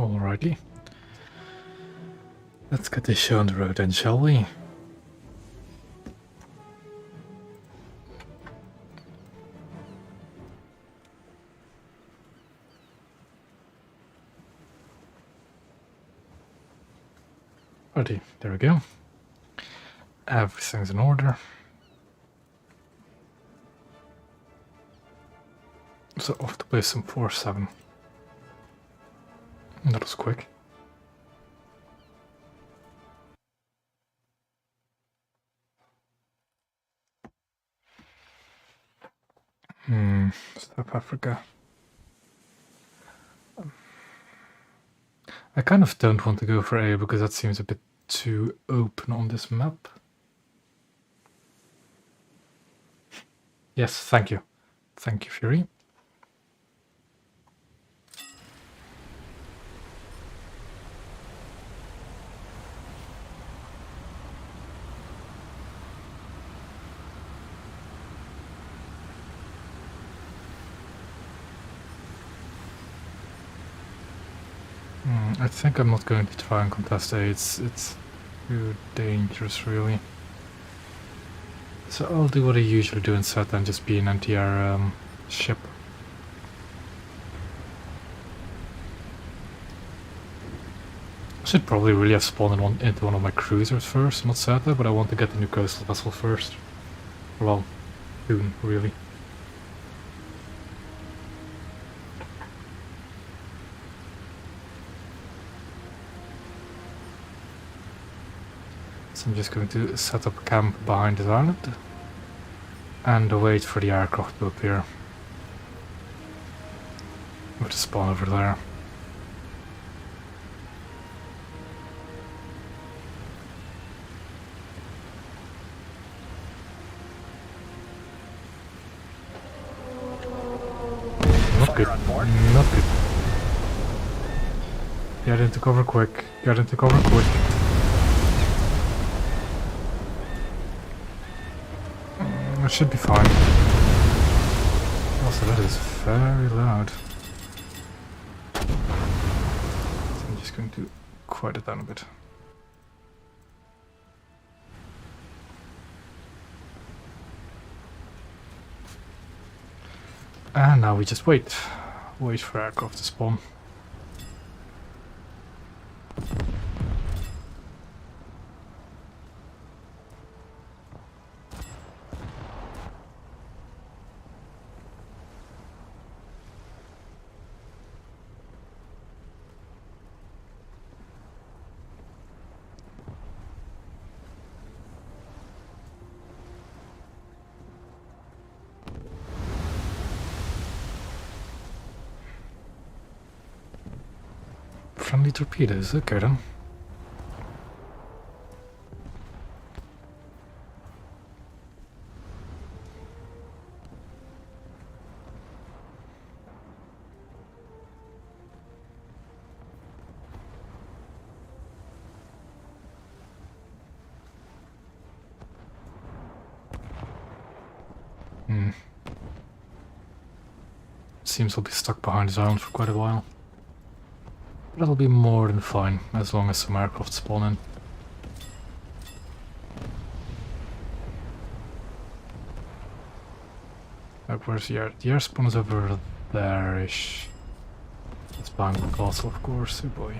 Alrighty. Let's get this show on the road then, shall we? Alrighty, there we go. Everything's in order. So off to play some 4-7. That was quick. South Africa. I kind of don't want to go for A because that seems a bit too open on this map. Yes, thank you. Thank you, Fury. I think I'm not going to try and contest A. It's too dangerous, really. So I'll do what I usually do instead and just be an anti-air ship. I should probably really have spawned into one of my cruisers first, not Seta, but I want to get the new coastal vessel first. Well, soon, really. So I'm just going to set up camp behind this island and wait for the aircraft to appear. With the spawn over there. Not good. Not good. Get into cover quick. Get into cover quick. It should be fine. Also, that is very loud. So I'm just going to quiet it down a bit. And now we just wait. Wait for aircraft to spawn. Friendly torpedoes, okay then. Seems we'll be stuck behind this island for quite a while. That'll be more than fine, as long as some aircraft spawn in. Like, where's the air? The air spawn is over there-ish. It's behind the castle, of course, oh boy.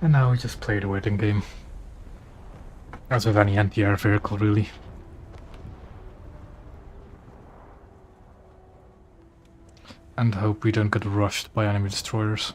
And now we just play the waiting game. As with any anti-air vehicle, really. And hope we don't get rushed by enemy destroyers.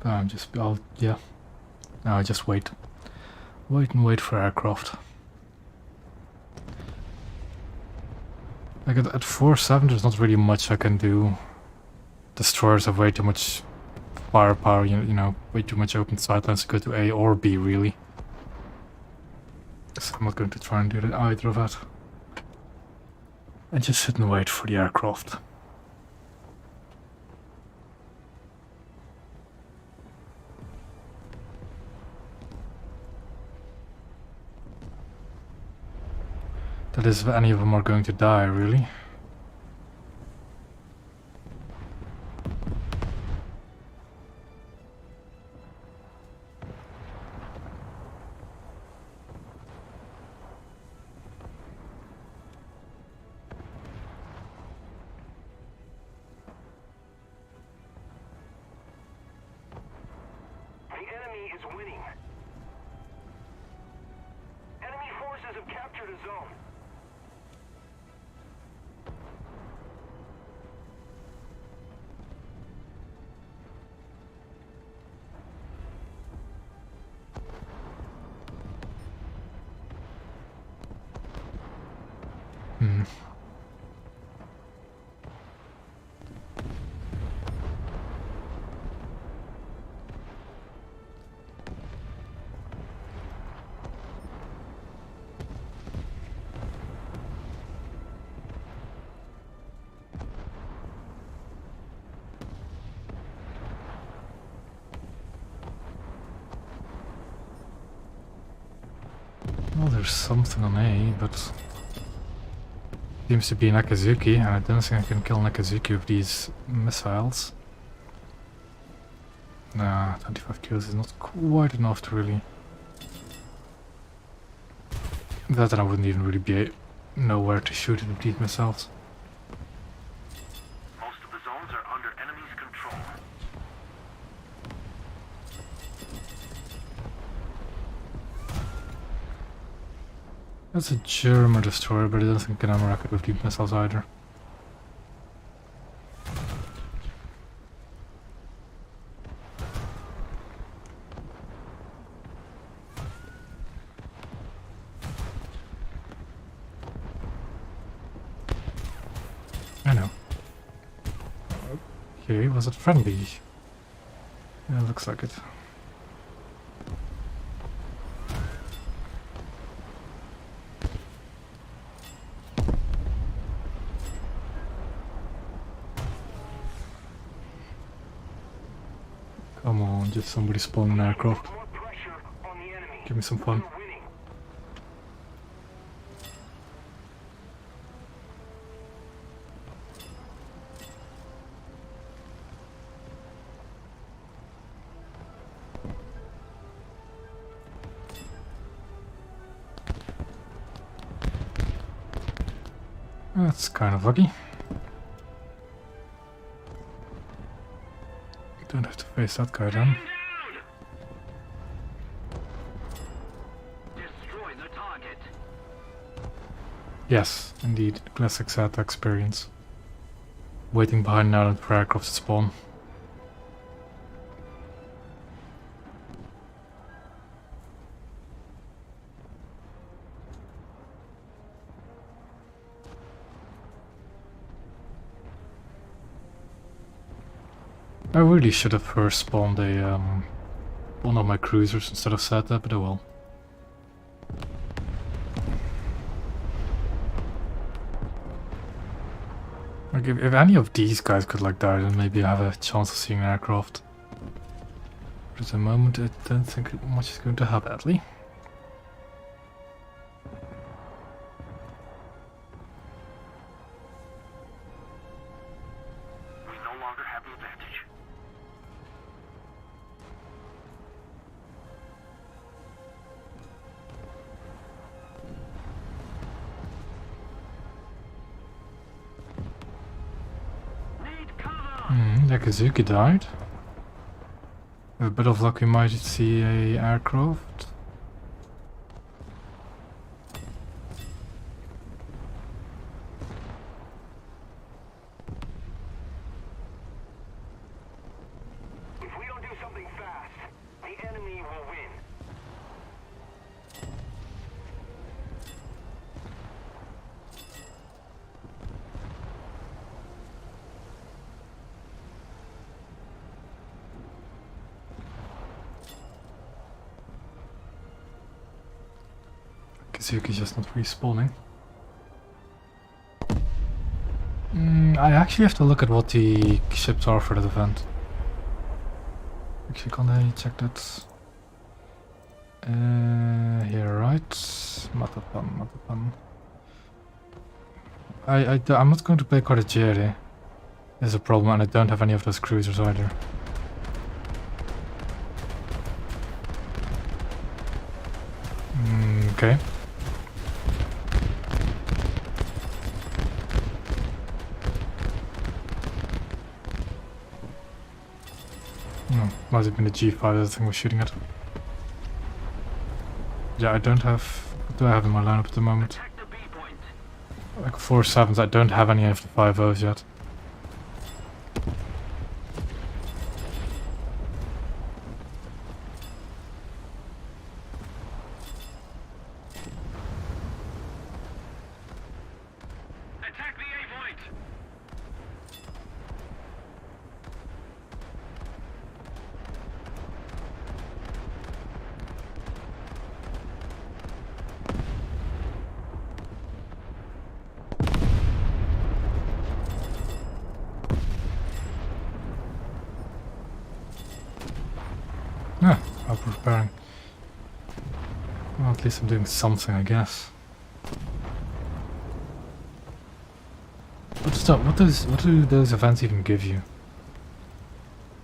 Yeah. No, I just wait. Wait and wait for aircraft. Like at 4-7 there's not really much I can do. Destroyers have way too much firepower, you know, way too much open sightlines to go to A or B really. So I'm not going to try and do that either of that. I just sit and wait for the aircraft. That is if any of them are going to die, really. The enemy is winning. Enemy forces have captured a zone. Well, there's something on A, but seems to be Nakazuki, and I don't think I can kill Nakazuki with these missiles. Nah, 25 kills is not quite enough to really... That and I wouldn't even really know where to shoot it with these missiles. Most of the zones are under enemy's control. That's a German destroyer, but I don't think I can ammo it with deep missiles either. I know. Okay, was it friendly? Yeah, looks like it. Come on, just somebody spawn an aircraft. More pressure on the enemy. Give me some fun. We're winning. That's kind of lucky. Don't have to face that guy then. Destroy the target. Yes, indeed, classic SATA experience. Waiting behind an island for aircraft to spawn. I really should have first spawned a one of my cruisers instead of SATA, but oh well. Like if any of these guys could like die, then maybe I have a chance of seeing an aircraft. But at the moment I don't think much is going to happen, badly. We no longer have the advantage. Need cover. Nakazuki died. With a bit of luck we might see a aircraft. If we don't do something Kazuki's just not respawning. I actually have to look at what the ships are for that event. Actually, can I check that? Here, right? Matapan. I'm not going to play Cordigieri. There's a problem, and I don't have any of those cruisers either. Okay. No, might have been the G5 that thing was shooting at. Yeah, I don't have... What do I have in my lineup at the moment? Attack the B point. Like 4 7s, I don't have any of the 5-0s yet. Attack the A point. Yeah, I'm preparing. Well, at least I'm doing something, I guess. What do those events even give you?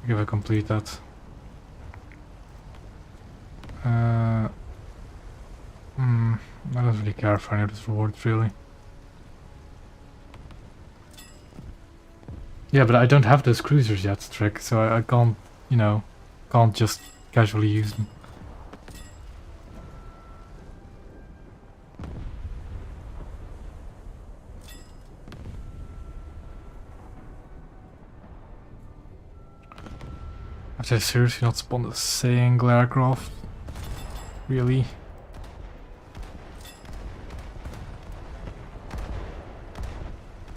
If I complete that. I don't really care for any of those rewards, really. Yeah, but I don't have those cruisers yet, Trick, so I can't, you know, can't just casually use them. Have they seriously not spawned a single aircraft? Really?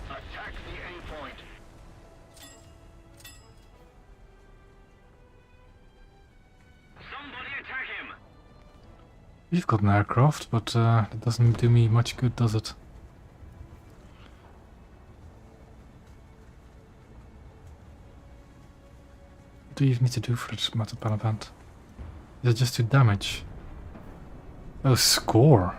Attack the A point. Somebody attack him. We've got an aircraft, but that doesn't do me much good, does it? What do you even need to do for this Matapan event? Is it just to damage? Oh, score!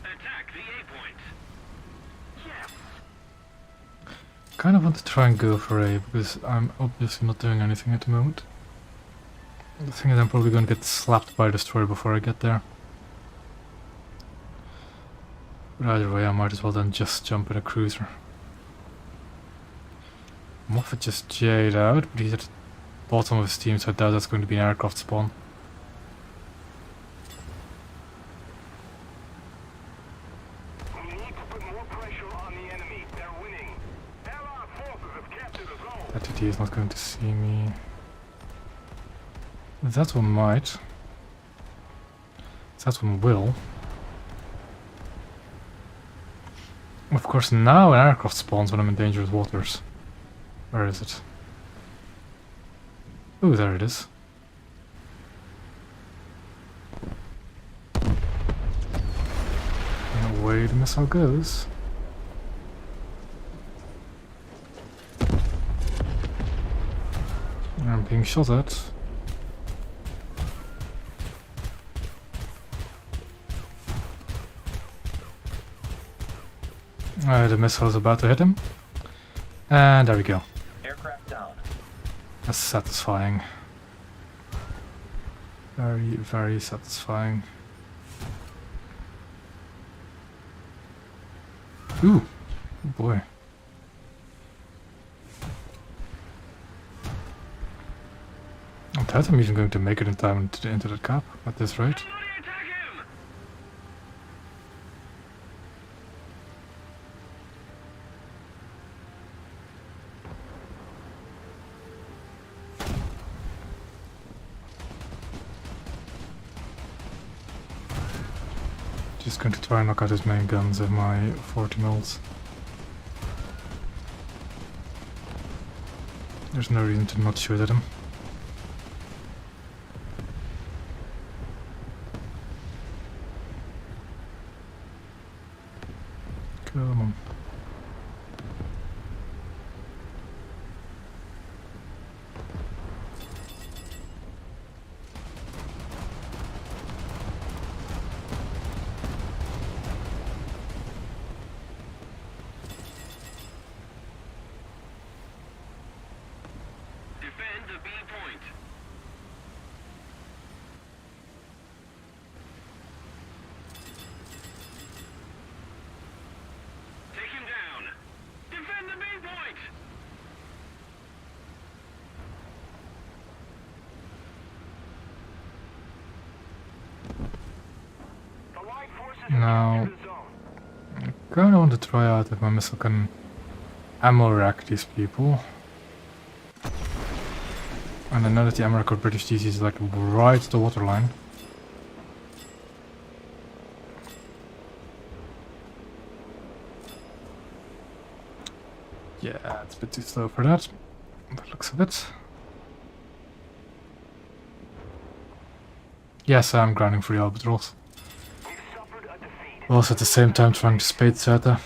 Attack the A point. Yes. Kind of want to try and go for A, because I'm obviously not doing anything at the moment. The thing is, I'm probably going to get slapped by a destroyer before I get there. But either way, I might as well then just jump in a cruiser. Moffat just J'd out, but he's at the bottom of his team, so I doubt that's going to be an aircraft spawn. We need to put more pressure on the enemy. They're winning. Allied forces have captured the zone. That TT is not going to see me. That one might. That one will. Of course, now an aircraft spawns when I'm in dangerous waters. Where is it? Oh, there it is. And away the missile goes. I'm being shot at. The missile is about to hit him. And there we go. Aircraft down. That's satisfying. Very, very satisfying. Ooh, oh boy. I doubt I'm even going to make it in time into the cap at this rate. Somebody attack him. Just going to try and knock out his main guns with my 40 mils. There's no reason to not shoot at him. Come on. Defend the B point. Take him down. Defend the B point. The light forces have Now, captured the zone. I kinda want to try out if my missile can ammo rack these people. And I know that the ammo rack of British DC is like right at the waterline. Yeah, it's a bit too slow for that. By the looks of it. Yes, I'm grinding for the Albatross. We've suffered a defeat. Also at the same time trying to spade Zeta.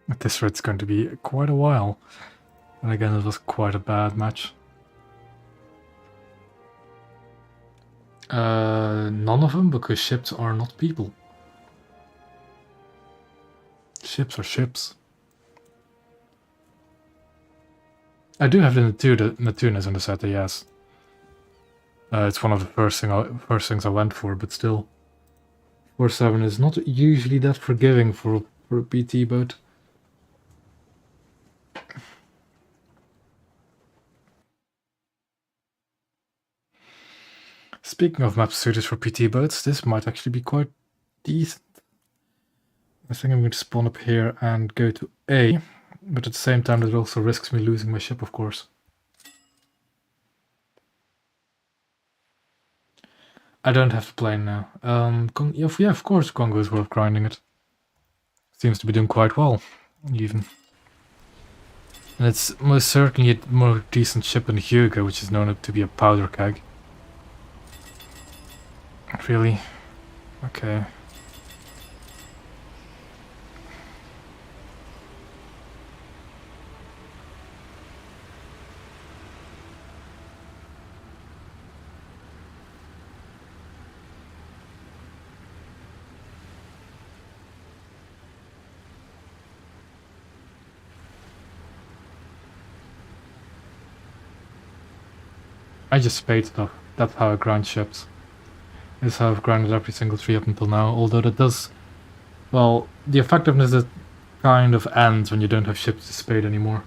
At this rate it's going to be quite a while. And again, it was quite a bad match. None of them, because ships are not people. Ships are ships. I do have the Natunas in the Zeta, yes. It's one of the first things I went for, but still. 4-7 is not usually that forgiving for a PT boat. Speaking of maps suited for PT boats, this might actually be quite decent. I think I'm going to spawn up here and go to A, but at the same time that also risks me losing my ship, of course. I don't have the plane now. Yeah, of course Congo is worth grinding it. Seems to be doing quite well, even. And it's most certainly a more decent ship than Hugo, which is known to be a powder keg. Really? Okay. I just spade stuff. That's how I grind ships. This is how I've grinded every single tree up until now, although that does... Well, the effectiveness that kind of ends when you don't have ships to spade anymore.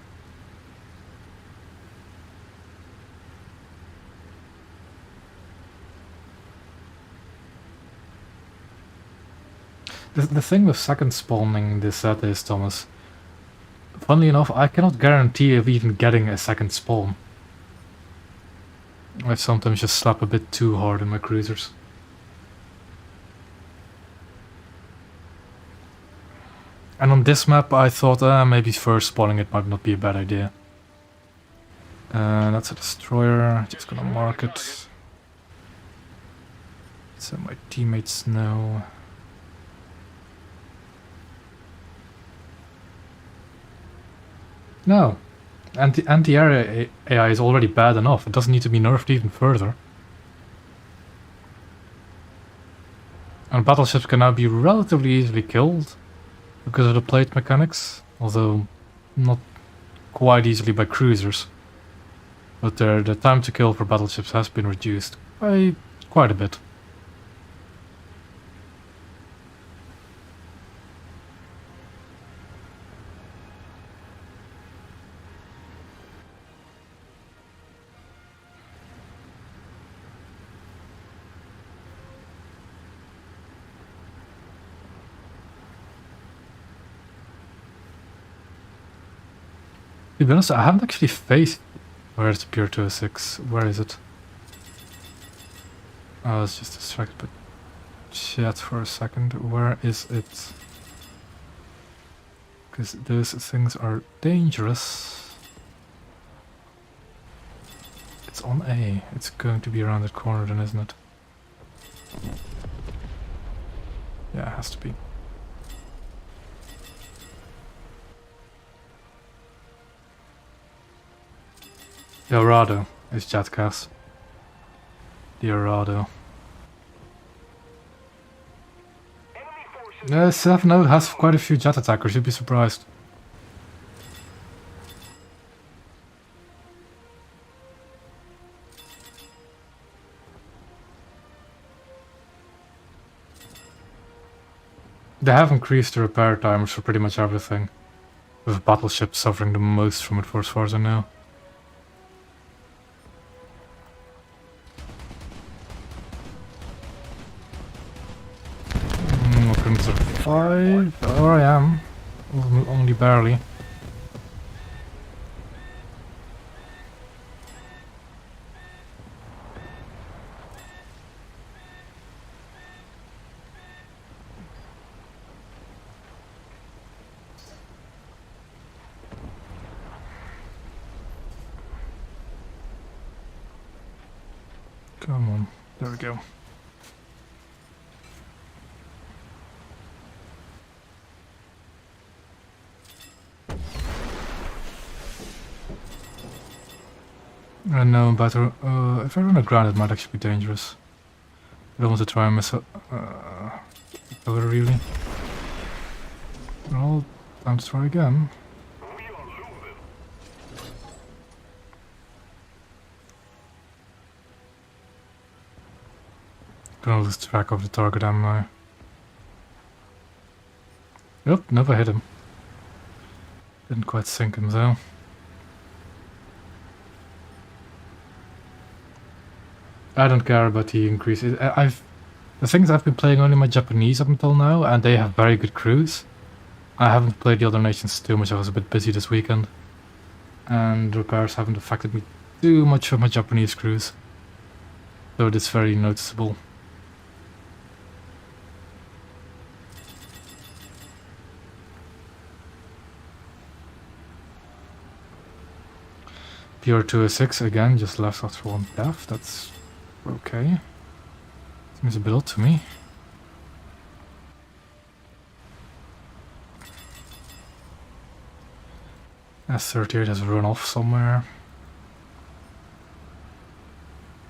The thing with second spawning this set is, Thomas, funnily enough, I cannot guarantee of even getting a second spawn. I sometimes just slap a bit too hard in my cruisers. And on this map I thought maybe first spawning it might not be a bad idea. That's a destroyer, just gonna mark it. So my teammates know. No. Anti-air AI is already bad enough. It doesn't need to be nerfed even further. And battleships can now be relatively easily killed because of the plate mechanics, although not quite easily by cruisers. But the time to kill for battleships has been reduced by quite a bit. To be honest, I haven't actually faced... Where is the Pure 206? Where is it? I was just distracted, but... Chat for a second. Where is it? Because those things are dangerous. It's on A. It's going to be around that corner then, isn't it? Yeah, it has to be. The Dorado is Jetcast. The Dorado. 7-0 has quite a few jet attackers, you'd be surprised. They have increased the repair timers for pretty much everything, with battleships suffering the most from it for as far as I know. I couldn't survive. There I am. Only barely. Come on. There we go. I know, but if I run aground it might actually be dangerous. I don't want to try and miss over really. Well, time to try again. Gonna lose track of the target, am I? Yep, never hit him. Didn't quite sink him though. I don't care about the increase. The things I've been playing only my Japanese up until now, and they have very good crews. I haven't played the other nations too much. I was a bit busy this weekend, and repairs haven't affected me too much with my Japanese crews, so it's very noticeable. Pure 206 again, just left after one death. That's okay. Seems a bit odd to me. S-38 has run off somewhere.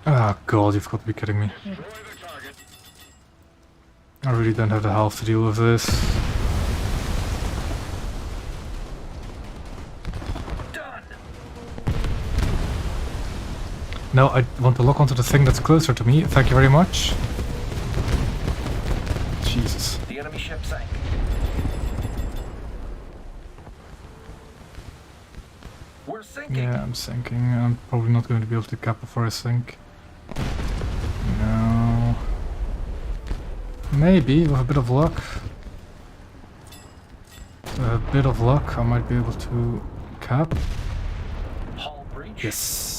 Ah, God, you've got to be kidding me. I really don't have the health to deal with this. No, I want to lock onto the thing that's closer to me. Thank you very much. Jesus. The enemy ship sank. We're sinking. Yeah, I'm sinking. I'm probably not going to be able to cap before I sink. No. Maybe, with a bit of luck. A bit of luck, I might be able to cap. Hull breach. Yes.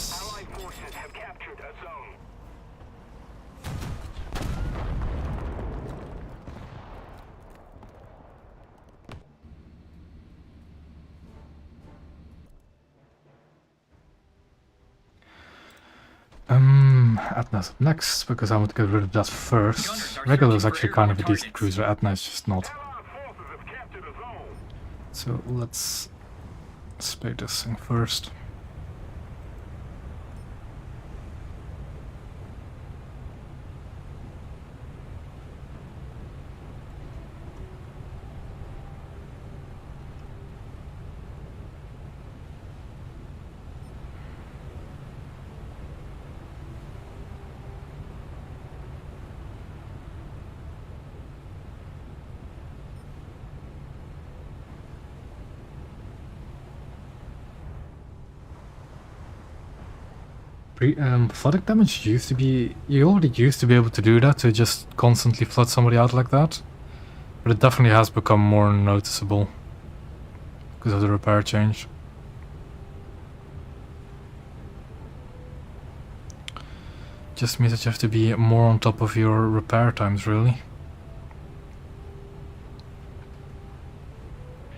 Etna's up next, because I want to get rid of that first. Regular is actually kind of a decent cruiser, Etna is just not. So let's spade this thing first. Flooding damage used to be... You already used to be able to do that, to just constantly flood somebody out like that. But it definitely has become more noticeable because of the repair change. Just means that you have to be more on top of your repair times, really.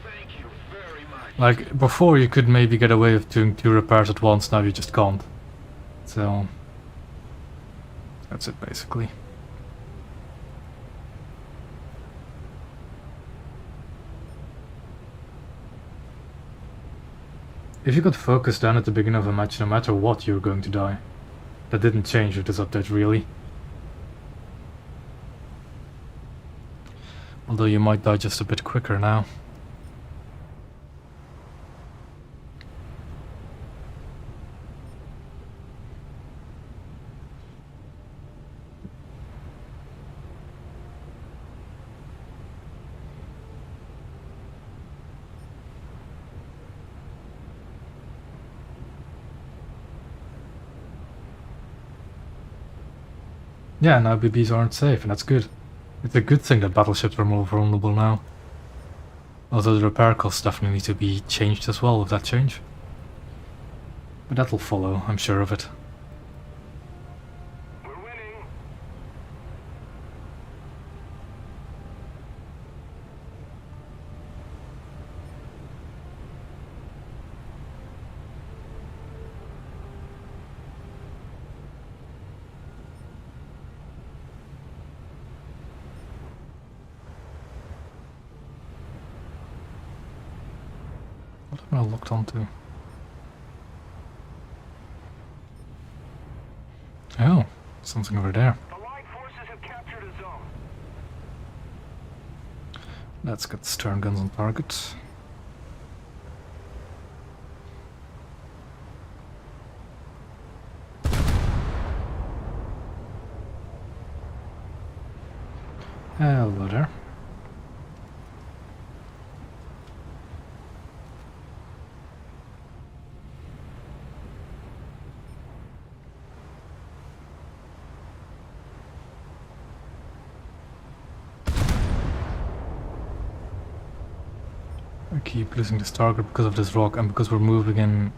Thank you very much. Like, before you could maybe get away with doing 2 repairs at once, now you just can't. So... that's it, basically. If you could focus down at the beginning of a match, no matter what, you're going to die. That didn't change with this update, really. Although you might die just a bit quicker now. Yeah, now BBs aren't safe, and that's good. It's a good thing that battleships are more vulnerable now. Although the repair costs definitely need to be changed as well with that change. But that'll follow, I'm sure of it. We're winning. What am I locked onto? Oh, something over there. The Allied forces have captured a zone. Let's get stern guns on target. Hello there. I keep losing this target because of this rock and because we're moving in.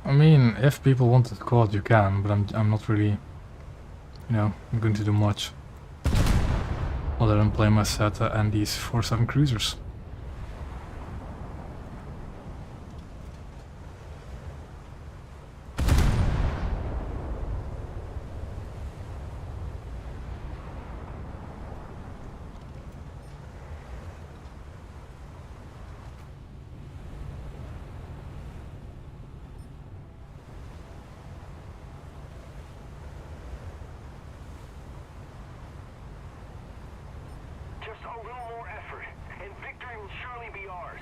I mean, if people want to squad, you can, but I'm not really, I'm going to do much other than play my SETA and these 4-7 cruisers. Just a little more effort, and victory will surely be ours.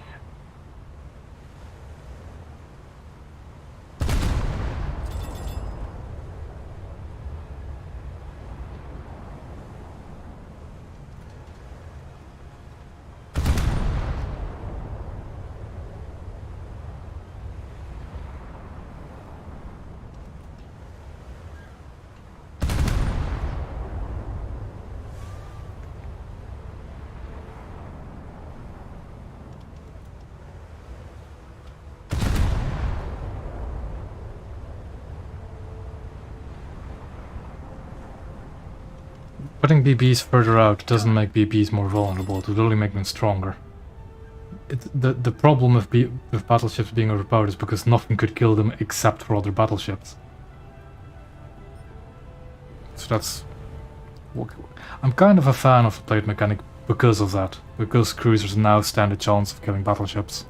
Putting BBs further out doesn't make BBs more vulnerable, it would only make them stronger. The problem with battleships being overpowered is because nothing could kill them except for other battleships. So that's... I'm kind of a fan of the plate mechanic because of that. Because cruisers now stand a chance of killing battleships.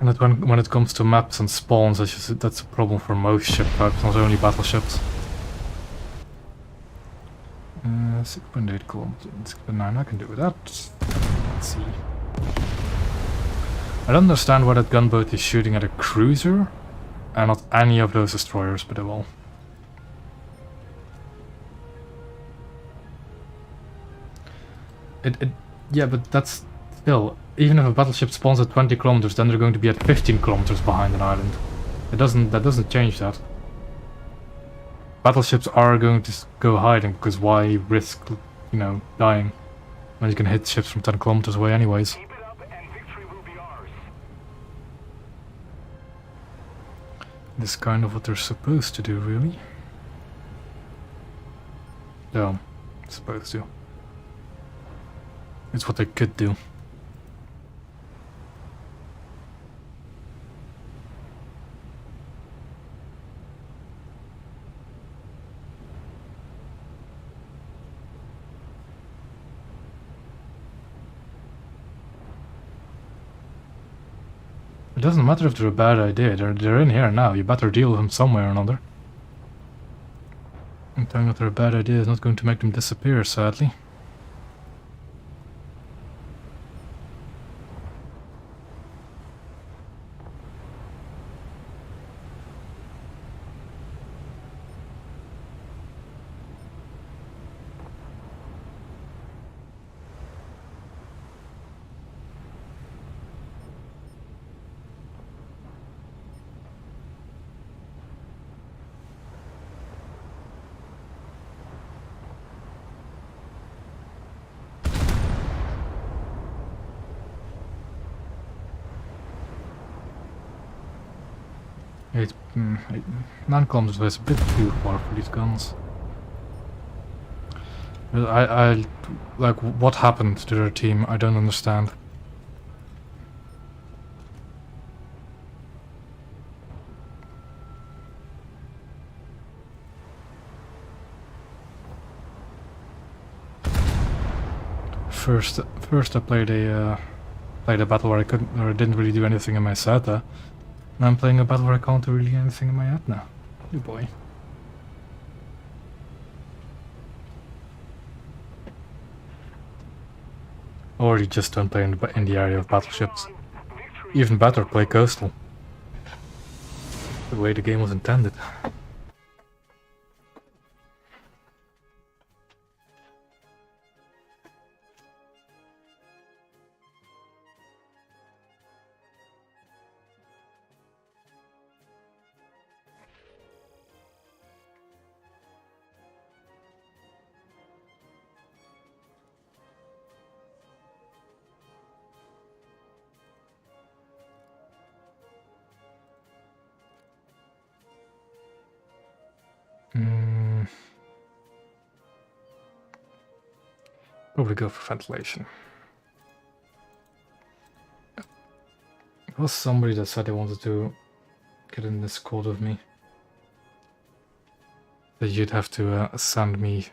And that when it comes to maps and spawns, that's a problem for most ship types, not only battleships. 6.8 kilometers, 6.9, I can do that. Let's see. I don't understand why that gunboat is shooting at a cruiser, and not any of those destroyers, but they will. Yeah, but that's Still, even if a battleship spawns at 20 kilometers, then they're going to be at 15 kilometers behind an island. That doesn't change that. Battleships are going to go hiding, because why risk, you know, dying when you can hit ships from 10 kilometers away anyways. Keep it up and victory will be ours. This is kind of what they're supposed to do, really. No, supposed to. It's what they could do. It doesn't matter if they're a bad idea, they're in here now, you better deal with them somewhere or another. And telling that they're a bad idea is not going to make them disappear, sadly. It's 9 kilometers away is a bit too far for these guns. I like, what happened to their team? I don't understand. First I played a battle where I didn't really do anything in my SATA. Now I'm playing a battle where I can't do really anything in my Etna. Oh boy. Or you just don't play in the area of battleships. Even better, play coastal. The way the game was intended. Probably go for ventilation. It was somebody that said they wanted to get in this call with me. That you'd have to send me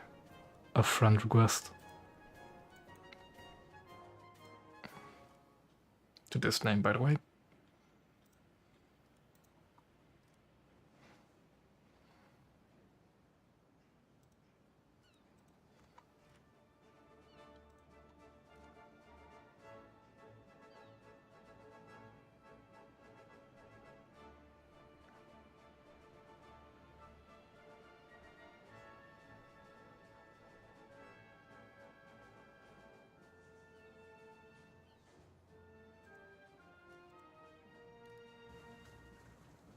a friend request. To this name, by the way.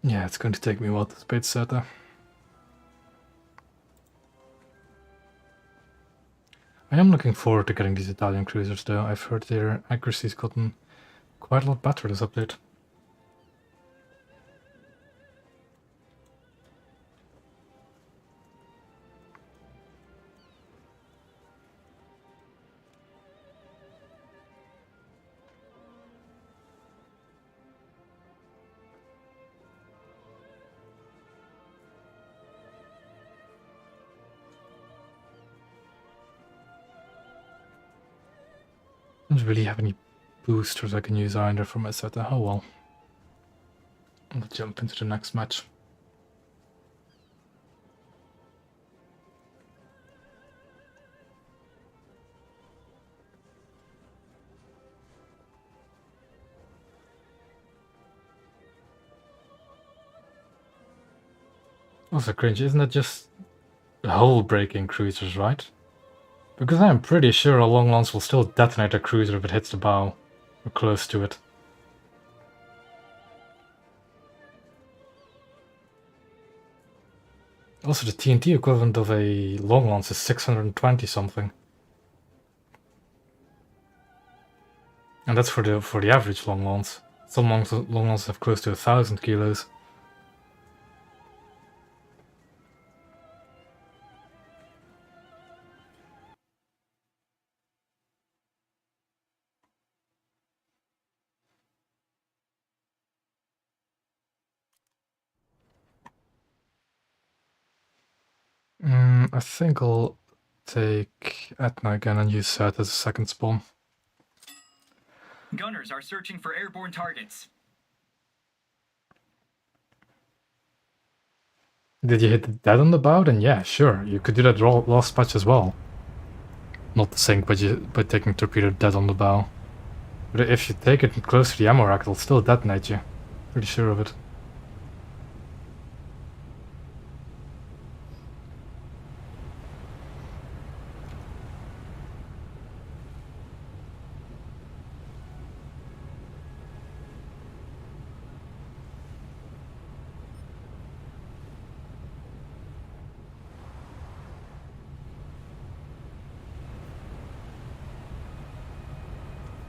Yeah, it's going to take me a while to spade SATA. I am looking forward to getting these Italian cruisers though. I've heard their accuracy's gotten quite a lot better this update. I don't really have any boosters I can use either for my SATA. Oh well. I'll jump into the next match. Also cringe, isn't that just hull-breaking cruisers, right? Because I'm pretty sure a long lance will still detonate a cruiser if it hits the bow. Or close to it. Also, the TNT equivalent of a long lance is 620 something. And that's for the average long lance. Some long lances have close to 1,000 kilos. I think I'll take Etna again and use Set as a second spawn. Gunners are searching for airborne targets. Did you hit that on the bow? Then yeah, sure. You could do that last patch as well. Not the sink, but by taking torpedo dead on the bow. But if you take it close to the ammo rack, it'll still detonate you. Pretty sure of it.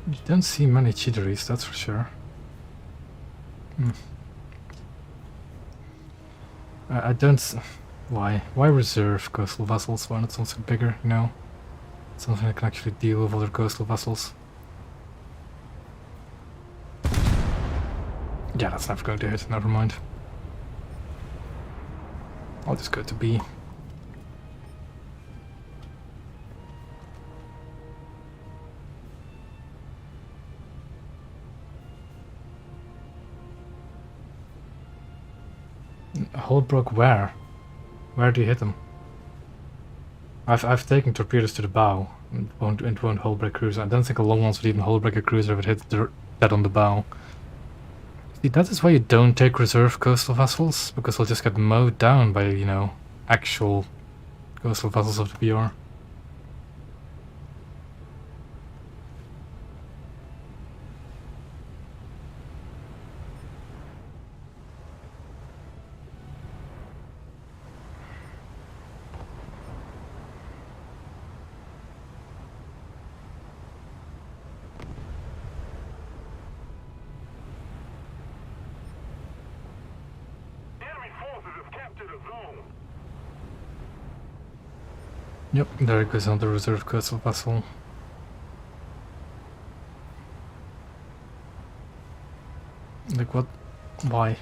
You don't see many cheateries, that's for sure. I don't... Why? Why reserve coastal vessels? Why not something bigger, you know? Something that can actually deal with other coastal vessels. Yeah, that's never going to hit, never mind. I'll just go to B. Holbrook where? Where do you hit them? I've taken torpedoes to the bow. It won't hull-break cruiser. I don't think a long ones would even hull-break a cruiser if it hit dead on the bow. See, that is why you don't take reserve coastal vessels, because they'll just get mowed down by, you know, actual coastal vessels of the BR. Enemy forces have captured a zone. Yep, there it goes on the reserve coastal vessel. Like what? Why?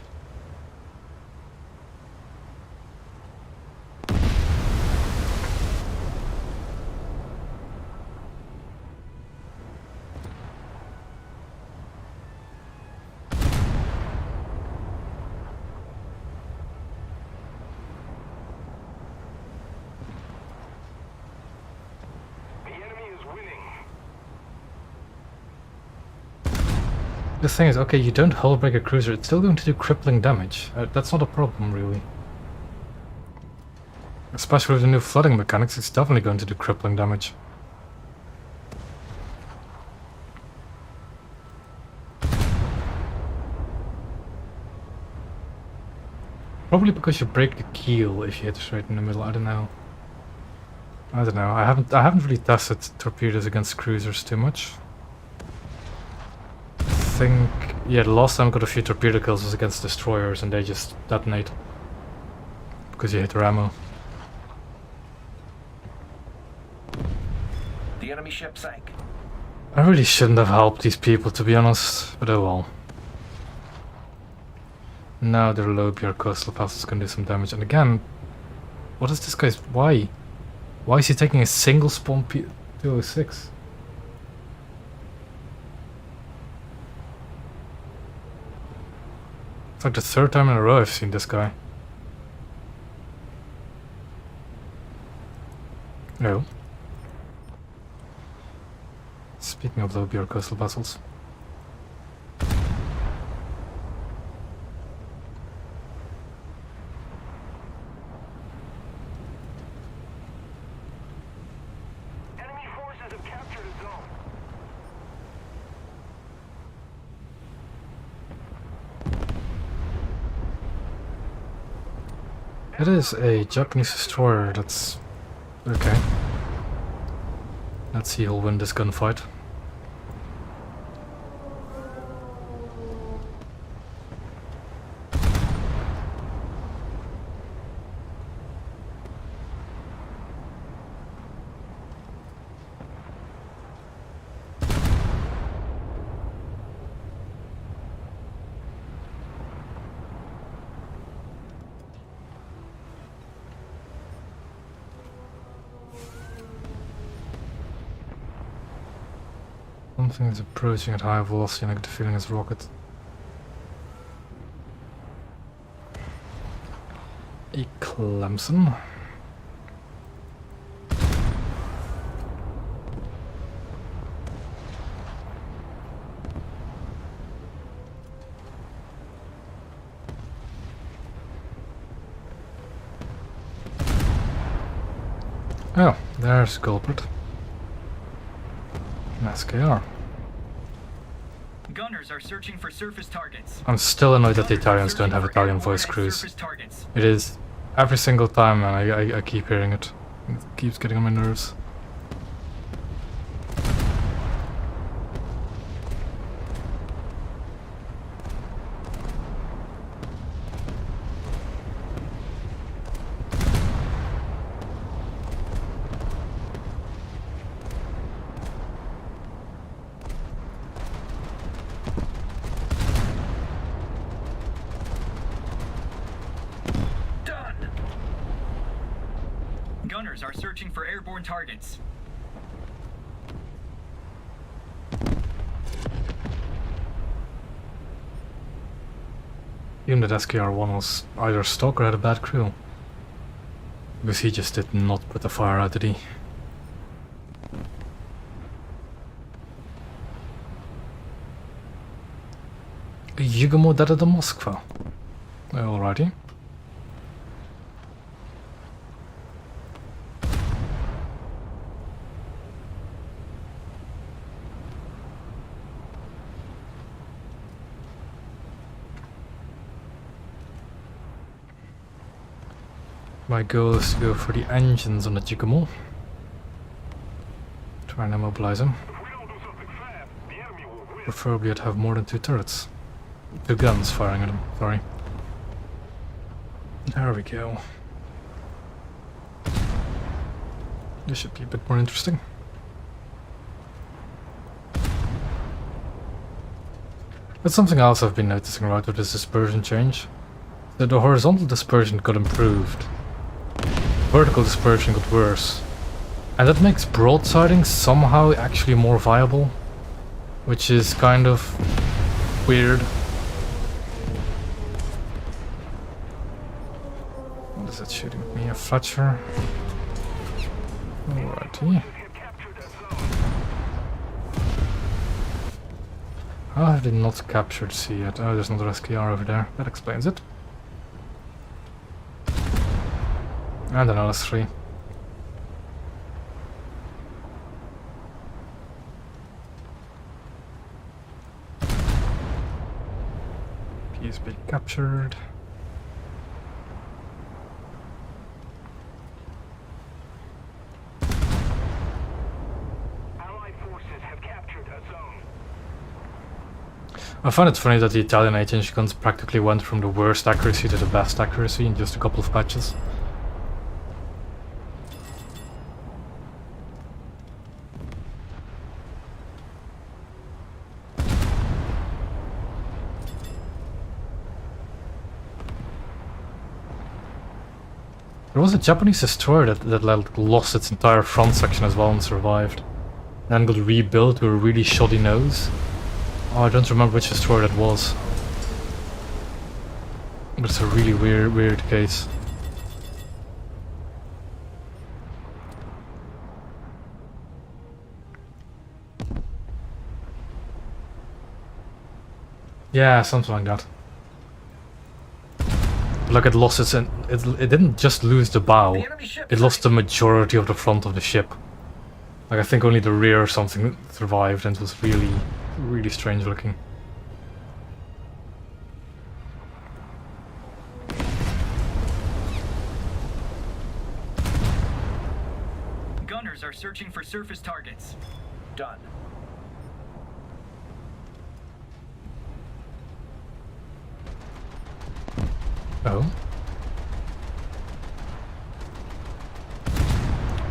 The enemy is winning. The thing is, okay, you don't hull break a cruiser, it's still going to do crippling damage. That's not a problem, really. Especially with the new flooding mechanics, it's definitely going to do crippling damage. Probably because you break the keel if you hit straight in the middle. I don't know. I haven't really tested torpedoes against cruisers too much. I think, yeah, the last time I got a few torpedo kills was against destroyers and they just detonate because you hit their ammo. The enemy ship sank. I really shouldn't have helped these people, to be honest, but oh well. Now their low BR coastal vessels can do some damage, and again, what is this guy's... why? Why is he taking a single spawn P206? It's like the third time in a row I've seen this guy. Oh. Speaking of low BR coastal vessels. Enemy forces have captured a zone. It is a Japanese destroyer, that's... okay. Let's see who'll win this gunfight. Something is approaching at high velocity and I get the feeling it's a rocket. A Clemson. Oh, there's Gulpert. An SKR. Gunners are searching for surface targets. I'm still annoyed that the Gunners are Italians don't searching have for Italian airborne voice and crews. surface targets. It is every single time, and I keep hearing it. It keeps getting on my nerves. Done. Gunners are searching for airborne targets. Even that SKR-1 was either stuck or had a bad crew. Because he just did not put the fire out, did he? A Yugomo dead at the Moskva. Alrighty. My goal is to go for the engines on the Gigamo. Try and immobilize him. If we don't do something fast, the enemy will win. Preferably I'd have more than 2 turrets. 2 guns firing at him, sorry. There we go. This should be a bit more interesting. That's something else I've been noticing right with this dispersion change. That the horizontal dispersion got improved. Vertical dispersion got worse. And that makes broadsiding somehow actually more viable. Which is kind of weird. What is that shooting at me? A Fletcher? Alrighty. Have captured that zone. How have they not captured C yet? Oh, there's another SKR over there. That explains it. And an LS3. PSB captured. Allied forces have captured a zone. I find it funny that the Italian 8-inch guns practically went from the worst accuracy to the best accuracy in just a couple of patches. There was a Japanese destroyer that like, lost its entire front section as well and survived. Then got rebuilt with a really shoddy nose. Oh, I don't remember which destroyer that was. But it's a really weird case. Yeah, something like that. Like it lost its... It didn't just lose the bow, The enemy ship it lost the majority of the front of the ship. Like I think only the rear or something survived and it was really strange looking. Gunners are searching for surface targets. Done. Oh.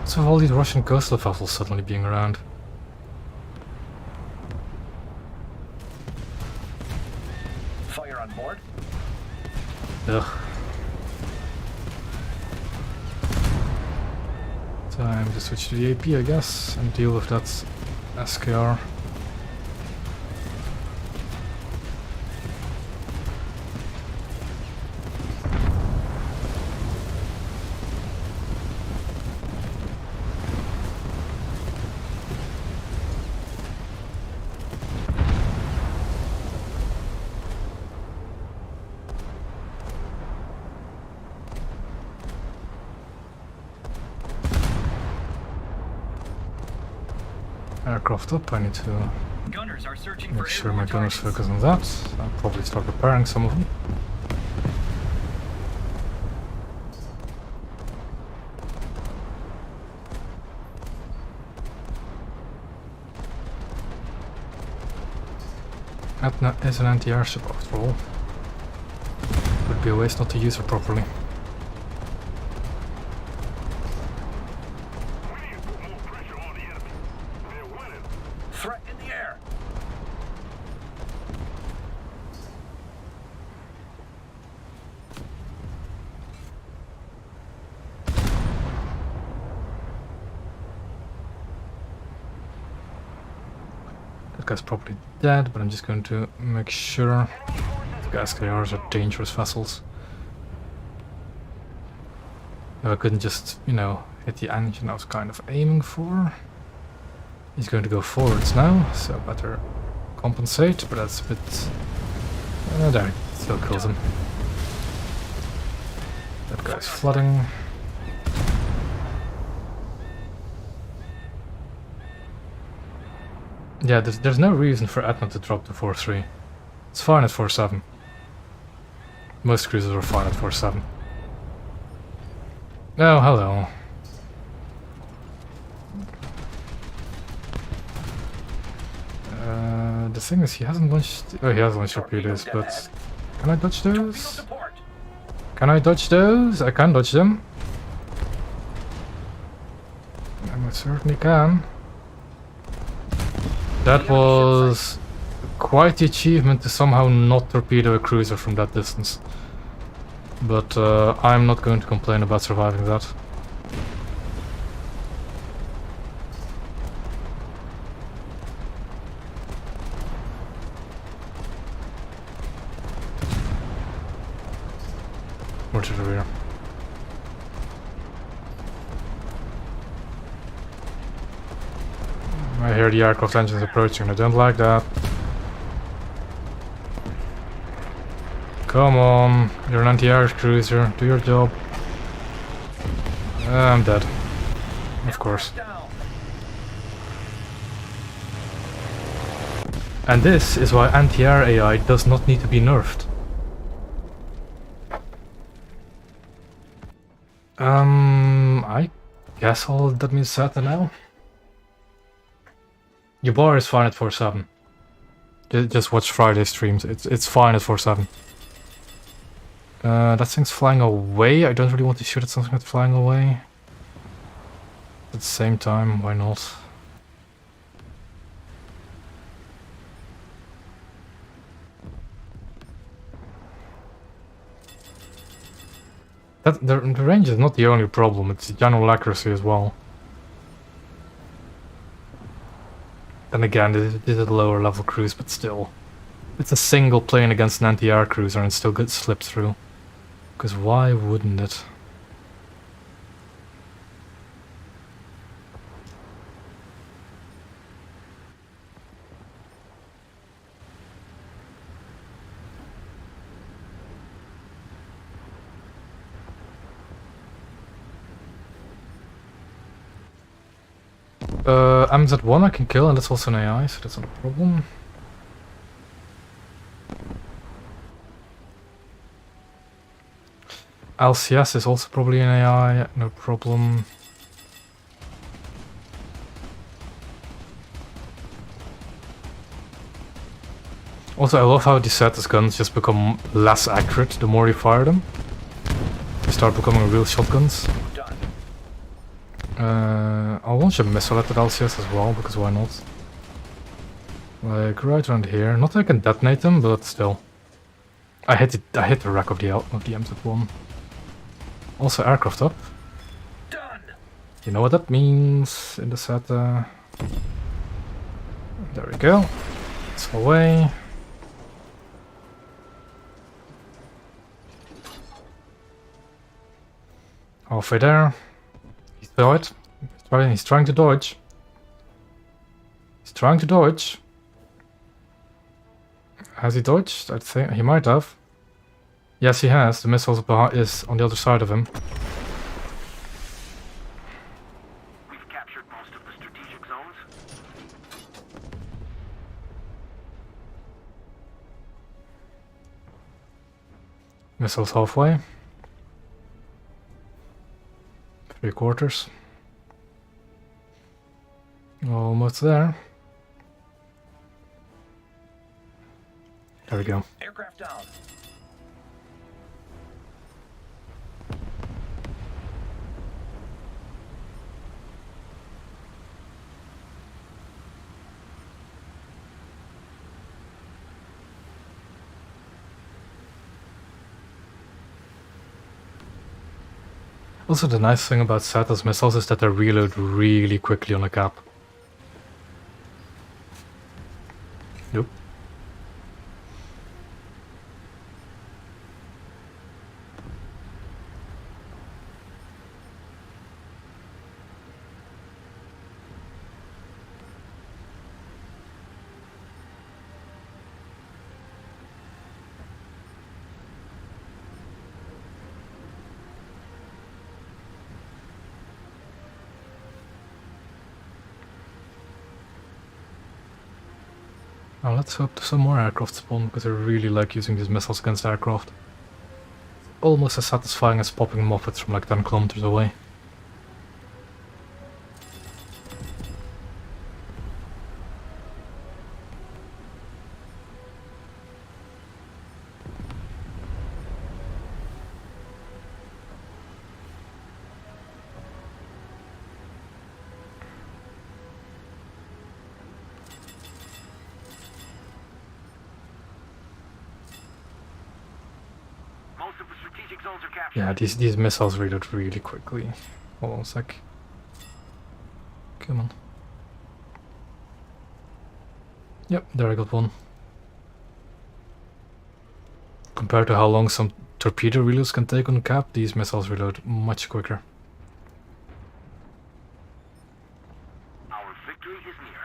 What's with all these Russian coastal vessels suddenly being around? Fire on board. Ugh. Time to switch to the AP, I guess, and deal with that SKR. Aircraft up, I need to Gunners are searching make for sure my airborne gunners targets. focus on that. I'll probably start repairing some of them. Etna is an anti-airship after all. Would be a waste not to use her properly. We need to put more pressure on the enemy. They're winning. Threat in the air. That guy's probably dead, but I'm just going to make sure. The SKRs are dangerous vessels. If I couldn't just, you know, hit the engine I was kind of aiming for. He's going to go forwards now, so better compensate, but that's a bit... there, it still kills him. That guy's flooding. Yeah, there's no reason for Etna to drop to 4-3. It's fine at 4-7. Most cruisers are fine at 4-7. Oh, hello. The thing is, he hasn't launched... Oh, he has launched torpedoes, but... Can I dodge Torpedo those? to port. Can I dodge those? I can dodge them. I certainly can. That was quite the achievement to somehow not torpedo a cruiser from that distance. But I'm not going to complain about surviving that. More to the rear. I hear the aircraft engines approaching, I don't like that. Come on, you're an anti-air cruiser, do your job. I'm dead. Of course. Down. And this is why anti-air AI does not need to be nerfed. I guess all that means set now. Your bar is fine at 4-7. Just watch Friday streams. It's fine at 4-7. That thing's flying away. I don't really want to shoot at something that's flying away. At the same time, why not? The range is not the only problem, it's the general accuracy as well. Then again, this is a lower level cruise, but still. It's a single plane against an anti-air cruiser and still gets slipped through. Because why wouldn't it? MZ1 I can kill, and that's also an AI, so that's not a problem. LCS is also probably an AI, no problem. Also, I love how these Satis guns just become less accurate the more you fire them. They start becoming real shotguns. Done. I'll launch a missile at the LCS as well, because why not? Like right around here. Not that I can detonate them, but still. I hit the rack of the MZ1. Also aircraft up. Done. You know what that means in the set. There we go. It's away. Halfway there. He's dodged. He's trying to dodge. He's trying to dodge. Has he dodged? I think he might have. Yes, he has. The missile is on the other side of him. We've captured most of the strategic zones. Missile's halfway. 3/4. Almost there. There we go. Aircraft down. Also, the nice thing about Satas missiles is that they reload really quickly on a cap. Nope. Now let's hope some more aircraft spawn, because I really like using these missiles against aircraft. It's almost as satisfying as popping Moffats from like 10 kilometers away. Most of the strategic zones are captured. Yeah, these missiles reload really quickly. Hold on a sec. Come on. Yep, there I got one. Compared to how long some torpedo reloads can take on the cap, these missiles reload much quicker. Our victory is near.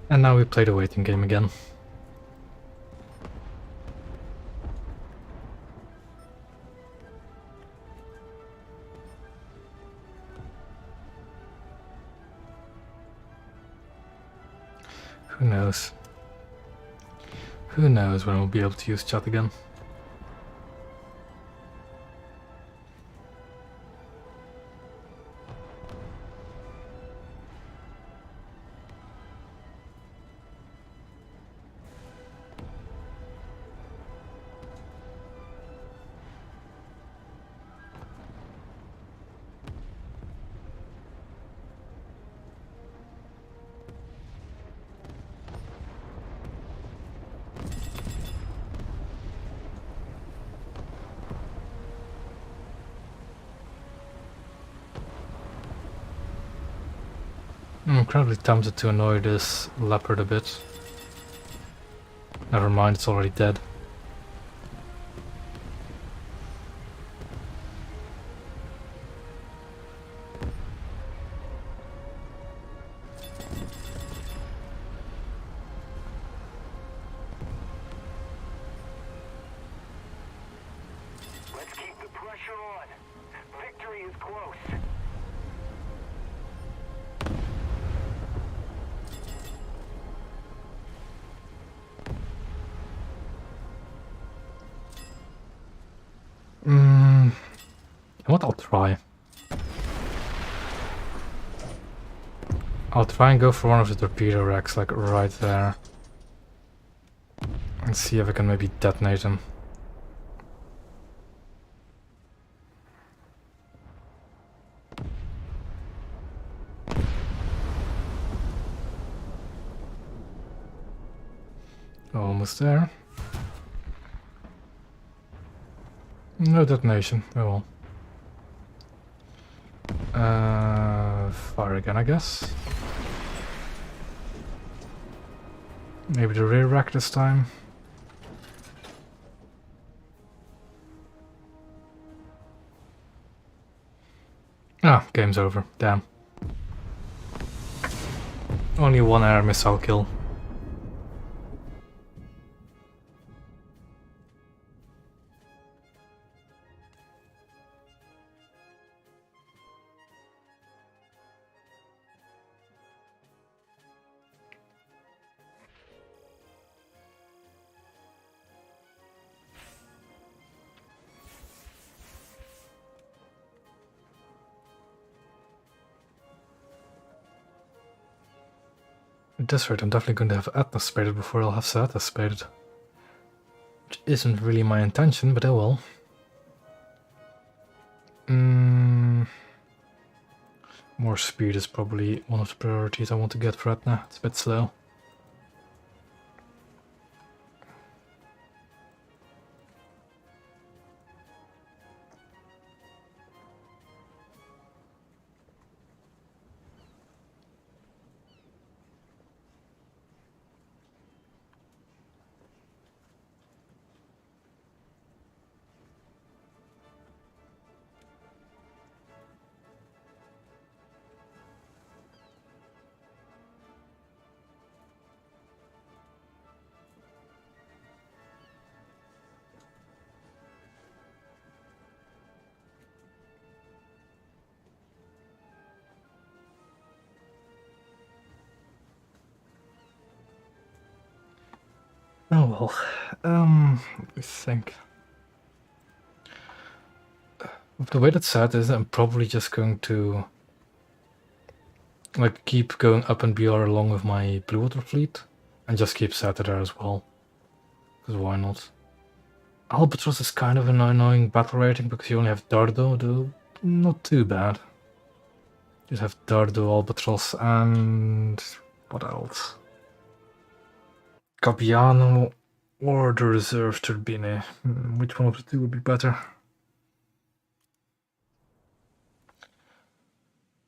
And now we play the waiting game again. Who knows? Who knows when we'll be able to use chat again? I'm incredibly tempted to annoy this leopard a bit. Never mind, it's already dead. pressure on. Victory is close. What I'll try. I'll try and go for one of the torpedo racks, like right there. And see if I can maybe detonate them. Almost there. No detonation. Oh well. Fire again, I guess. Maybe the rear rack this time. Ah, game's over. Damn. Only one air missile kill. At this rate, I'm definitely going to have Atlas spaded before I'll have Satas spaded. Which isn't really my intention, but oh well. More speed is probably one of the priorities I want to get for Etna. It's a bit slow. Oh well, let me think. The way that's set is I'm probably just going to like keep going up and BR along with my blue water fleet and just keep Sata there as well. Because why not? Albatross is kind of an annoying battle rating because you only have Dardo, though not too bad. You just have Dardo, Albatross, and what else? Gabbiano or the reserve turbine. Which one of the two would be better?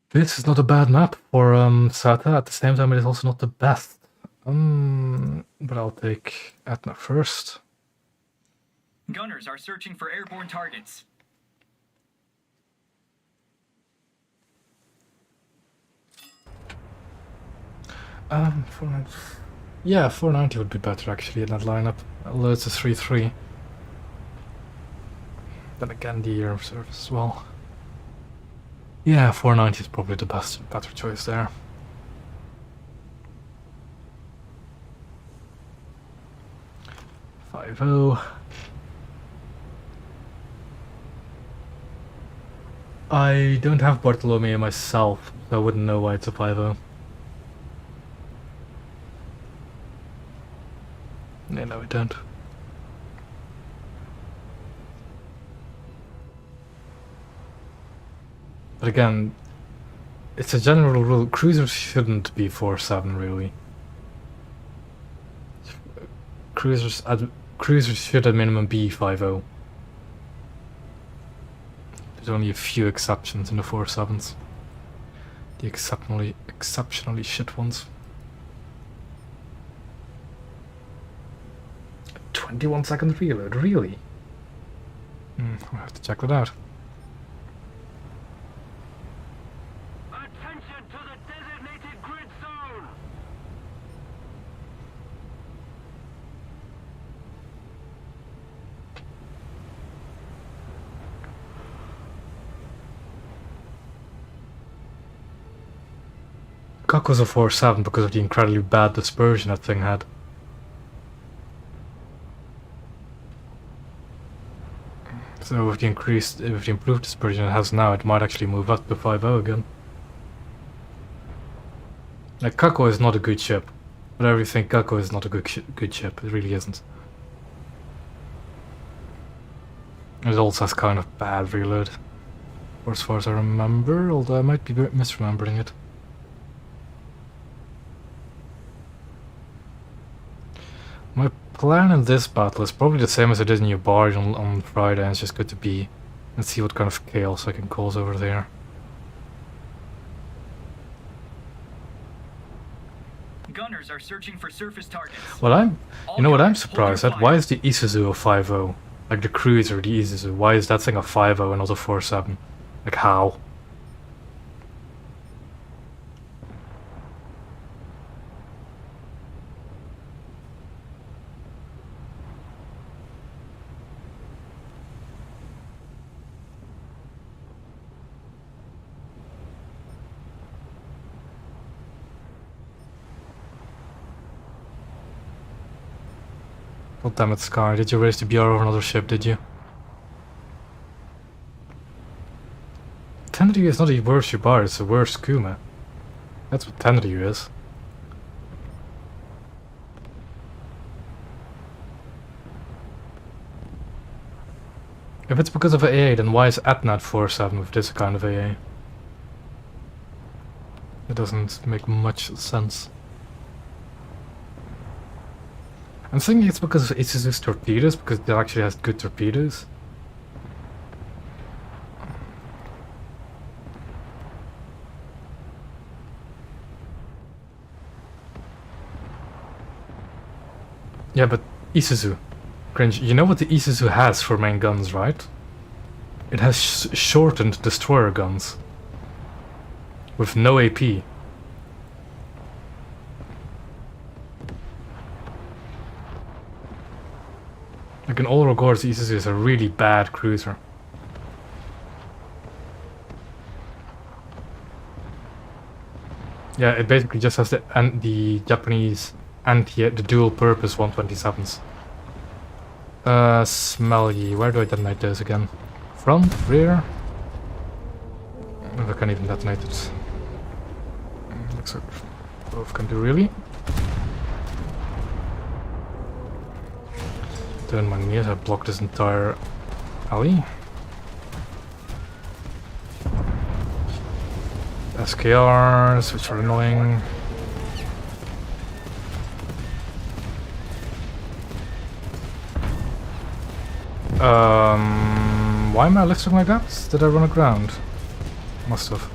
This is not a bad map for Sata. At the same time, it is also not the best. But I'll take Etna first. Gunners are searching for airborne targets. Yeah, 490 would be better actually in that lineup. Although it's a 3-3. Then again, the year of service as well. Yeah, 490 is probably the better choice there. .50. I don't have Bartolomeo myself, so I wouldn't know why it's a 5-0. Yeah, no, I don't. But again, it's a general rule. Cruisers shouldn't be 4-7, really. Cruisers should at minimum be 5-0. There's only a few exceptions in the 4-7s. The exceptionally shit ones. 21-second reload, really? I'll have to check that out. Attention to the designated grid zone! Kakko's a 4-7 because of the incredibly bad dispersion that thing had. So with the improved dispersion it has now, it might actually move up to 5-0 again. Like, Kakko is not a good ship. Whatever you think, Kakko is not a good ship. It really isn't. It also has kind of bad reload, or as far as I remember, although I might be misremembering it. My plan in this battle is probably the same as I did in your barge on Friday, and it's just good to be and see what kind of chaos I can cause over there. Gunners are searching for surface targets. Well, you know what I'm All surprised gunners, at? hold your Why is the Isuzu a 5-0? Like the cruiser, the Isuzu, why is that thing a 5-0 and not a 4-7? Like how? Oh damn it, Sky, did you raise the BR over another ship, did you? Tenryu is not a worse Yubar, it's a worse Kuma. That's what Tenryu is. If it's because of AA, then why is Atnat 4-7 with this kind of AA? It doesn't make much sense. I'm thinking it's because of Isuzu's torpedoes, because it actually has good torpedoes. Yeah, but Isuzu. Cringe, you know what the Isuzu has for main guns, right? It has shortened destroyer guns. With no AP. Like in all regards, the Isuzu is a really bad cruiser. Yeah, it basically just has the Japanese the dual purpose 127s. Smelly, where do I detonate those again? Front, rear? I don't know if I can even detonate it. Looks like both can do, really. Don't mind me as I block this entire alley. SKRs, which are annoying. Why am I lifting like that? Did I run aground? Must have.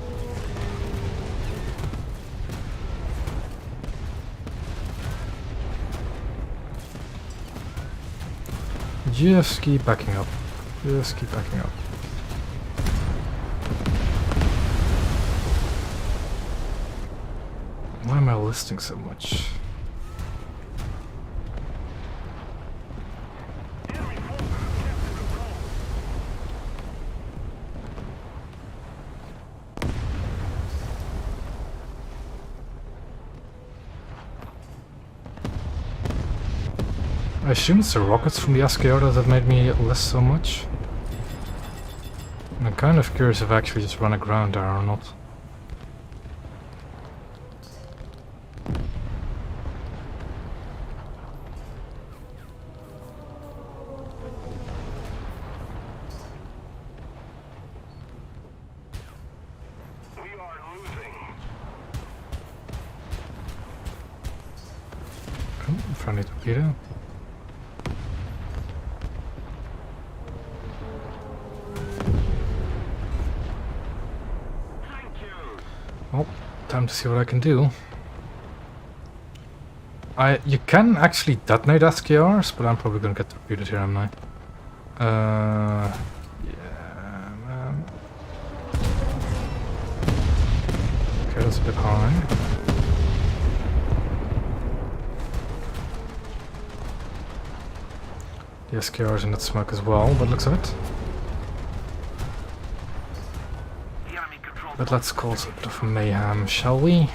Just keep backing up. Just keep backing up. Why am I listing so much? I assume it's the rockets from the SKR that have made me list so much. I'm kind of curious if I actually just run aground there or not. We are losing. Come, friendly torpedo. Well, time to see what I can do. You can actually detonate SKRs, but I'm probably gonna get torpedoed here, am I? Yeah, man. Okay, that's a bit high. The SKR's in that smoke as well, but looks of it. But let's cause a bit of mayhem, shall we?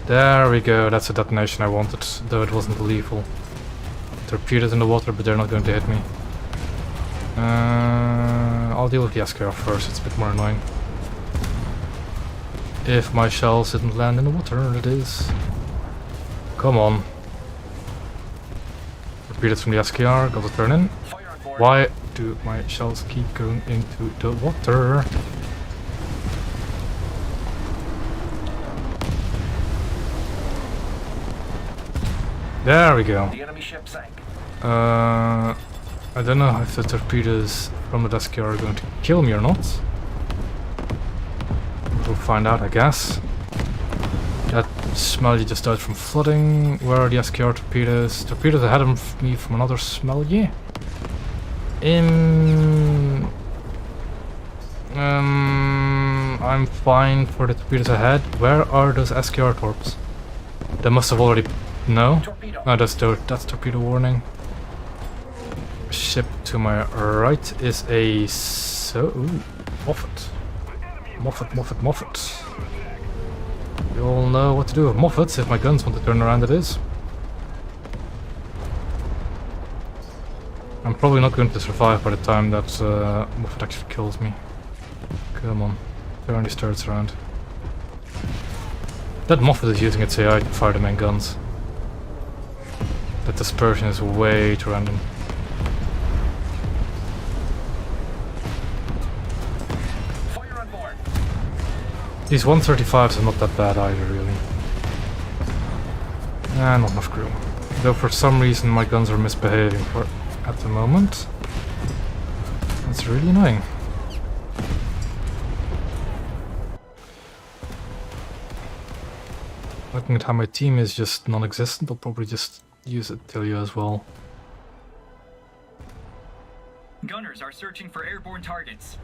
There we go, that's a detonation I wanted, though it wasn't lethal. Torpedoes in the water, but they're not going to hit me. I'll deal with the SKR first, it's a bit more annoying. If my shells didn't land in the water, it is. Come on. Torpedoes from the SKR, got to turn in. Fire on board. Why do my shells keep going into the water? There we go. The enemy ship sank. I don't know if the torpedoes from the SKR are going to kill me or not. We'll find out, I guess. That smell just died from flooding. Where are the SKR torpedoes? Torpedoes ahead of me from another smell, yeah. I'm fine for the torpedoes ahead. Where are those SKR torps? They must have already... No? Torpedo. No, that's torpedo warning. Ship to my right is a... Ooh, Moffat. Moffat. You all know what to do with Moffats if my guns want to turn around, it is. I'm probably not going to survive by the time that Moffat actually kills me. Come on, turn these turrets around. That Moffat is using its AI to fire the main guns. That dispersion is way too random. Fire on board. These 135s are not that bad either, really. Not enough crew. Though for some reason my guns are misbehaving at the moment. That's really annoying. Looking at how my team is just non-existent, I'll probably just use Attilio as well. Gunners are searching for airborne targets.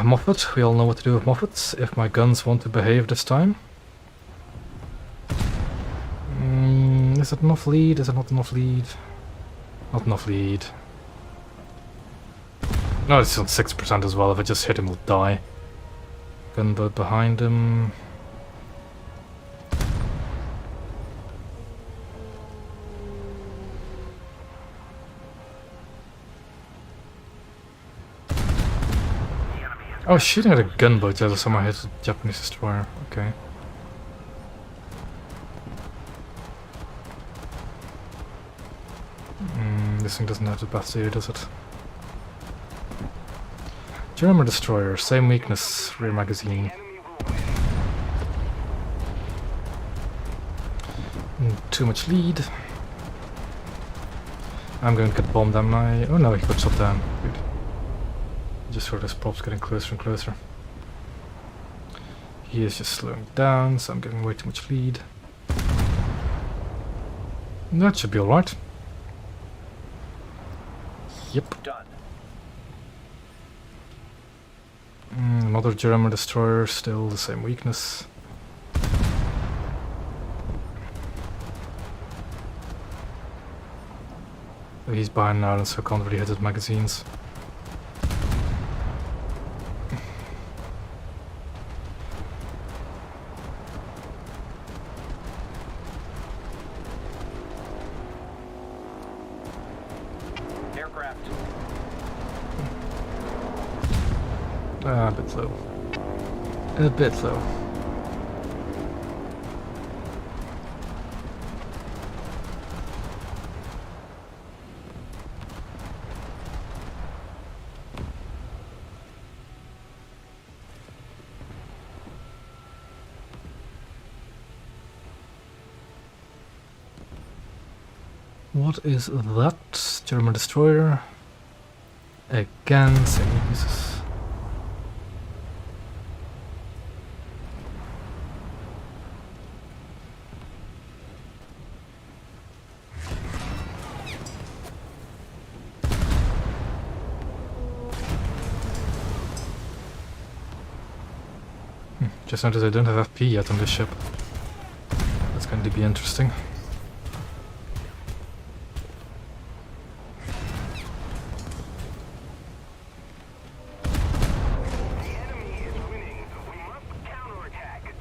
Moffat, we all know what to do with Moffats if my guns want to behave this time. Is it enough lead? Is it not enough lead? Not enough lead. No, it's on 6% as well. If I just hit him, he'll die. Gunboat behind him. Oh, shooting at a gunboat, yeah, somehow hit a Japanese destroyer. Okay. This thing doesn't have the best data, does it? German destroyer, same weakness, rear magazine. Too much lead. I'm going to get bombed, am I? Oh no, he got shot down. Good. Just heard his props getting closer and closer. He is just slowing down, so I'm getting way too much lead. That should be alright. Yep. Done. Another German destroyer, still the same weakness. He's behind now, so can't really hit his magazines. Aircraft. A bit low. A bit low. What is that? German destroyer. Again, same weaknesses. Just noticed I don't have FP yet on this ship. really be interesting. The enemy is winning. We must counterattack.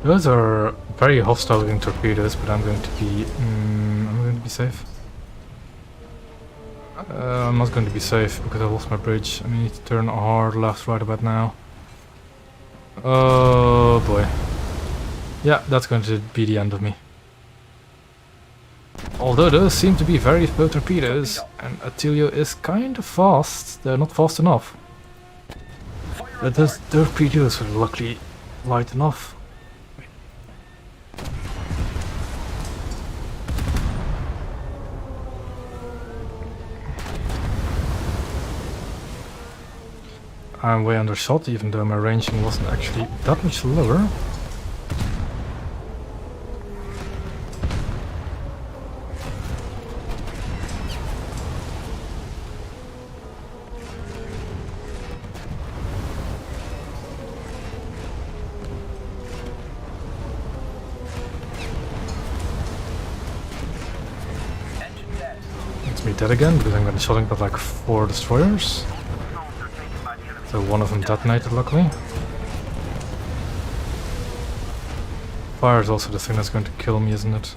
Those are very hostile looking torpedoes, but I'm going to be... I'm going to be safe. I'm not going to be safe because I lost my bridge. I need to turn hard left right about now. Oh boy. Yeah, that's going to be the end of me. Although those seem to be very slow torpedoes, and Attilio is kind of fast. They're not fast enough. Fire on But those board. torpedoes are luckily light enough. I'm way undershot, even though my ranging wasn't actually that much lower. Engine dead. It's me dead again because I'm gonna shooting at like 4 destroyers. So one of them detonated, luckily. Fire is also the thing that's going to kill me, isn't it?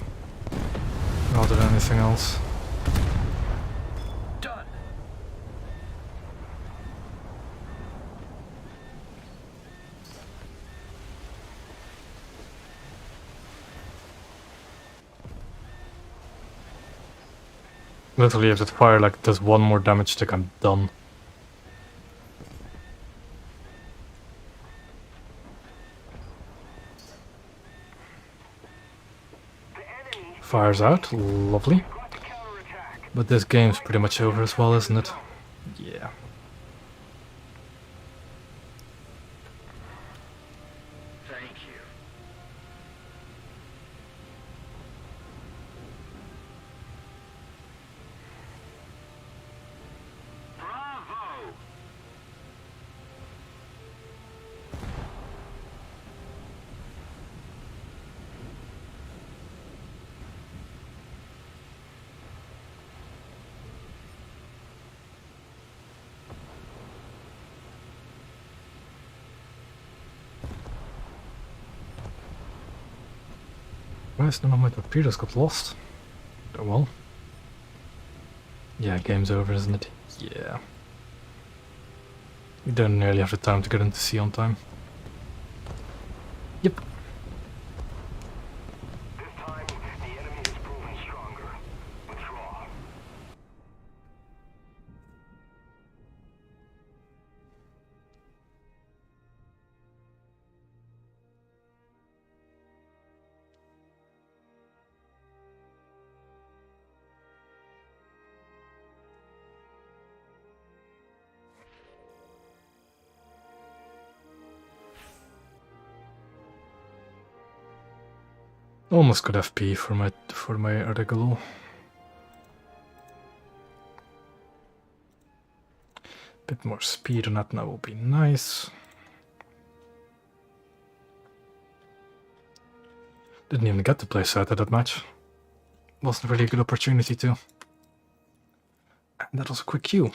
Rather than anything else. Done. Literally, if that fire like does one more damage tick, I'm done. The enemy Fire's out, lovely. got to counterattack. But this game's pretty much over as well, isn't it? Yeah. Thank you. Bravo! Why is none of my torpedoes got lost? Oh well. Yeah, game's over, isn't it? Yeah. We don't nearly have the time to get into sea on time. Yep. This time, the enemy has proven stronger. Withdraw. Almost got FP for my article. Bit more speed on that now will be nice. Didn't even get to play side at that match. Wasn't really a good opportunity to. And that was a quick queue.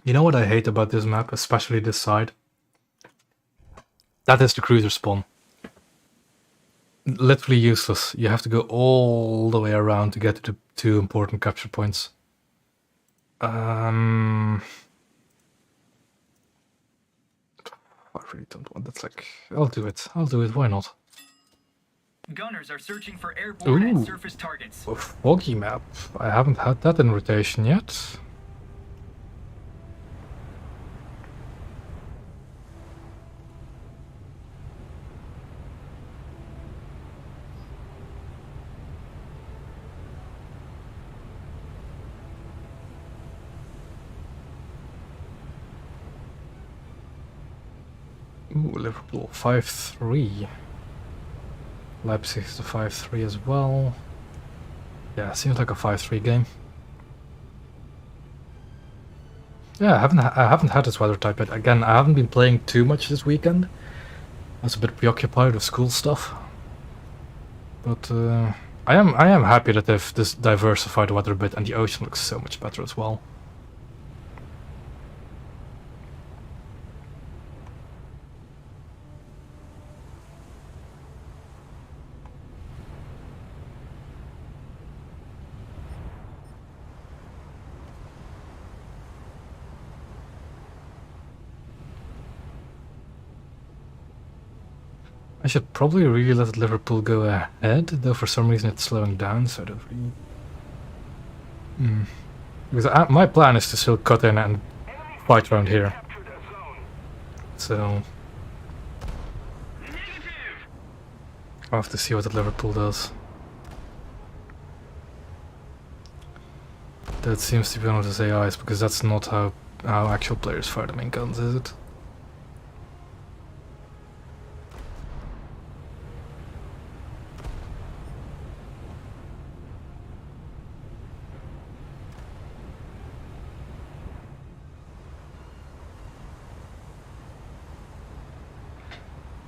You know what I hate about this map, especially this side? That is the cruiser spawn. Literally useless. You have to go all the way around to get to the 2 important capture points. I really don't want that. Like, I'll do it. Why not? Gunners are searching for airborne and Ooh. surface targets. A foggy map. I haven't had that in rotation yet. Ooh, Liverpool 5-3. Leipzig is the 5-3 as well. Yeah, seems like a 5-3 game. Yeah, I haven't had this weather type yet. Again, I haven't been playing too much this weekend. I was a bit preoccupied with school stuff. But I am happy that they've diversified the weather a bit, and the ocean looks so much better as well. I should probably really let Liverpool go ahead, though for some reason it's slowing down, so I don't really... Because my plan is to still cut in and fight around here. Captured a zone. So... I'll have to see what the Liverpool does. That seems to be one of his AIs, because that's not how actual players fire the main guns, is it?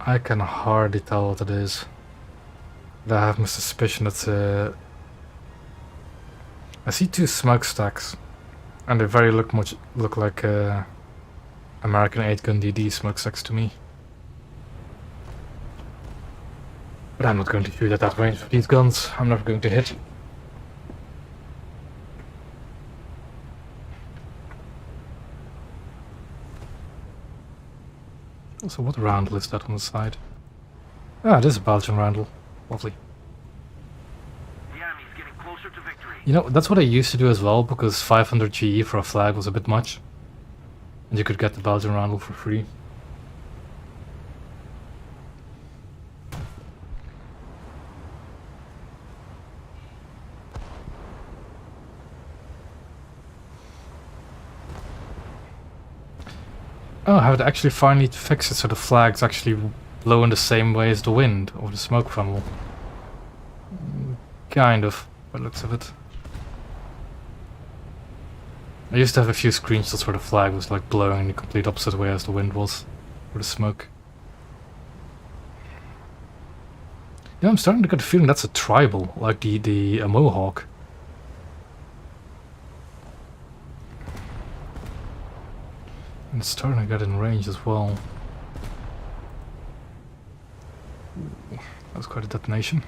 I can hardly tell what it is. But I have my suspicion it's I see 2 smokestacks, and they very look like American 8-gun DD smokestacks to me. But I'm not going to shoot at that range with these guns. I'm never going to hit. Also, what roundel is that on the side? Ah, it is a Belgian roundel. Lovely. The enemy's getting closer to victory. You know, that's what I used to do as well, because 500 GE for a flag was a bit much. And you could get the Belgian roundel for free. Oh, I have to actually finally fix it so the flags actually blow in the same way as the wind or the smoke funnel. Kind of, by the looks of it. I used to have a few screenshots where the flag was like blowing in the complete opposite way as the wind was, or the smoke. Yeah, I'm starting to get the feeling that's a tribal, like the Mohawk. And it's starting to get in range as well. Ooh, that was quite a detonation.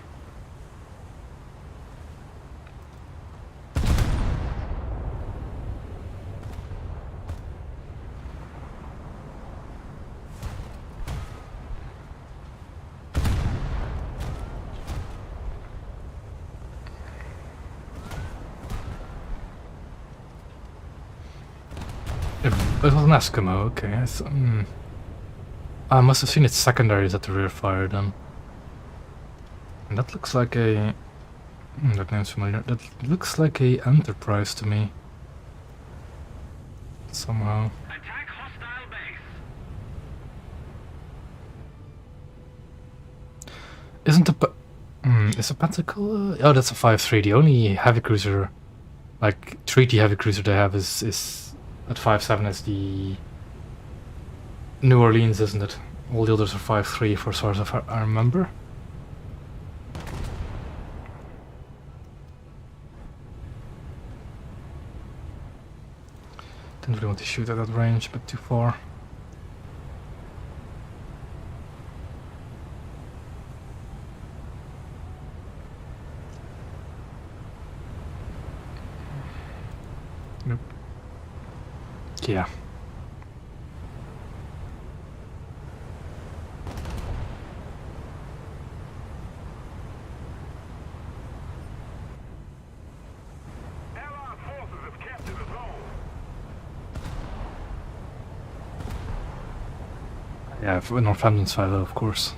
It was an Eskimo, okay. I must have seen its secondaries at the rear fire then. And that looks like a... that name's familiar. That looks like a Enterprise to me. Somehow. Attack hostile base. Isn't is a Pentacle? Oh, that's a 5-3. The only heavy cruiser, like treaty heavy cruiser they have is at 5-7 is the New Orleans, isn't it? All the others are 5-3 for as far as I remember. Didn't really want to shoot at that range, but too far. Nope. Yeah. Allied forces have captured a zone. Yeah, for Northampton side, of course.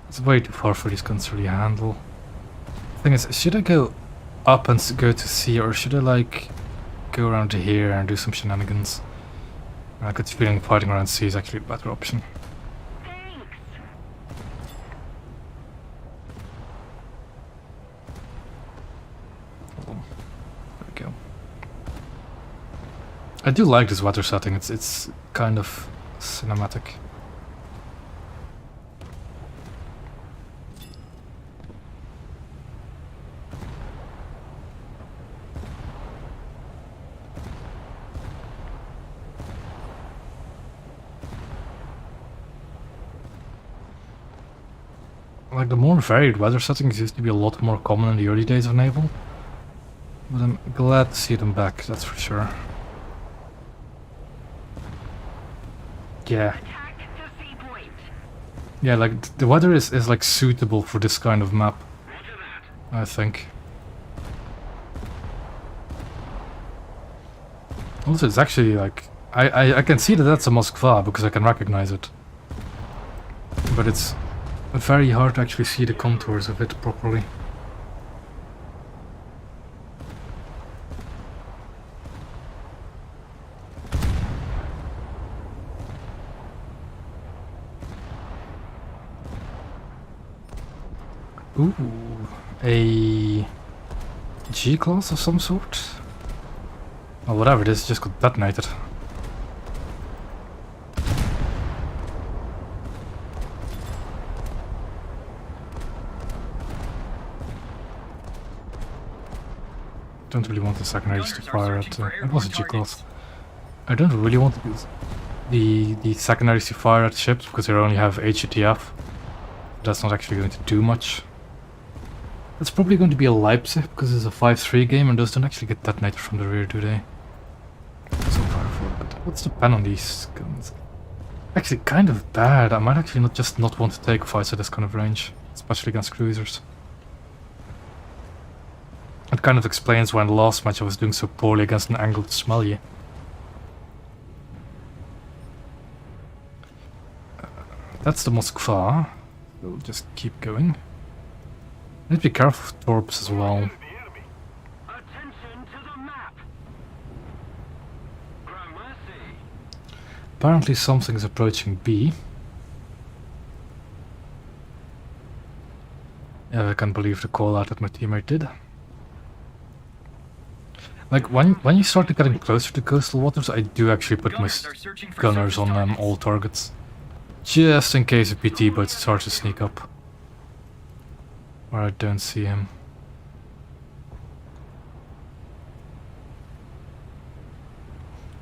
It's way too far for these guns to really handle. Thing is, should I go up and go to sea, or should I like go around to here and do some shenanigans? I got the feeling fighting around sea is actually a better option. Very I do like this weather setting. It's kind of cinematic. Like, the more varied weather settings used to be a lot more common in the early days of Naval. But I'm glad to see them back, that's for sure. Yeah. Attack the sea point. Yeah, like, the weather is like suitable for this kind of map, Roger that. I think. Also, it's actually like... I can see that that's a Moskva because I can recognize it. But it's very hard to actually see the contours of it properly. Ooh, a G-class of some sort? Or whatever it is, just got detonated. Don't really want the secondaries to fire at... it was a G-class. I don't really want the secondaries to fire at ships because they only have HETF. That's not actually going to do much. It's probably going to be a Leipzig because it's a 5-3 game and those don't actually get detonated from the rear, do they? So far for, but what's the pen on these guns? Actually, kind of bad. I might actually not want to take fights at this kind of range, especially against cruisers. It kind of explains why in the last match I was doing so poorly against an angled Smelly. That's the Moskva. We'll just keep going. Need to be careful of torps as well. The enemy. Attention to the map. Gramercy. Apparently something's approaching B. Yeah, I can't believe the call out that my teammate did. Like, when you start getting closer to coastal waters, I do actually put my Gunners are searching for gunners surface on targets. all targets. Just in case a PT boat starts to sneak up. Where I don't see him.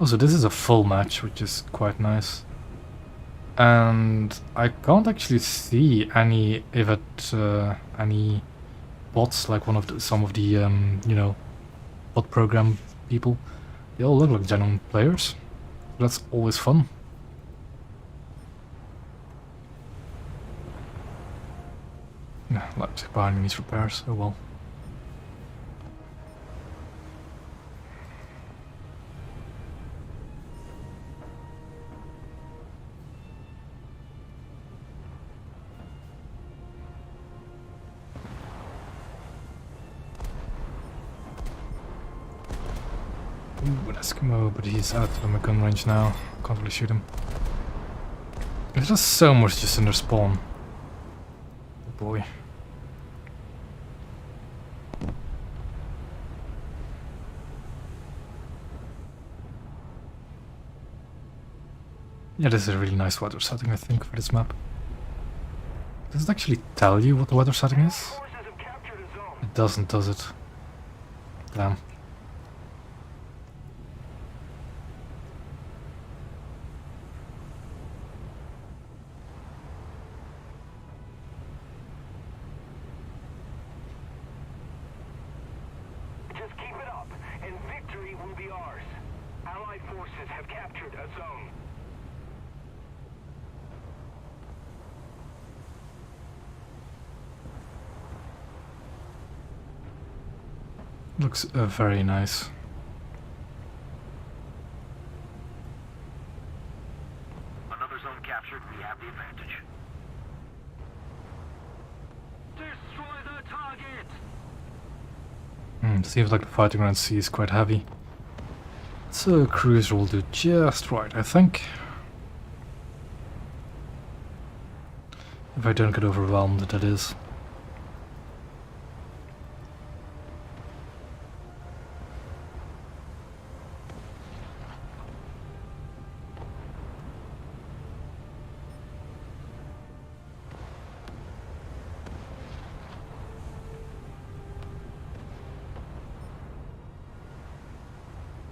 Also, this is a full match, which is quite nice. And I can't actually see any any bots like some of the you know, bot program people. They all look like genuine players. That's always fun. Yeah, Leipzig behind me needs repairs. Oh well. Ooh, an Eskimo, but he's out of my gun range now. Can't really shoot him. There's just so much just in their spawn. Oh boy. Yeah, this is a really nice weather setting, I think, for this map. Does it actually tell you what the weather setting is? Forces have captured a zone. It doesn't, does it? Damn. Just keep it up, and victory will be ours. Allied forces have captured a zone. Looks very nice. Another zone captured. We have the advantage. Destroy the target. Seems like the fighting around sea is quite heavy. So a cruiser will do just right, I think. If I don't get overwhelmed, that is.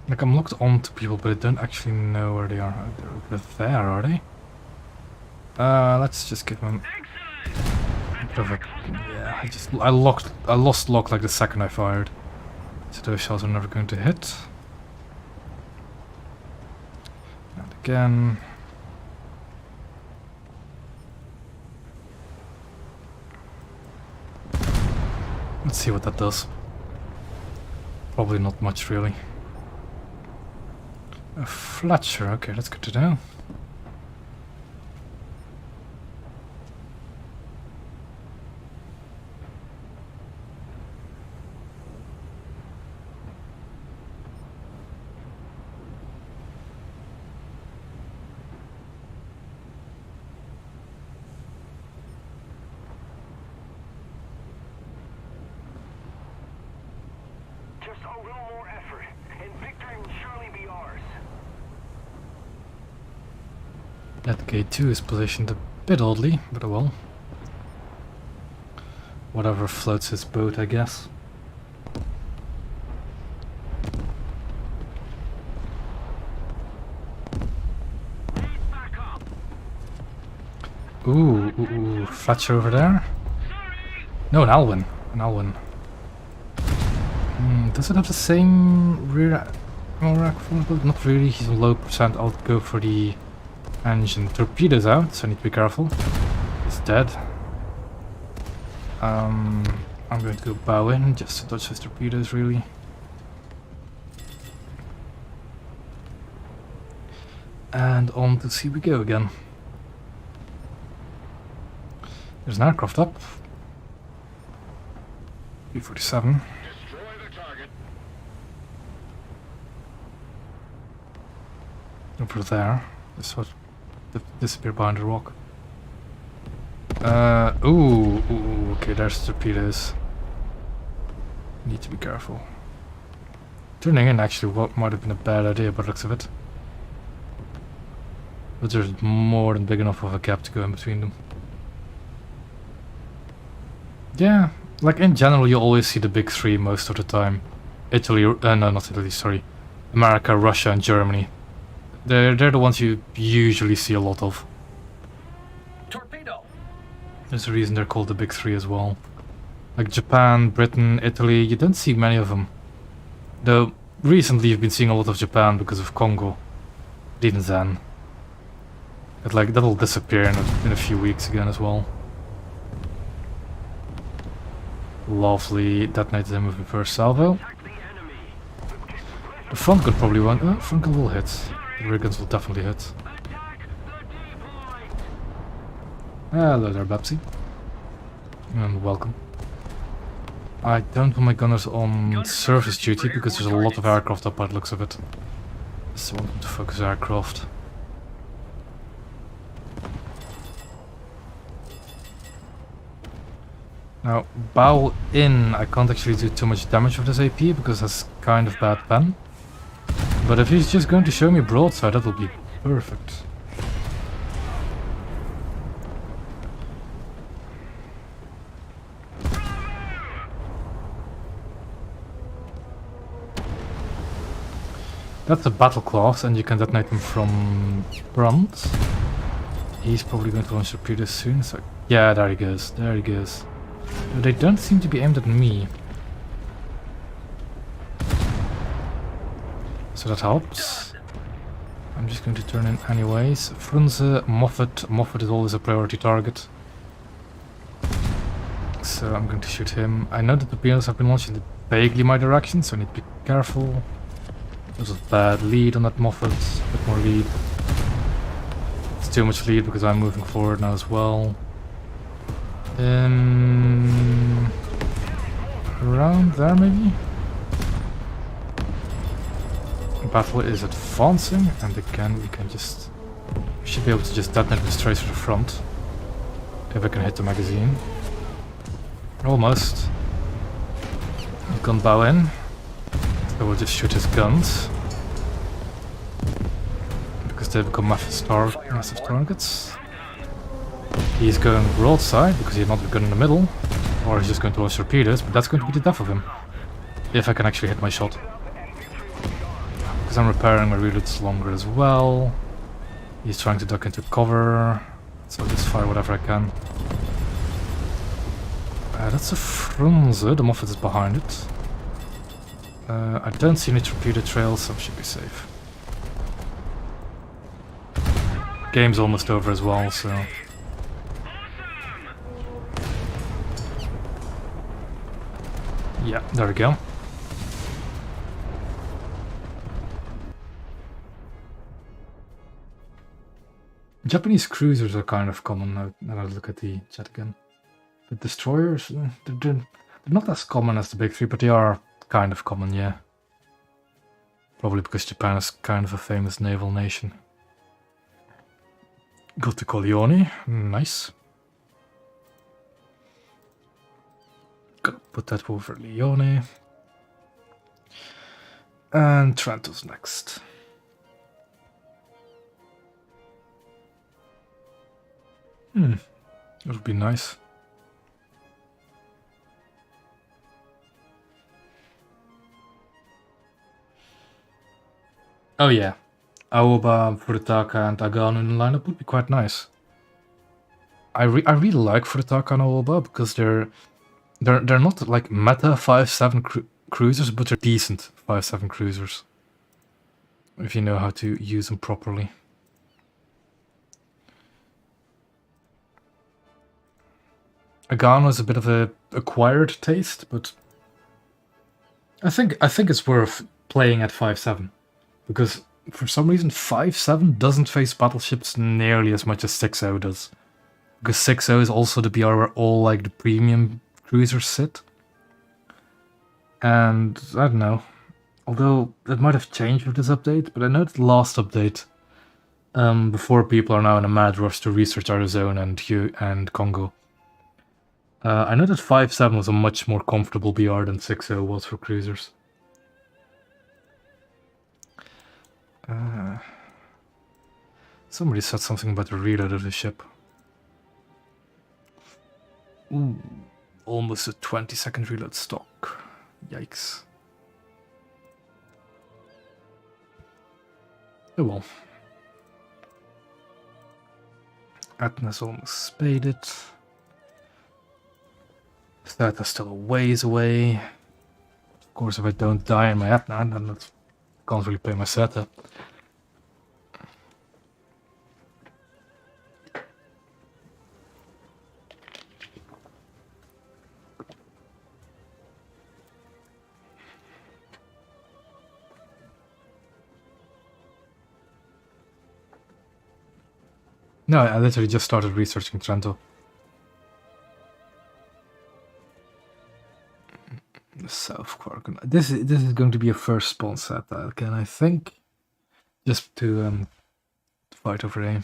Like, I'm locked on to people, but I don't actually know where they are. They're there, are they? Let's just give them a bit of a... Yeah, I lost lock like the second I fired. So those shots are never going to hit. And again... Let's see what that does. Probably not much, really. A Fletcher, okay, that's good to know. Just a little more effort, and victory will surely be ours. That gate 2 is positioned a bit oddly, but oh well. Whatever floats his boat, I guess. Ooh, Fletcher over there. No, an Alwyn. An Alwyn. Does it have the same rear ammo rack? Not really, he's on low percent. I'll go for the engine. Torpedoes out, so I need to be careful. He's dead. I'm going to go bow in just to dodge his torpedoes, really. And on to sea we go again. There's an aircraft up. B-47. Over there. This was disappear behind the rock. Ooh, okay, there's torpedoes. Need to be careful. Turning in actually what might have been a bad idea by the looks of it. But there's more than big enough of a gap to go in between them. Yeah, like in general you always see the big three most of the time. Italy, no, not Italy, sorry. America, Russia and Germany. They're the ones you usually see a lot of. Torpedo! There's a reason they're called the big three as well. Like Japan, Britain, Italy, you don't see many of them. Though recently you've been seeing a lot of Japan because of Congo. But even then. But like that'll disappear in a few weeks again as well. Lovely, detonated and moving first salvo. The front gun probably won't. Oh, front gun will hit. The rear guns will definitely hit. Hello there, Babsy. And welcome. I don't want my gunners on service duty because there's a lot of aircraft up by the looks of it. So I want them to focus aircraft. Now, bow in, I can't actually do too much damage with this AP because that's kind of bad pen. But if he's just going to show me broadside, that'll be perfect. That's a battle class and you can detonate them from front. He's probably going to launch torpedoes soon, so yeah, there he goes, there he goes. But they don't seem to be aimed at me. So that helps. I'm just going to turn in anyways. Frunze, Moffat. Moffat is always a priority target. So I'm going to shoot him. I know that the torpedoes have been launched in vaguely my direction, so I need to be careful. There's a bad lead on that Moffat. A bit more lead. It's too much lead because I'm moving forward now as well. Around there maybe? Battle is advancing and again we should be able to just detonate this straight to the front. If I can hit the magazine. Almost. Gun bow in. So we'll just shoot his guns. Because they become massive targets. He's going broadside because he's not a gun in the middle. Or he's just going to launch torpedoes, but that's going to be the death of him. If I can actually hit my shot. Because I'm repairing my reloads longer as well. He's trying to duck into cover, so I'll just fire whatever I can. That's a Frunze, the Moffat is behind it. I don't see any torpedo trails, so I should be safe. Game's almost over as well, so... Yeah, there we go. Japanese cruisers are kind of common now that I look at the chat again. The destroyers, they're not as common as the big three, but they are kind of common, yeah. Probably because Japan is kind of a famous naval nation. Got to Corleone, nice. Gotta put that over Leone. And Trento's next. That would be nice. Oh yeah, Aoba, Furutaka and Agano in the lineup would be quite nice. I really like Furutaka and Aoba because they're not like meta 5.7 cruisers, but they're decent 5.7 cruisers. If you know how to use them properly. Agano is a bit of a acquired taste, but I think it's worth playing at 5.7. Because for some reason 5.7 doesn't face battleships nearly as much as 6.0 does. Because 6.0 is also the BR where all like the premium cruisers sit. And I don't know. Although it might have changed with this update, but I know the last update, before people are now in a mad rush to research Arizona and Congo. I know that 5.7 was a much more comfortable BR than 6.0 was for cruisers. Somebody said something about the reload of the ship. Ooh, almost a 20-second reload stock. Yikes. Oh well. Atna's almost spaded. Stata's still a ways away. Of course, if I don't die in my Atna, then I can't really play my Seta. No, I literally just started researching Trento. South Quark. This is going to be a first spawn set, again, I think. Just to fight over aim.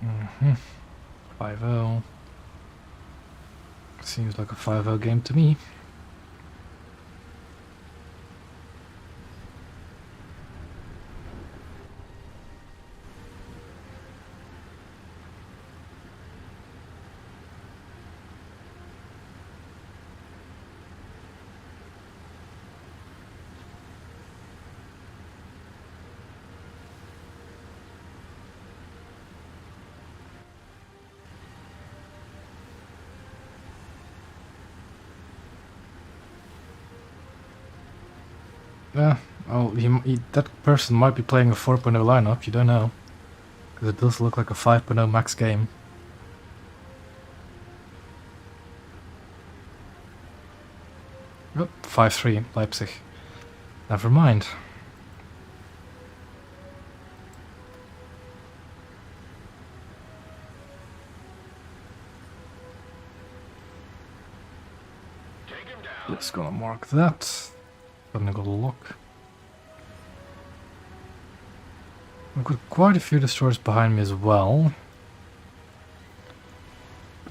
Mm-hmm. 5-0. Seems like a 5-0 game to me. Yeah, oh, that person might be playing a 4.0 lineup, you don't know. Because it does look like a 5.0 max game. Oh, 5-3, Leipzig. Never mind. Just gonna mark that. Suddenly got a lock. I've got quite a few destroyers behind me as well.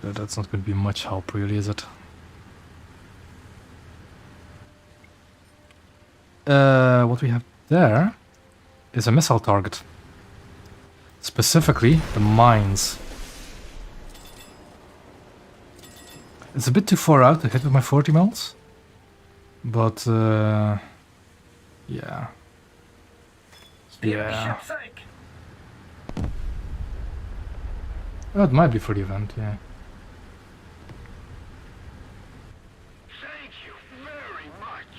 That's not going to be much help, really, is it? What we have there is a missile target. Specifically, the mines. It's a bit too far out to hit with my 40 mils. But, yeah. Yeah. Ship sank. Oh, it might be for the event, yeah. Thank you very much.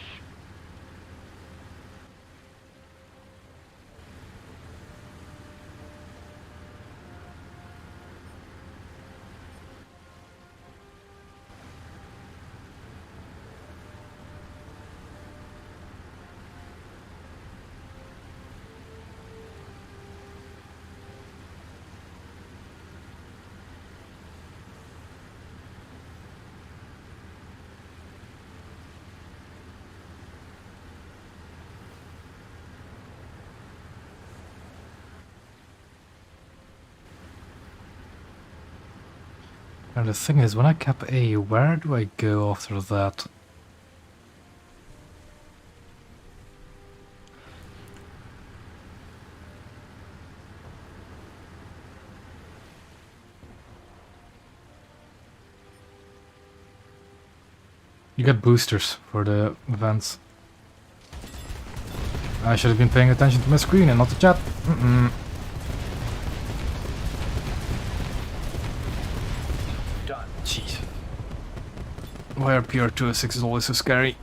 And the thing is, when I cap A, where do I go after that? You get boosters for the events. I should have been paying attention to my screen and not the chat. Done. Jeez. Why are PR206 is always so scary?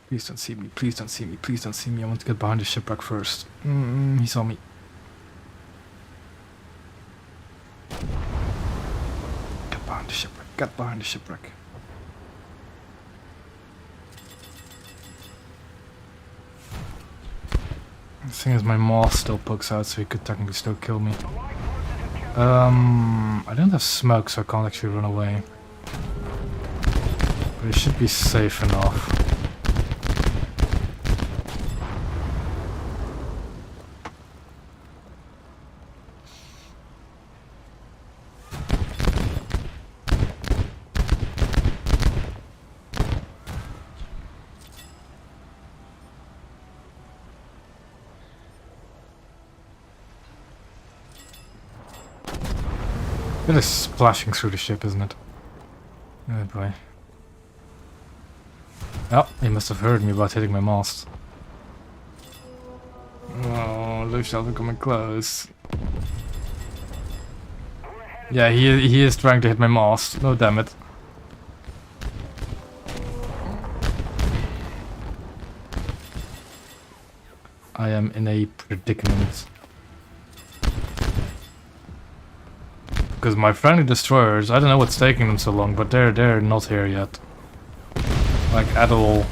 Please don't see me, please don't see me, please don't see me. I want to get behind the shipwreck first. He saw me. Get behind the shipwreck, get behind the shipwreck. The thing is, my mast still pokes out, so he could technically still kill me. I don't have smoke, so I can't actually run away. But it should be safe enough. It is splashing through the ship, isn't it? Oh boy. Oh, he must have heard me about hitting my mast. Oh, low shelter coming close. Yeah, he is trying to hit my mast. No, damn it. I am in a predicament. Because my friendly destroyers, I don't know what's taking them so long, but they're not here yet. Like, at all.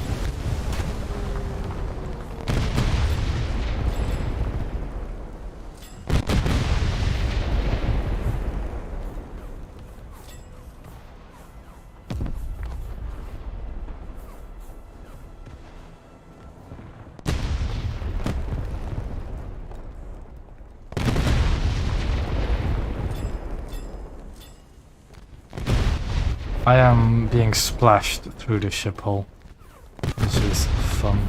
I am being splashed through the ship hull, which is fun.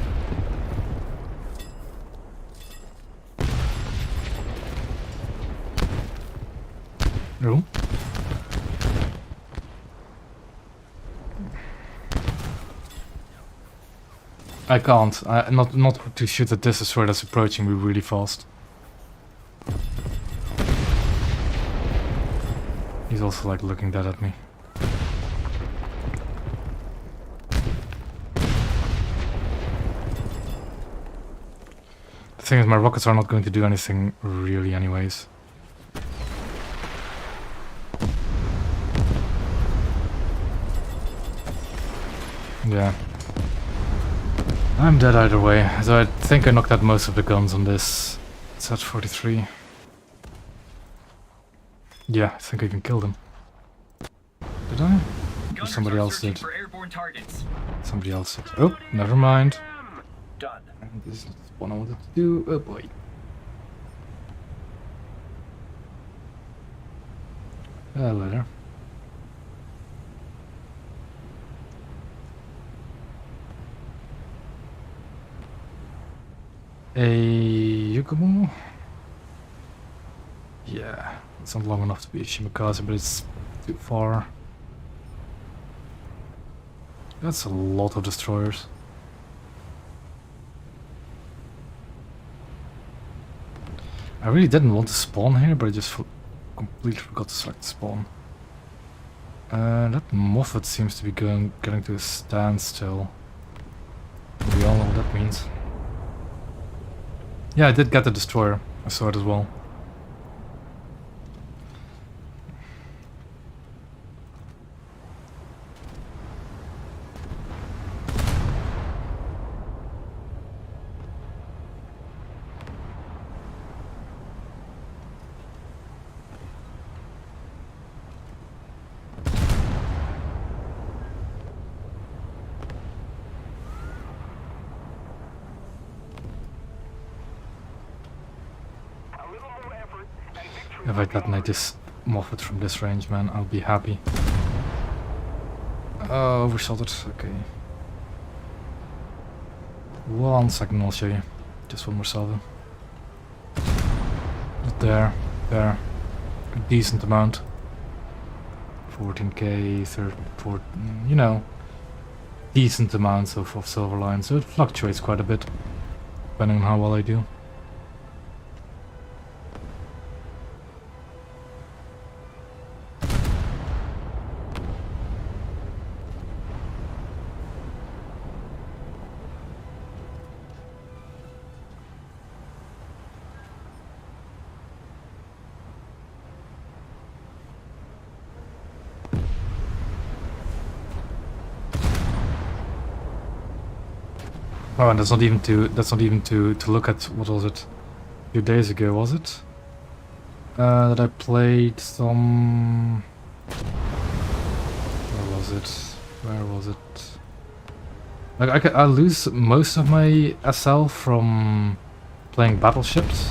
Room? I can't. Not to shoot at this destroyer that's approaching me really fast. He's also like looking dead at me. thing is, my rockets are not going to do anything really anyways. Yeah. I'm dead either way, so I think I knocked out most of the guns on this Z-43. Yeah, I think I can kill them. Did I? Or Gunners somebody are else searching did. for airborne targets. Somebody else did. Oh, never mind. Done. This is what I wanted to do. Oh boy. Hello there. A Yukumo? Yeah, it's not long enough to be a Shimakaze, but it's too far. That's a lot of destroyers. I really didn't want to spawn here, but I just completely forgot to select spawn. That Moffat seems to be getting to a standstill. We all know what that means. Yeah, I did get the destroyer. I saw it as well. If I detonate this Moffat from this range, man, I'll be happy. Oh, overshot it. Okay. 1 second, I'll show you. Just one more salvo. There. A decent amount. 14k, 4, you know. Decent amounts of silver lines, so it fluctuates quite a bit. Depending on how well I do. Oh, and that's not even to look at, what was it? A few days ago, was it? That I played some... Where was it? Like, I lose most of my SL from playing battleships.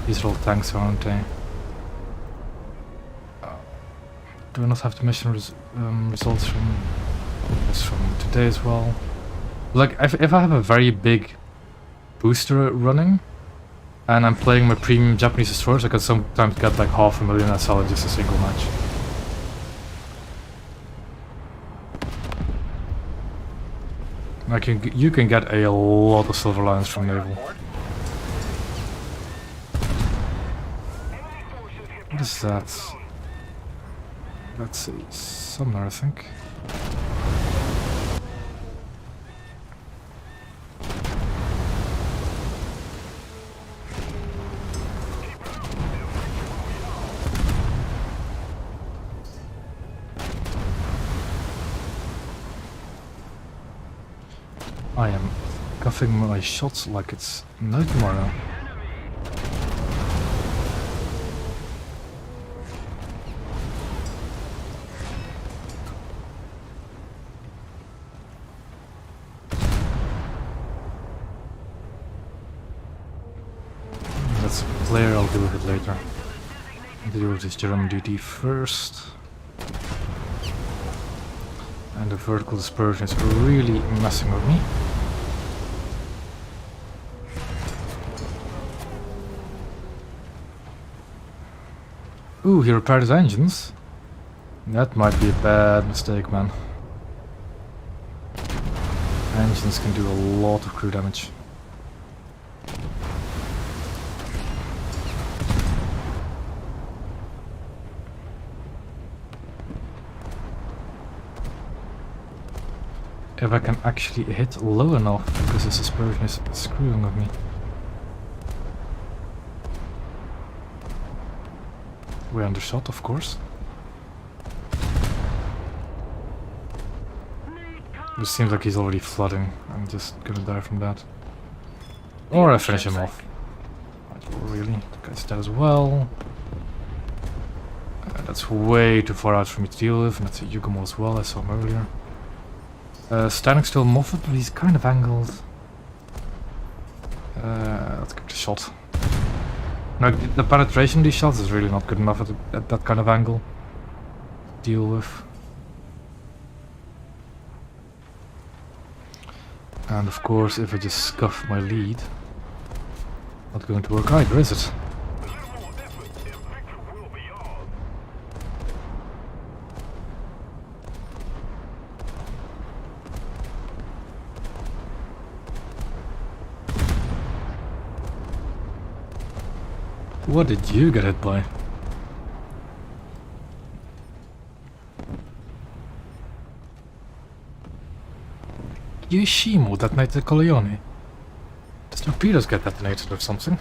These are all tanks, aren't they? Do I not have the mission results from today as well? Like, if I have a very big booster running, and I'm playing my premium Japanese destroyers, I can sometimes get like 500,000 SL in just a single match. Like, you can get a lot of silver lines from Naval. What is that? That's a summoner, I think. I am cuffing my shots like it's no tomorrow. That's a player, I'll deal with it later. I'll deal with this German duty first. And the vertical dispersion is really messing with me. Ooh, he repaired his engines. That might be a bad mistake, man. Engines can do a lot of crew damage. If I can actually hit low enough, because this dispersion is screwing with me. We're under shot, of course. It seems like he's already flooding. I'm just gonna die from that. Or I finish him off. Really, the guy's dead as well. That's way too far out for me to deal with, and that's a Yugumo as well, I saw him earlier. Standing still Moffat, but he's kind of angled. Let's give it a shot. No, the penetration of these shots is really not good enough at that kind of angle to deal with. And of course, if I just scuff my lead, not going to work either, is it? A little more effort and victory will be ours. What did you get hit by? Yoshimo detonated Coleone. Does torpedoes get detonated or something?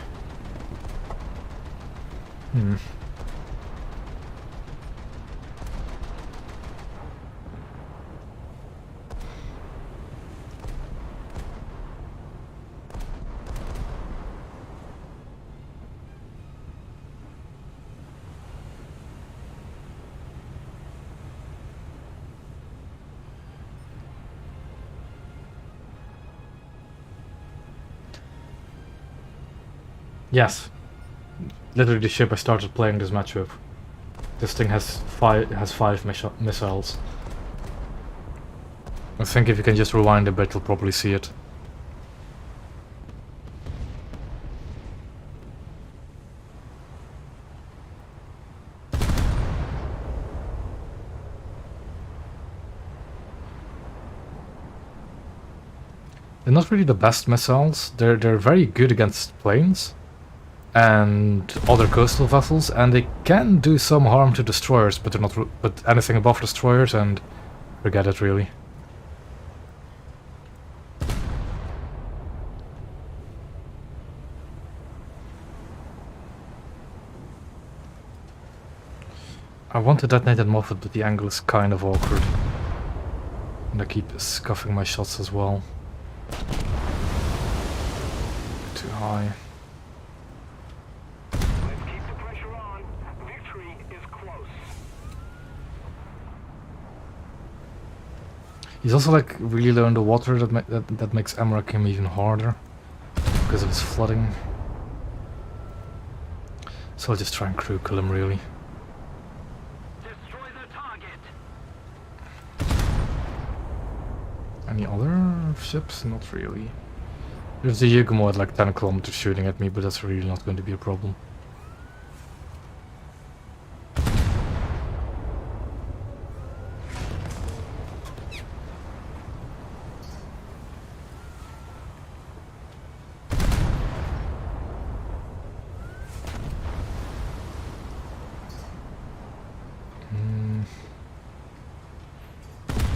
Hmm. Yes. Literally the ship I started playing this match with. This thing has five missiles. I think if you can just rewind a bit, you'll probably see it. They're not really the best missiles. They're very good against planes and other coastal vessels, and they can do some harm to destroyers, but they're not. But anything above destroyers, and forget it really. I want to detonate that Moffat, but the angle is kind of awkward, and I keep scuffing my shots as well. Too high. Let's keep the pressure on. Victory is close. He's also like really low in the water. That makes Emrakim even harder because of his flooding. So I'll just try and crew kill him really. Destroy the target. Any other ships? Not really. There's the Yugumo at like 10 kilometers shooting at me, but that's really not going to be a problem.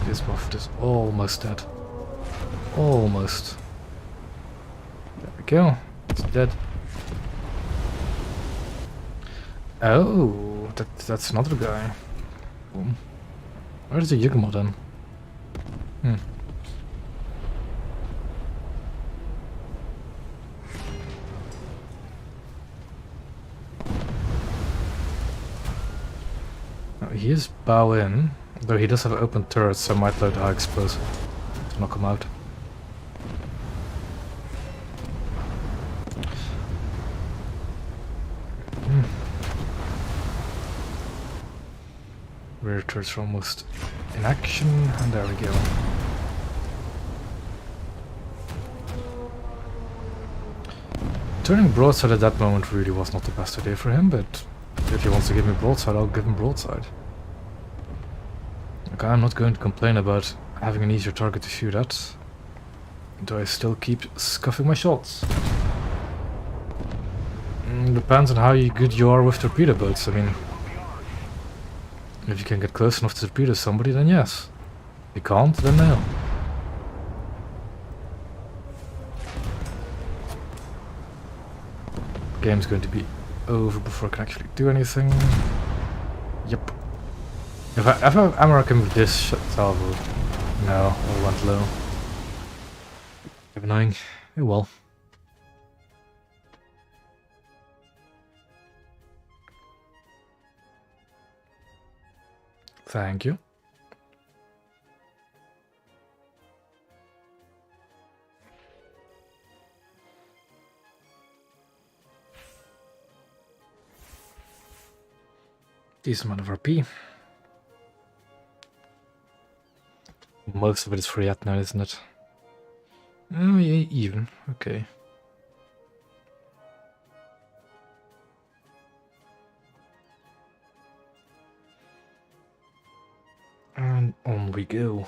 This Moffat is almost dead. Almost. There we go. It's dead. Oh, that's another guy. Boom. Where's the Yugumo then? Oh, he is bow in, though he does have open turrets, so I might load high explosive to knock him out. Rear turrets are almost in action, and there we go. Turning broadside at that moment really was not the best idea for him, but if he wants to give me broadside, I'll give him broadside. Okay, I'm not going to complain about having an easier target to shoot at. Do I still keep scuffing my shots? Depends on how good you are with torpedo boats. I mean, if you can get close enough to torpedo somebody, then yes. If you can't, then no. Game's going to be over before I can actually do anything. Yep. If I ever can move this salvo, no, I went low. Annoying. Oh well. Thank you. Decent amount of RP. Most of it is free at now, isn't it? Oh yeah, even. Okay. And on we go.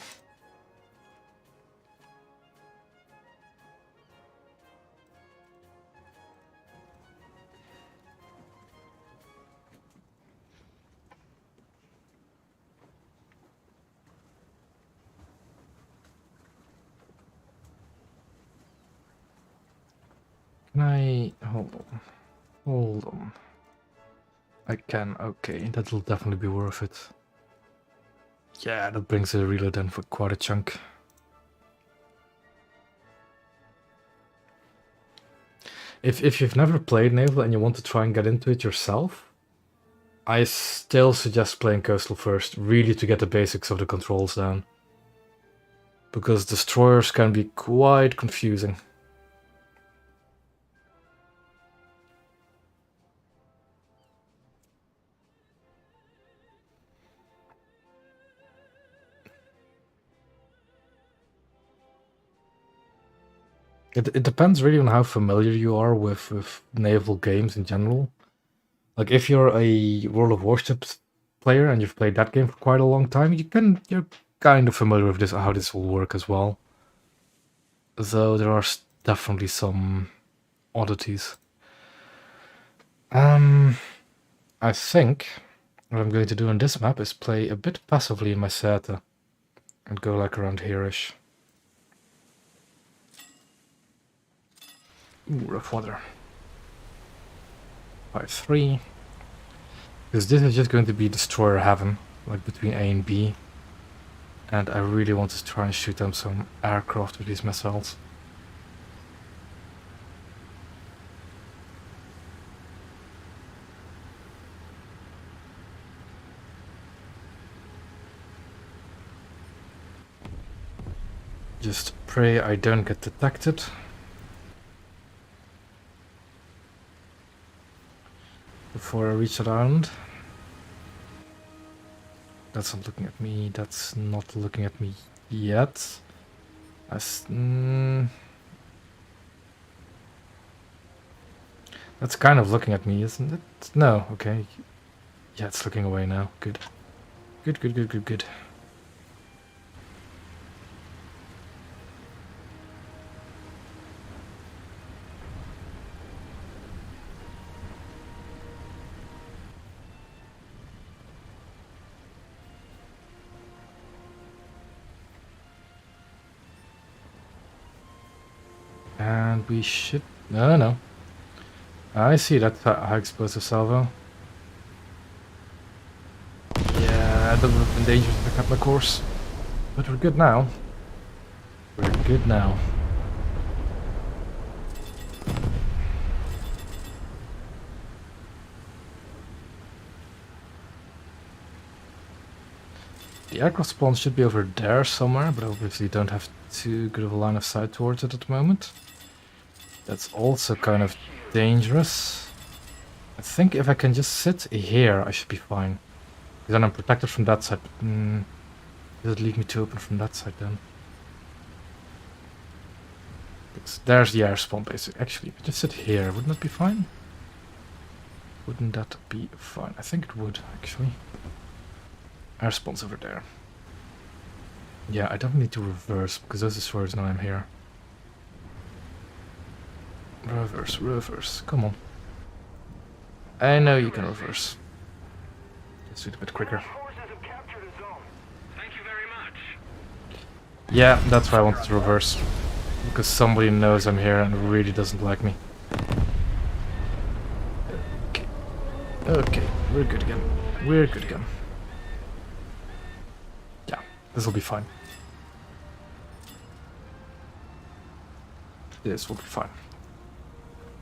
Can I... hold on. Hold on. I can, okay, that'll definitely be worth it. Yeah, that brings the reload down for quite a chunk. If you've never played Naval and you want to try and get into it yourself, I still suggest playing Coastal first, really to get the basics of the controls down. Because destroyers can be quite confusing. It depends really on how familiar you are with naval games in general. Like if you're a World of Warships player and you've played that game for quite a long time, you're kind of familiar with this, how this will work as well. Though there are definitely some oddities. I think what I'm going to do on this map is play a bit passively in my Seta and go like around here-ish. Ooh, rough water. 5-3. Because this is just going to be destroyer heaven, like between A and B. And I really want to try and shoot them some aircraft with these missiles. Just pray I don't get detected. Before I reach around. That's not looking at me, that's not looking at me yet. That's kind of looking at me, isn't it? No, okay. Yeah, it's looking away now. Good. Good, good, good, good, good. And we should... No. I see that high explosive salvo. Yeah, that would have been dangerous to pick up my course. But we're good now. We're good now. The aircraft spawn should be over there somewhere, but obviously don't have too good of a line of sight towards it at the moment. That's also kind of dangerous. I think if I can just sit here, I should be fine. Because then I'm protected from that side. Does it leave me too open from that side then? There's the air spawn basically. Actually, if I just sit here, wouldn't that be fine? Wouldn't that be fine? I think it would, actually. Air spawn's over there. Yeah, I definitely need to reverse, because those destroyers know I'm here. Reverse, reverse, come on. I know you can reverse. Just do it a bit quicker. Forces have captured a zone. Thank you very much. Yeah, that's why I wanted to reverse. Because somebody knows I'm here and really doesn't like me. Okay. Okay, we're good again. We're good again. Yeah, this will be fine. This will be fine.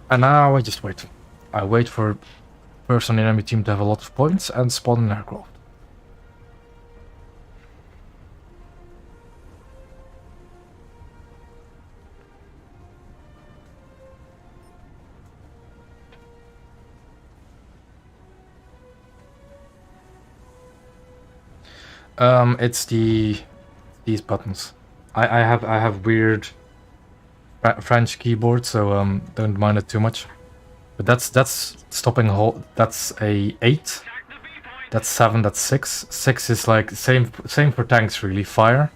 And now I just wait. I wait for a person in the enemy team to have a lot of points and spawn an aircraft. It's these buttons. I have weird French keyboard, so don't mind it too much. But that's stopping hold. That's a 8. That's 7. That's 6. 6 is like same for tanks really. Fire.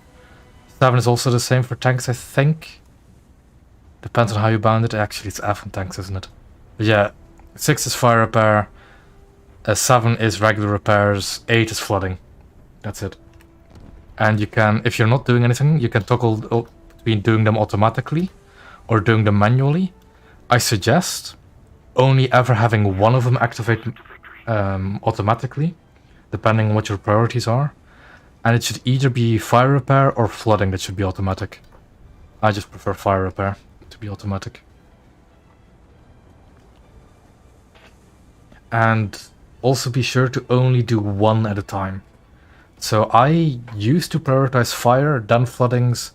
7 is also the same for tanks, I think. Depends on how you bound it. Actually, it's F on tanks, isn't it? But yeah, 6 is fire repair. 7 is regular repairs. 8 is flooding. That's it. And you can, if you're not doing anything, you can toggle between doing them automatically or doing them manually. I suggest only ever having one of them activate automatically, depending on what your priorities are. And it should either be fire repair or flooding that should be automatic. I just prefer fire repair to be automatic. And also be sure to only do one at a time. So I used to prioritize fire, then floodings,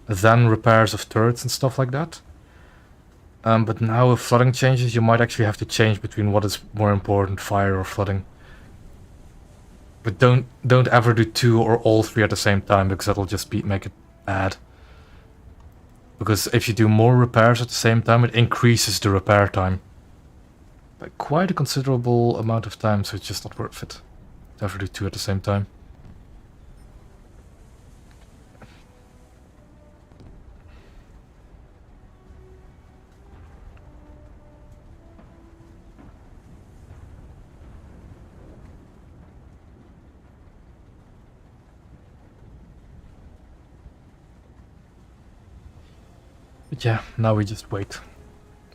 then repairs of turrets and stuff like that. But now if flooding changes, you might actually have to change between what is more important, fire or flooding. But don't ever do 2 or all 3 at the same time, because that'll just make it bad. Because if you do more repairs at the same time, it increases the repair time by quite a considerable amount of time, so it's just not worth it to ever do 2 at the same time. But yeah, now we just wait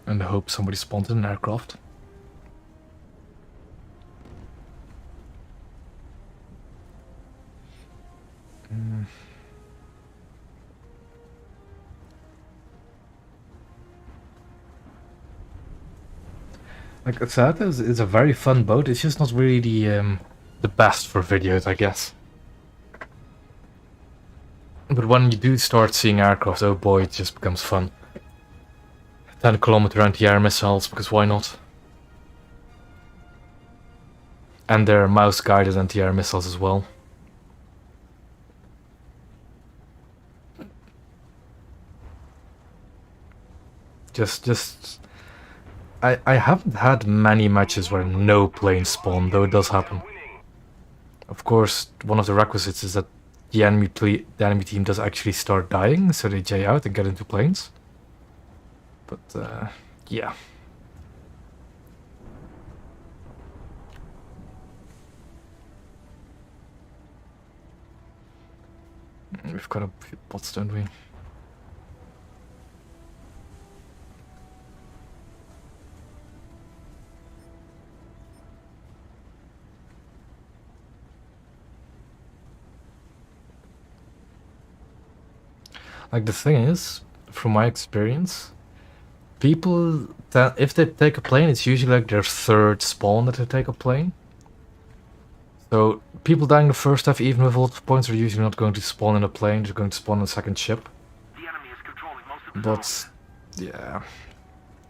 and hope somebody spawns in an aircraft. Like I said, it's a very fun boat. It's just not really the best for videos, I guess. But when you do start seeing aircraft, oh boy, it just becomes fun. 10-kilometer anti-air missiles, because why not? And they're mouse-guided anti-air missiles as well. I haven't had many matches where no planes spawn, though it does happen. Of course, one of the requisites is that the enemy team does actually start dying, so they J out and get into planes. But, yeah. We've got a few bots, don't we? Like, the thing is, from my experience, people, if they take a plane, it's usually like their 3rd spawn that they take a plane. So, people dying the first half, even with a lot of points, are usually not going to spawn in a plane, they're going to spawn in a second ship. The enemy is controlling most of the But, yeah.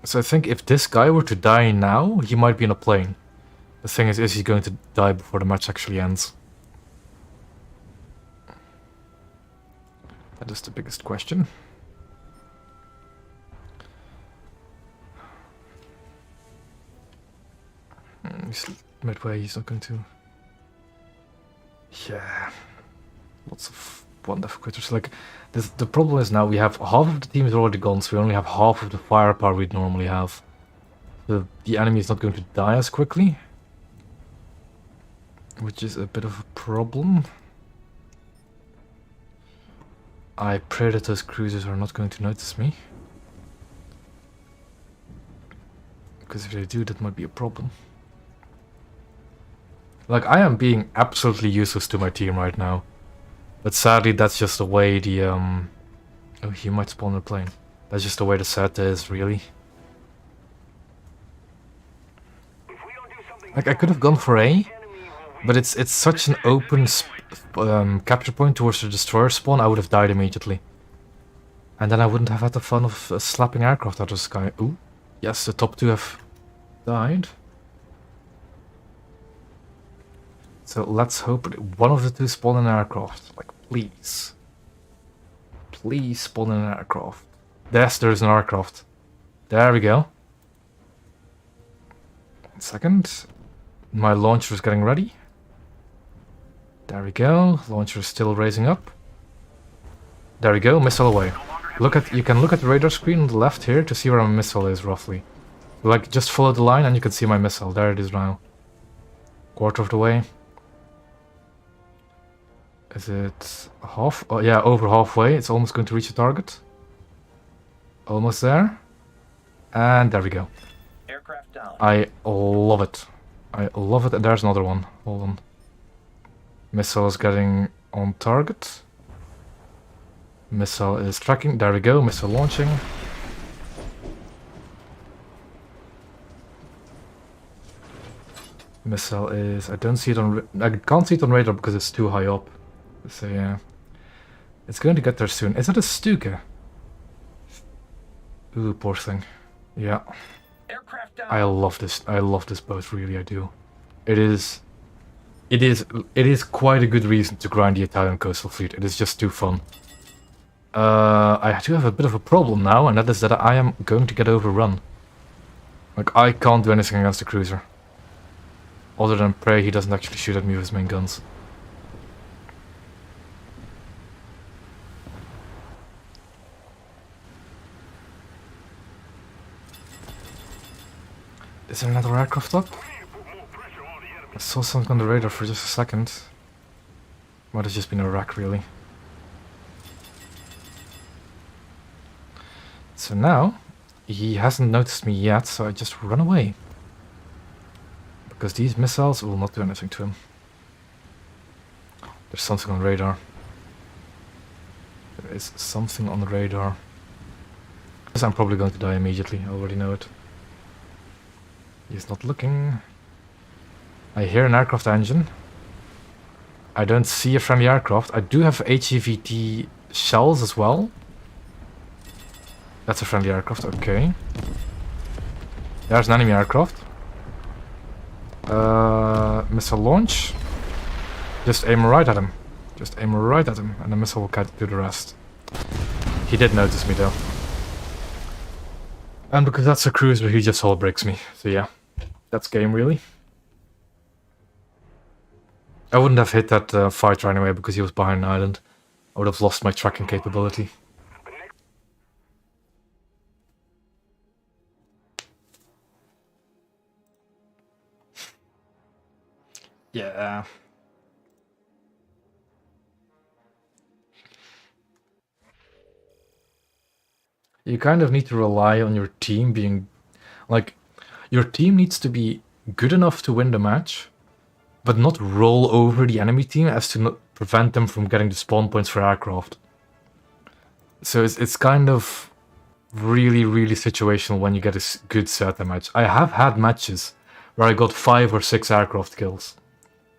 So I think if this guy were to die now, he might be in a plane. The thing is he going to die before the match actually ends? That is the biggest question. He's midway, he's not going to... Yeah. Lots of one-death quitters. Like, the problem is now we have half of the team is already gone, so we only have half of the firepower we'd normally have. The enemy is not going to die as quickly. Which is a bit of a problem. I pray that those cruisers are not going to notice me. Because if they do, that might be a problem. Like, I am being absolutely useless to my team right now. But sadly, that's just the way the, Oh, he might spawn a plane. That's just the way the set is, really. If we don't do something Like, I could have gone for A, but it's such an open capture point towards the destroyer spawn, I would have died immediately. And then I wouldn't have had the fun of slapping aircraft out of the sky. Ooh, yes, the top two have died. So let's hope one of the two spawn an aircraft. Like, please. Please spawn an aircraft. Yes, there's an aircraft. There we go. 1 second. My launcher is getting ready. There we go. Launcher is still raising up. There we go. Missile away. You can look at the radar screen on the left here to see where my missile is roughly. Like, just follow the line and you can see my missile. There it is now. Quarter of the way. Is it half? Oh yeah, over halfway. It's almost going to reach the target. Almost there. And there we go. Aircraft down. I love it. I love it. And there's another one. Hold on. Missile is getting on target. Missile is tracking. There we go. Missile launching. Missile is... I don't see it on... I can't see it on radar because it's too high up. So yeah. It's going to get there soon. Is that a Stuka? Ooh, poor thing. Yeah. Aircraft down. I love this. I love this boat, really, I do. It is quite a good reason to grind the Italian coastal fleet. It is just too fun. I do have a bit of a problem now, and that is that I am going to get overrun. Like, I can't do anything against the cruiser. Other than pray he doesn't actually shoot at me with his main guns. Is there another aircraft up? I saw something on the radar for just a second. Might have just been a wreck, really. So now, he hasn't noticed me yet, so I just run away. Because these missiles will not do anything to him. There's something on radar. There is something on the radar. I'm probably going to die immediately, I already know it. He's not looking. I hear an aircraft engine. I don't see a friendly aircraft. I do have HEVT shells as well. That's a friendly aircraft, okay. There's an enemy aircraft. Missile launch. Just aim right at him. Just aim right at him, and the missile will do the rest. He did notice me though. And because that's a cruiser, he just hull breaks me. So yeah, that's game really. I wouldn't have hit that fighter anyway because he was behind an island. I would have lost my tracking capability. Yeah. You kind of need to rely on your team being... Like, your team needs to be good enough to win the match, but not roll over the enemy team as to not prevent them from getting the spawn points for aircraft. So it's kind of really, really situational when you get a good SETA match. I have had matches where I got 5 or 6 aircraft kills.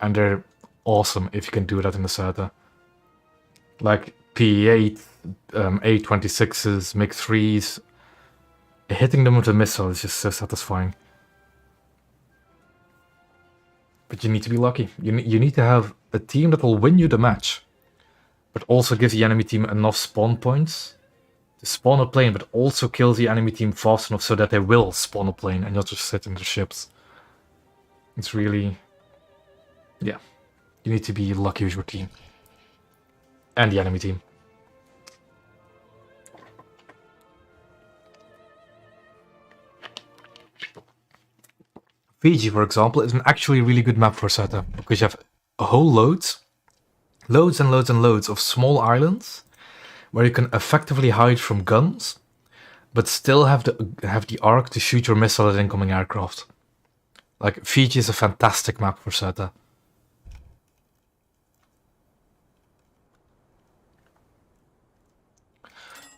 And they're awesome if you can do that in the SETA. Like P8, A26s, MiG-3s. Hitting them with a missile is just so satisfying. But you need to be lucky. You need to have a team that will win you the match, but also gives the enemy team enough spawn points to spawn a plane, but also kills the enemy team fast enough so that they will spawn a plane and not just sit in their ships. It's really... Yeah. You need to be lucky with your team. And the enemy team. Fiji, for example, is an actually really good map for SETA, because you have a whole loads and loads and loads of small islands where you can effectively hide from guns, but still have the arc to shoot your missile at incoming aircraft. Like, Fiji is a fantastic map for SETA.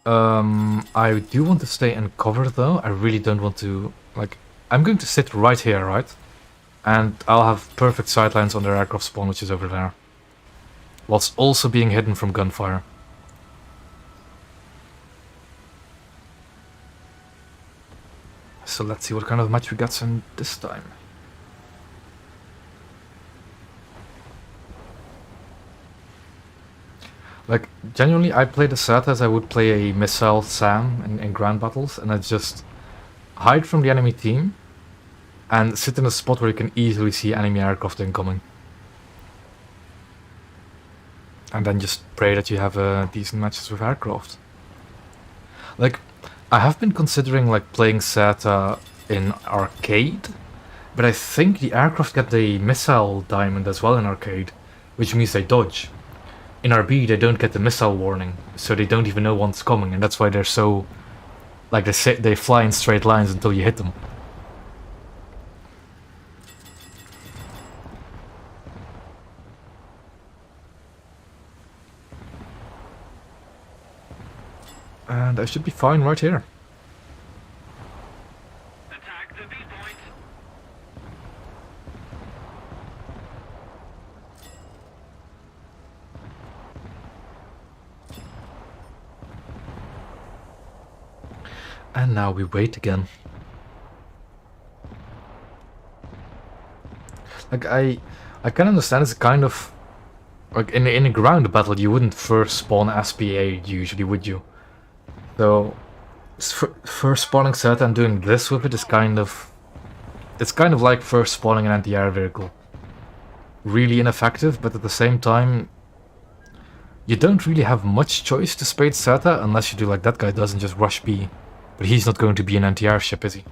I do want to stay in cover though. I really don't want to, like, I'm going to sit right here, right? And I'll have perfect sightlines on their aircraft spawn, which is over there. Whilst also being hidden from gunfire. So let's see what kind of match we got in this time. Like, genuinely, I play the set as I would play a missile SAM in ground battles, and I just hide from the enemy team and sit in a spot where you can easily see enemy aircraft incoming. And then just pray that you have decent matches with aircraft. Like, I have been considering like playing SATA in arcade, but I think the aircraft get the missile diamond as well in arcade, which means they dodge. In RB they don't get the missile warning, so they don't even know one's coming, and that's why they're so... like they fly in straight lines until you hit them. And I should be fine right here. Attack the B point. And now we wait again. Like, I can understand it's kind of... like, in a ground battle you wouldn't first spawn SPA usually, would you? So, first spawning set and doing this with it is kind of... it's kind of like first spawning an anti-air vehicle. Really ineffective, but at the same time... you don't really have much choice to spade SATA unless you do like that guy does and just rush B. But he's not going to be an anti-air ship, is he?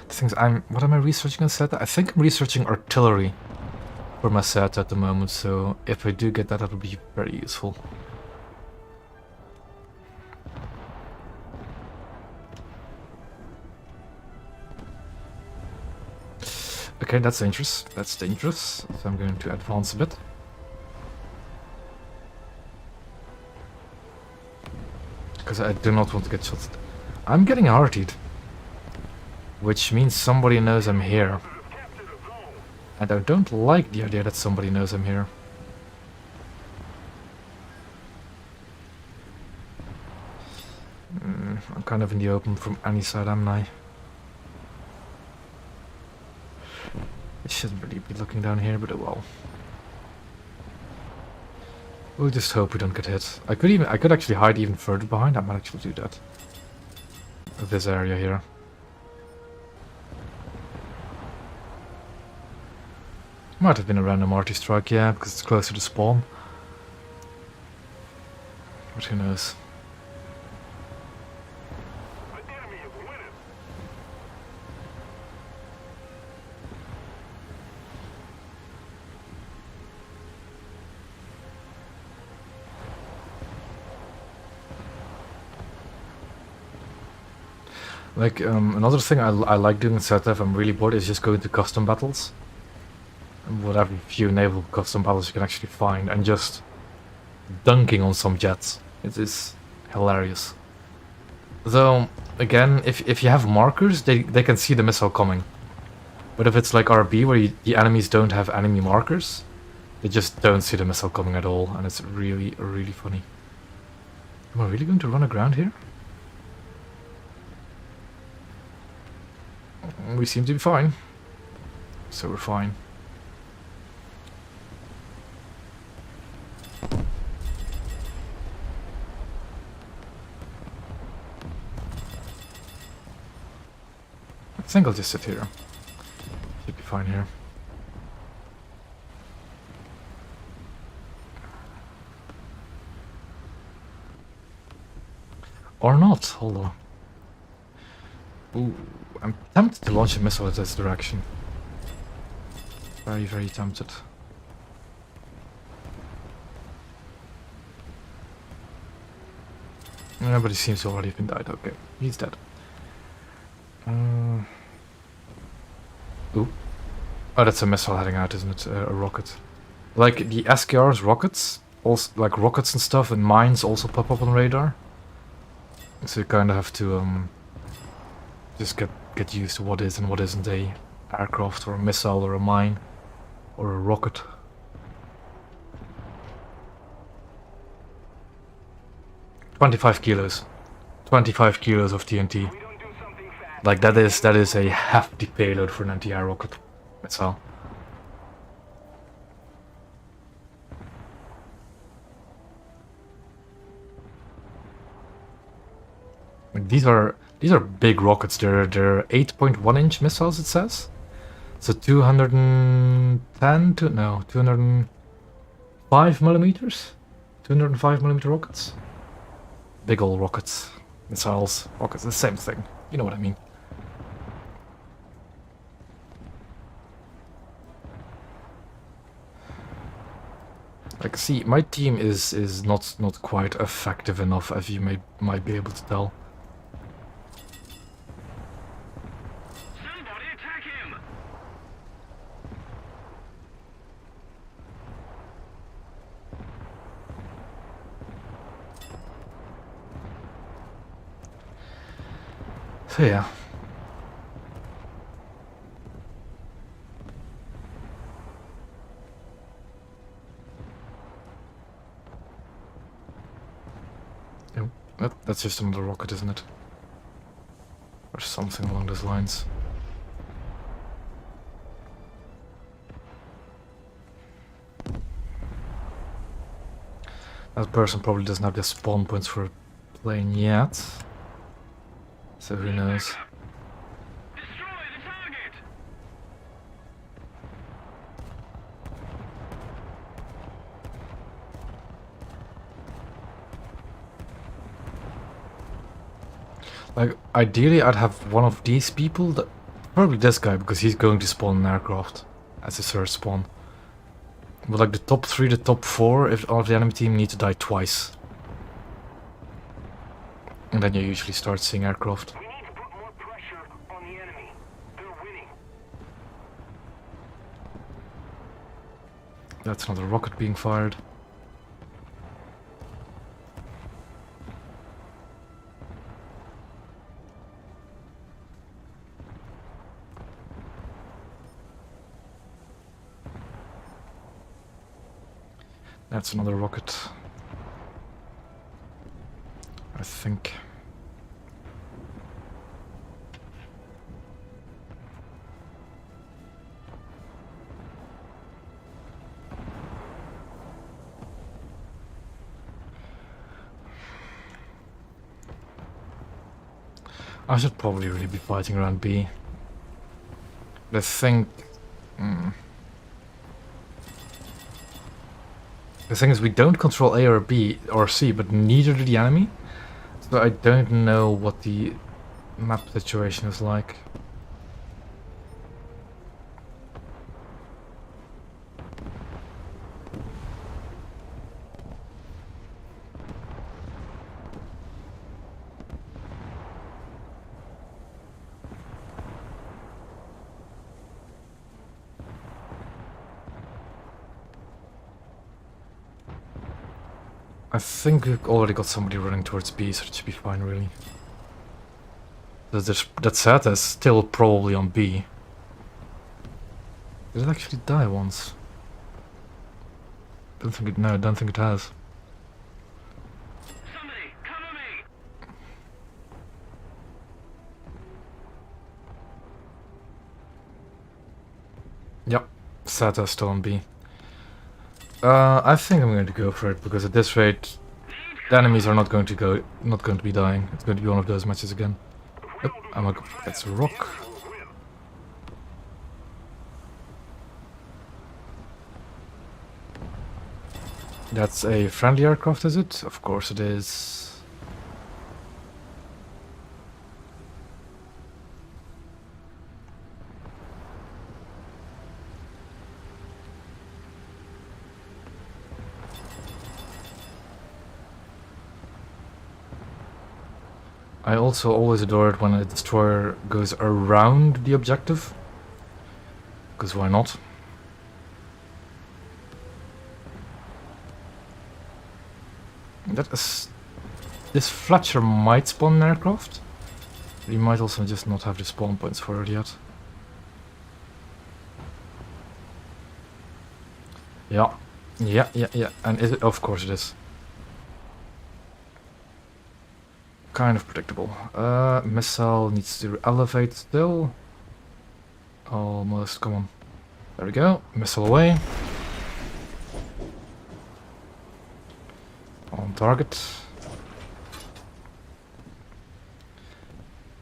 The things what am I researching on SATA? I think I'm researching artillery for my SATA at the moment, so if I do get that, that would be very useful. Okay, that's dangerous. That's dangerous. So I'm going to advance a bit. Because I do not want to get shot. I'm getting hearted. Which means somebody knows I'm here. And I don't like the idea that somebody knows I'm here. I'm kind of in the open from any side, am I? I shouldn't really be looking down here, but well. We'll just hope we don't get hit. I could actually hide even further behind. I might actually do that. This area here. Might have been a random arty strike, yeah, because it's closer to spawn. But who knows? The enemy is winning. Like, another thing I like doing in set if I'm really bored is just going to custom battles. Whatever few naval custom battles you can actually find, and just dunking on some jets. It is hilarious. Though, again, if you have markers, they can see the missile coming. But if it's like RB, where the enemies don't have enemy markers, they just don't see the missile coming at all, and it's really, really funny. Am I really going to run aground here? We seem to be fine. So we're fine. I think I'll just sit here. Should be fine here. Or not, hold on. Ooh, I'm tempted to launch a missile in this direction. Very, very tempted. Yeah, but he seems to already have been died. Okay, he's dead. Ooh. Oh, that's a missile heading out, isn't it? A rocket. Like the SKR's rockets, also like rockets and stuff, and mines also pop up on radar. So you kind of have to just get used to what is and what isn't a aircraft or a missile or a mine or a rocket. "25 kilos. 25 kilos of TNT. We don't do something fast. Like that is a hefty payload for an anti-air rocket missile. Like these are big rockets. They're 8.1-inch missiles, it says. So 210 to no 205 millimeters, 205 millimeter rockets. Big old rockets, missiles, rockets, the same thing. You know what I mean. Like, see, my team is not quite effective enough, as you might be able to tell. Somebody attack him! So yeah. Oh, that's just another rocket, isn't it? Or something along those lines. That person probably doesn't have the spawn points for a plane yet. So who knows? Destroy the target! Like, ideally I'd have one of these people, that, probably this guy, because he's going to spawn an aircraft as his first spawn. But like the top 3, the top 4, if all of the enemy team need to die twice. And then you usually start seeing aircraft. We need to put more pressure on the enemy. They're winning. That's another rocket being fired. That's another rocket. I think. I should probably really be fighting around B. But I think... The thing is, we don't control A or B or C, but neither do the enemy. So I don't know what the map situation is like. I think we've already got somebody running towards B, so it should be fine, really. That set is still probably on B. Did it actually die once? Don't think it. No, I don't think it has. Somebody, cover me! Yep, SATA is still on B. I think I'm going to go for it, because at this rate, the enemies are not going to be dying. It's going to be one of those matches again. Oh, that's a rock. That's a friendly aircraft, is it? Of course it is. I also always adore it when a destroyer goes around the objective, because why not? That is... This Fletcher might spawn an aircraft. He might also just not have the spawn points for it yet. Yeah. Yeah. And of course it is. Kind of predictable. Missile needs to elevate still. Almost, come on. There we go. Missile away. On target.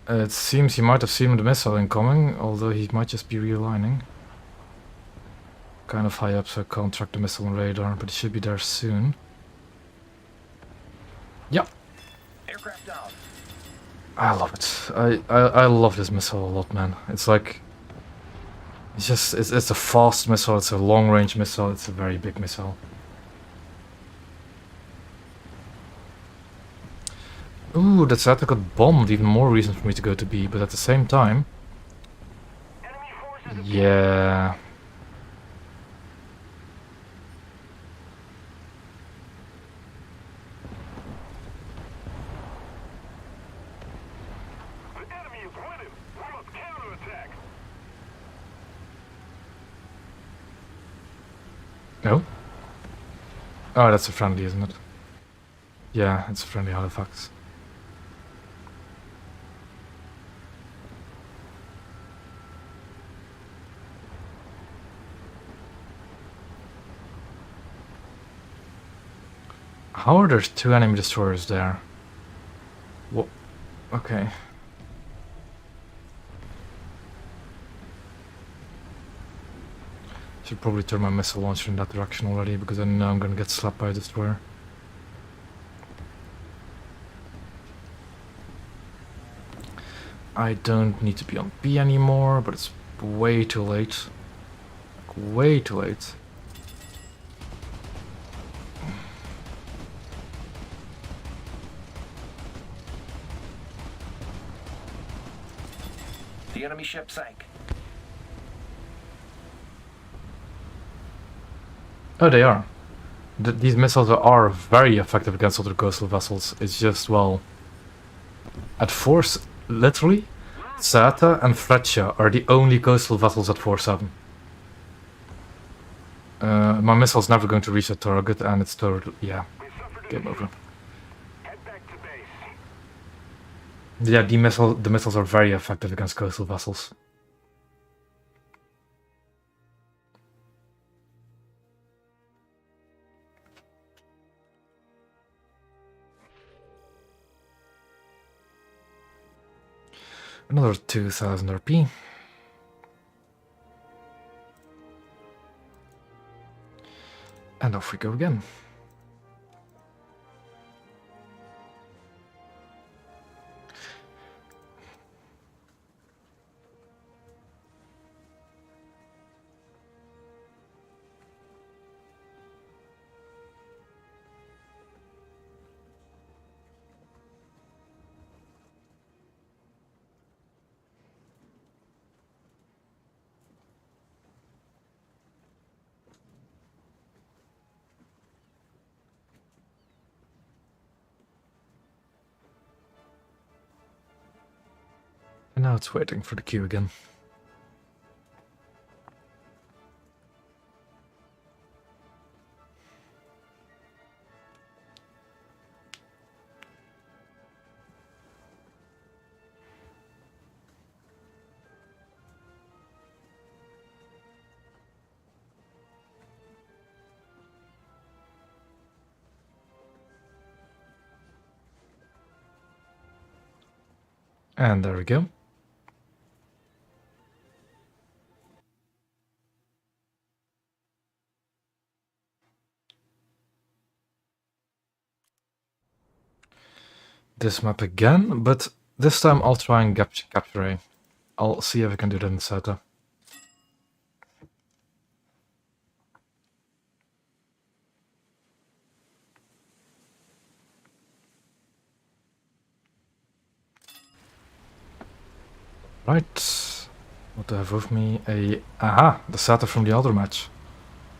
It seems he might have seen the missile incoming, although he might just be realigning. Kind of high up, so I can't track the missile on radar, but it should be there soon. Yep. Aircraft down. I love it. I love this missile a lot, man. It's like... It's a fast missile, it's a long range missile, it's a very big missile. Ooh, that Zeta got bombed, even more reason for me to go to B, but at the same time... Enemy forces Yeah... The enemy is winning. We must counterattack. No? Oh, that's a friendly, isn't it? Yeah, it's a friendly Halifax. How are there two enemy destroyers there? What? Okay. Should probably turn my missile launcher in that direction already, because I know I'm gonna get slapped by a destroyer. I don't need to be on B anymore, but it's way too late. Like, way too late. The enemy ship sank. Oh, they are. These missiles are very effective against other coastal vessels. It's just, well... At force, literally, Zeta and Freccia are the only coastal vessels at 4-7. My missile's never going to reach that target, and it's totally... yeah, We suffered a game over. Head back to base. Yeah, the missiles are very effective against coastal vessels. Another 2000 RP. And off we go again. And now it's waiting for the queue again. And there we go. This map again, but this time I'll try and capture A. I'll see if I can do that in Zeta. Right. What do I have with me? Aha! The SATA from the other match.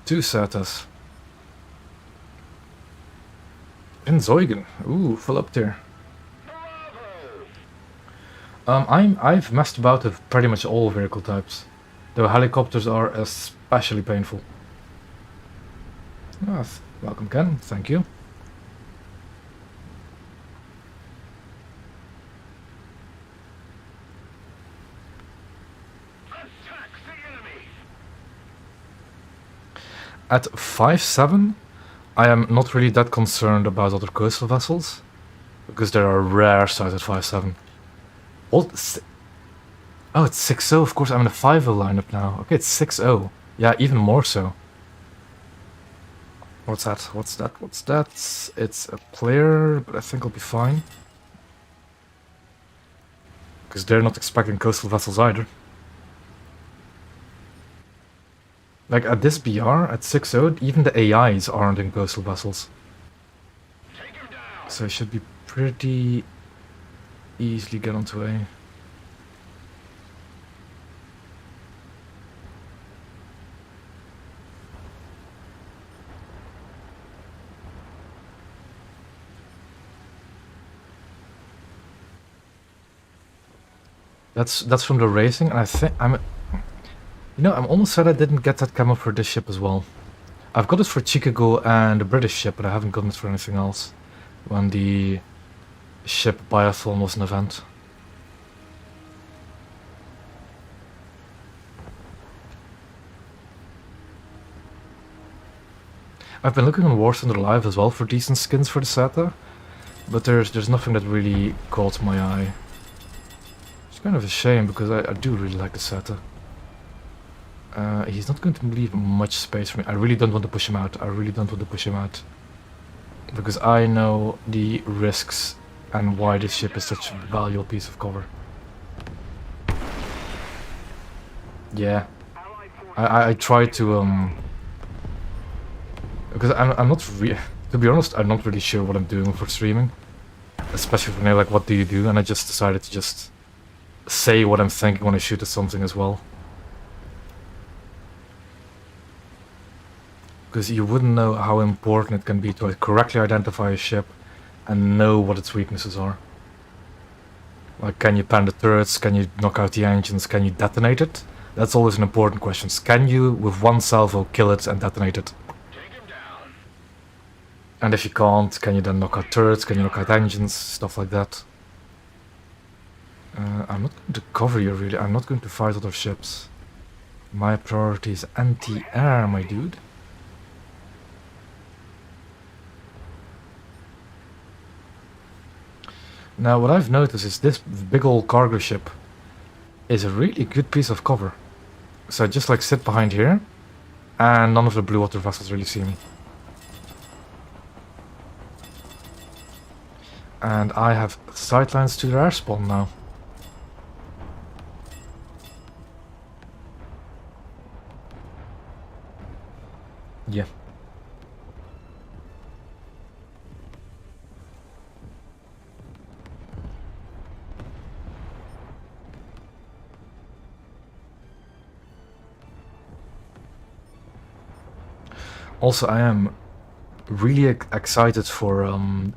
2 SATAs. In Zeugen. Ooh, full up there. I've messed about with pretty much all vehicle types, though helicopters are especially painful. Ah, welcome, Ken. Thank you. Attack the enemy! At 5.7, I am not really that concerned about other coastal vessels, because there are rare sites at 5.7. Oh, it's 6.0, of course I'm in a 5.0 lineup now. Okay, it's 6.0. Yeah, even more so. What's that? What's that? What's that? It's a player, but I think I'll be fine. Because they're not expecting coastal vessels either. Like at this BR, at 6.0, even the AIs aren't in coastal vessels. Take him down! So it should be pretty easily get onto A. That's from the racing, and I think I'm almost sad I didn't get that camo for this ship as well. I've got it for Chicago and the British ship, but I haven't gotten it for anything else. When the ship biathlon was an event. I've been looking on War Thunder Live as well for decent skins for the SATA, but there's nothing that really caught my eye. It's kind of a shame because I do really like the SATA. He's not going to leave much space for me. I really don't want to push him out. I really don't want to push him out. Because I know the risks and why this ship is such a valuable piece of cover. Yeah. I try to because I'm not to be honest, I'm not really sure what I'm doing for streaming. Especially for me, like what do you do? And I just decided to just say what I'm thinking when I shoot at something as well. Because you wouldn't know how important it can be to correctly identify a ship and know what its weaknesses are. Like, can you pan the turrets? Can you knock out the engines? Can you detonate it? That's always an important question. Can you, with one salvo, kill it and detonate it? Take him down! And if you can't, can you then knock out turrets? Can you knock out engines? Stuff like that. I'm not going to cover you, really. I'm not going to fight other ships. My priority is anti-air, my dude. Now, what I've noticed is this big old cargo ship is a really good piece of cover. So I just like sit behind here, and none of the blue water vessels really see me. And I have sightlines to their air spawn now. Yeah. Also, I am really excited for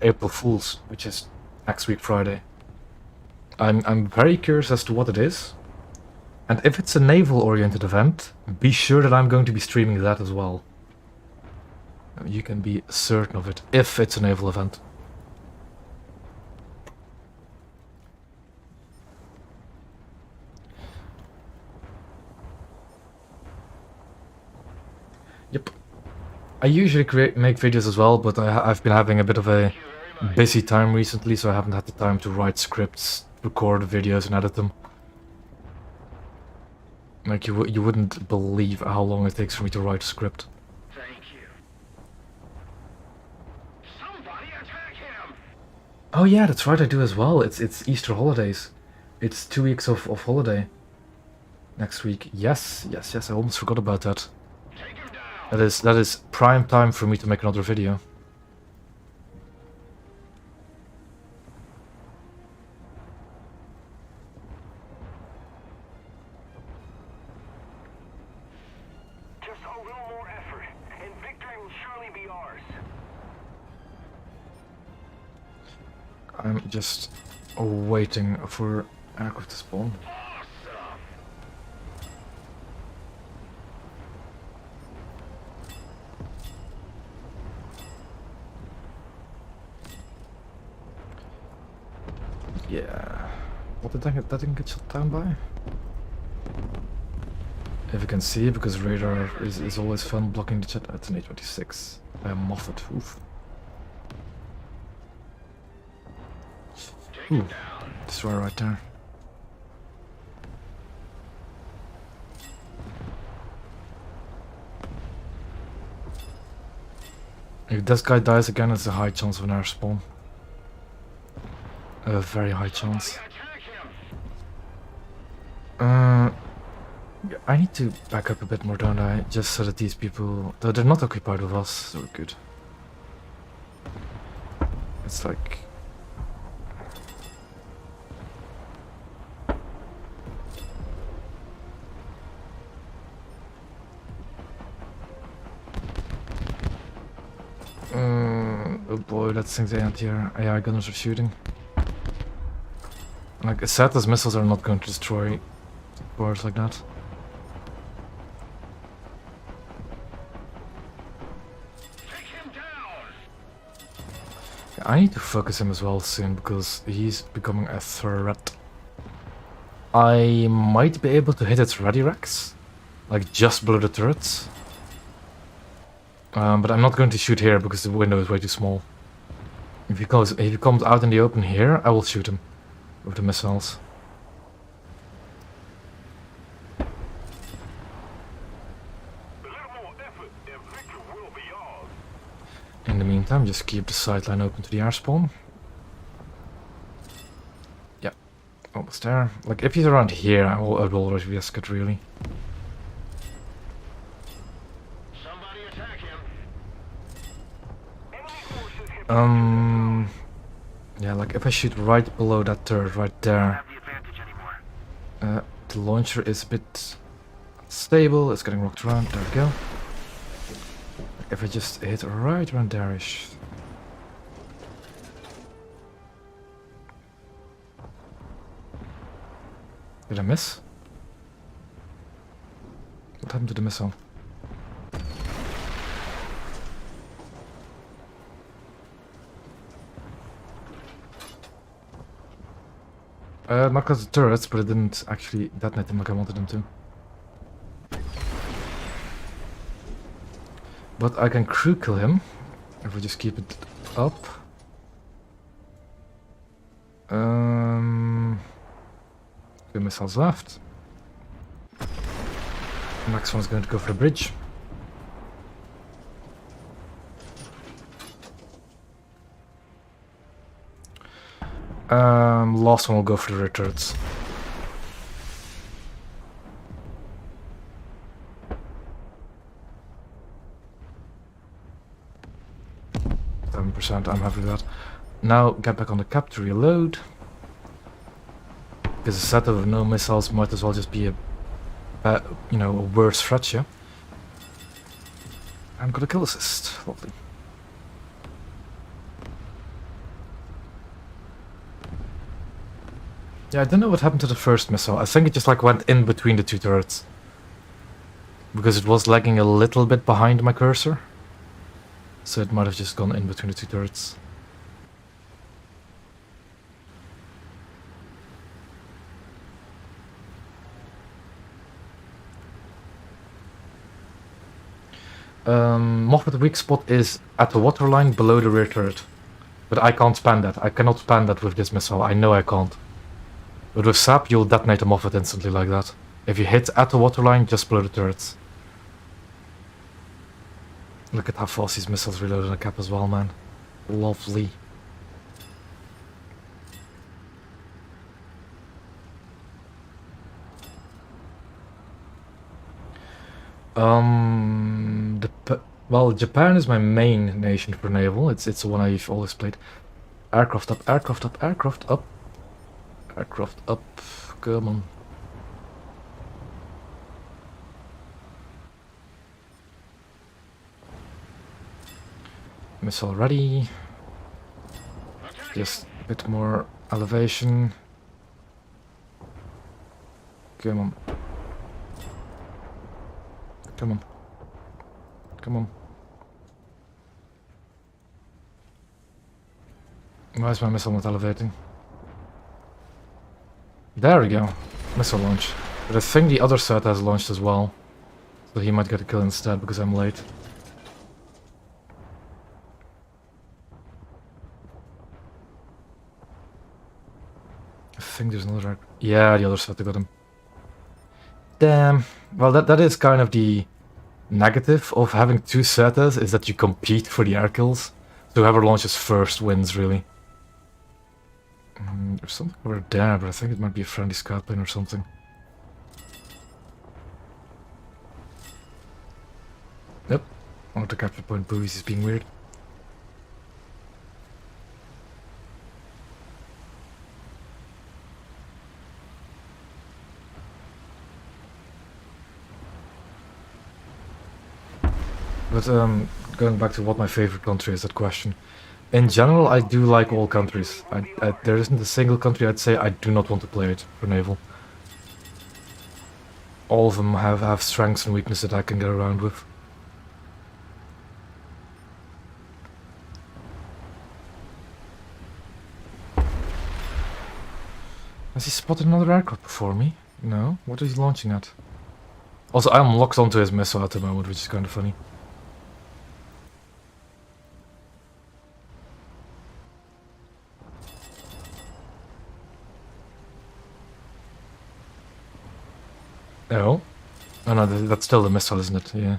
April Fools, which is next week Friday. I'm very curious as to what it is. And if it's a naval-oriented event, be sure that I'm going to be streaming that as well. You can be certain of it, if it's a naval event. Yep. I usually make videos as well, but I've been having a bit of a busy time recently, so I haven't had the time to write scripts, record videos, and edit them. Like, you wouldn't believe how long it takes for me to write a script. Thank you. Somebody attack him! Oh yeah, that's right, I do as well. It's Easter holidays. It's 2 weeks of holiday. Next week. Yes, I almost forgot about that. Take him down! That is prime time for me to make another video. Just a little more effort, and victory will surely be ours. I'm just waiting for aircraft to spawn. Awesome. Yeah. What did I get? That didn't get shot down by? If you can see, because radar is always fun blocking the jet. That's an A26. By a Moffat. Oof. Take Ooh. him down. Destroyer right there. If this guy dies again, it's a high chance of an air spawn. A very high chance. Attack him. Yeah, I need to back up a bit more, don't I? Just so that these people... Though they're not occupied with us, so we're good. It's like... oh boy, let's think they end here. AI gunners are shooting. Like, Satellite missiles are not going to destroy boards like that. Take him down. I need to focus him as well soon, because he's becoming a threat. I might be able to hit its ready racks, like just below the turrets. But I'm not going to shoot here because the window is way too small. If he comes out in the open here, I will shoot him with the missiles. A little more effort, and victory will be ours. In the meantime, just keep the sideline open to the air spawn. Yeah, almost there. Like, if he's around here, I will already risk it, really. Somebody attack him. Enemy forces have Yeah, like if I shoot right below that turret right there, Have the advantage anymore. the launcher is a bit stable. It's getting rocked around. There we go. If I just hit right around there-ish. Did I miss? What happened to the missile? Knocked out the turrets, but it didn't actually detonate them like I wanted them to. But I can crew kill him if we just keep it up. Two missiles left. The next one's going to go for the bridge. Last one will go for the rear turrets. I'm happy with that. Now get back on the cap to reload. Because a set of no missiles might as well just be a worse threat, yeah. And got a kill assist. Lovely. Yeah, I don't know what happened to the first missile. I think it just like went in between the two turrets. Because it was lagging a little bit behind my cursor. So it might have just gone in between the two turrets. Moffat weak spot is at the waterline below the rear turret. But I can't span that. I cannot span that with this missile. I know I can't. But with SAP, you'll detonate a Moffat instantly like that. If you hit at the waterline, just below the turrets. Look at how fast these missiles reload on a cap as well, man. Lovely. Well, Japan is my main nation for naval. It's the one I've always played. Aircraft up, aircraft up, aircraft up. Aircraft up. Come on. Missile ready. Attack Just him! a bit more elevation. Come on. Come on. Come on. Why is my missile not elevating? There we go. Missile launch. But I think the other set has launched as well. So he might get a kill instead because I'm late. I think there's another... Yeah, the other set got him. Damn. Well, that is kind of the negative of having two setas, is that you compete for the air kills. So whoever launches first wins, really. There's something over there, but I think it might be a friendly scout plane or something. Yep. Auto capture point buoys is being weird. But going back to what my favorite country is, that question. In general, I do like all countries. There isn't a single country I'd say I do not want to play it for naval. All of them have strengths and weaknesses that I can get around with. Has he spotted another aircraft before me? No? What is he launching at? Also, I'm locked onto his missile at the moment, which is kind of funny. Oh. Oh no, that's still the missile, isn't it? Yeah.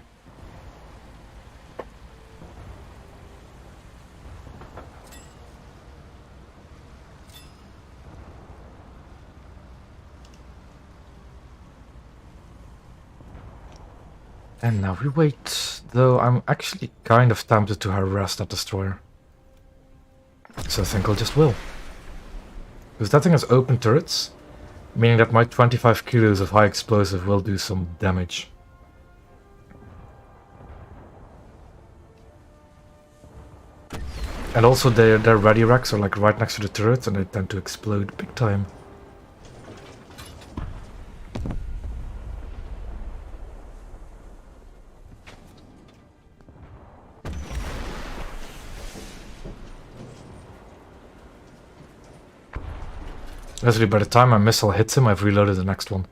And now we wait, though I'm actually kind of tempted to harass that destroyer. So I think I'll just will. Because that thing has open turrets, meaning that my 25 kilos of high explosive will do some damage. And also their ready racks are like right next to the turret and they tend to explode big time. Basically, by the time my missile hits him, I've reloaded the next one.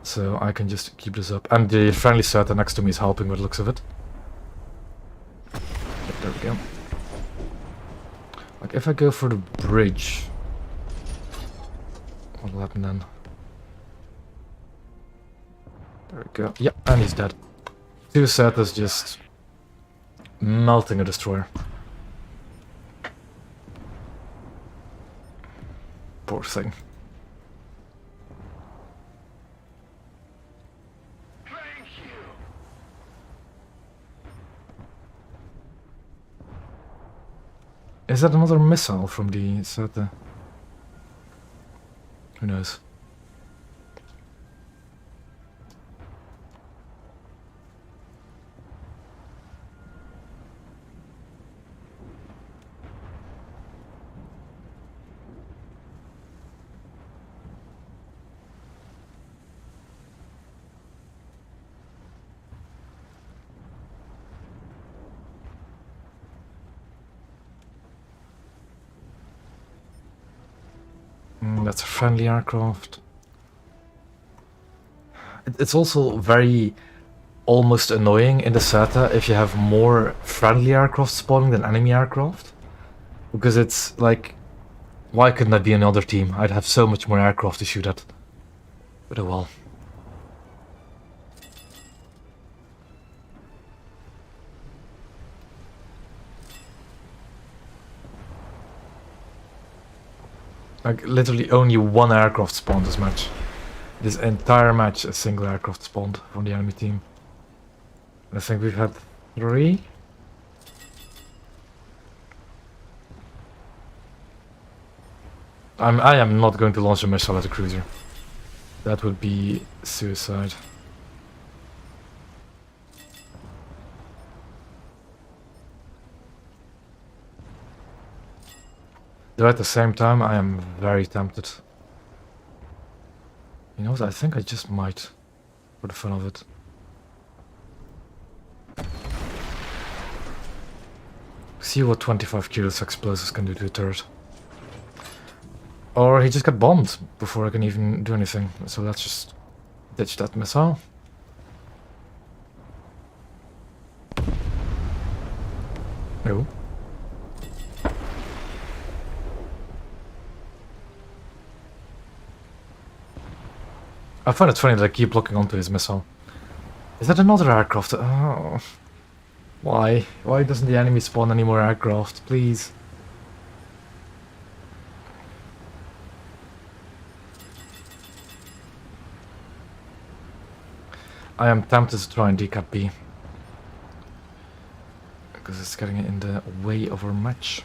So I can just keep this up. And the friendly set next to me is helping with the looks of it. Yep, there we go. Like, if I go for the bridge... what will happen then? There we go. Yep, and he's dead. Two set is just... melting a destroyer. Poor thing. Thank you! Is that another missile from the set? Who knows? That's a friendly aircraft. It's also very almost annoying in the SATA if you have more friendly aircraft spawning than enemy aircraft. Because it's like, why couldn't that be another team? I'd have so much more aircraft to shoot at. But oh well. Like, literally only one aircraft spawned this match. This entire match, a single aircraft spawned from the enemy team. I think we've had 3. I am not going to launch a missile at a cruiser. That would be suicide. Though at the same time, I am very tempted. You know what, I think I just might. For the fun of it. See what 25 kilos explosives can do to a turret. Or he just got bombed before I can even do anything. So let's just ditch that missile. No. I find it funny that I keep looking onto his missile. Is that another aircraft? Oh. Why? Why doesn't the enemy spawn any more aircraft, please? I am tempted to try and decap B. Because it's getting in the way of our match.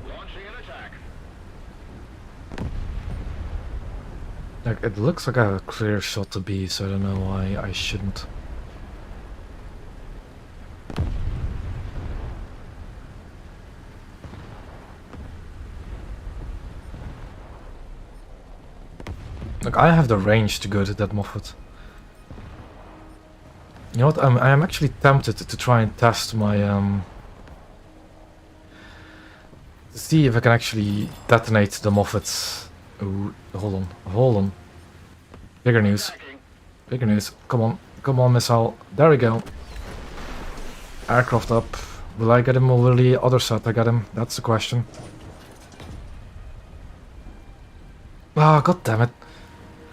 Launching an attack. Like, it looks like I have a clear shot to B, so I don't know why I shouldn't. Like, I have the range to go to that Moffat. You know what, I am actually tempted to try and test my, to see if I can actually detonate the Moffats. Ooh, hold on. Bigger news. Attacking. Bigger news. Come on, missile. There we go. Aircraft up. Will I get him or will the other set I get him? That's the question. Ah, god damn it.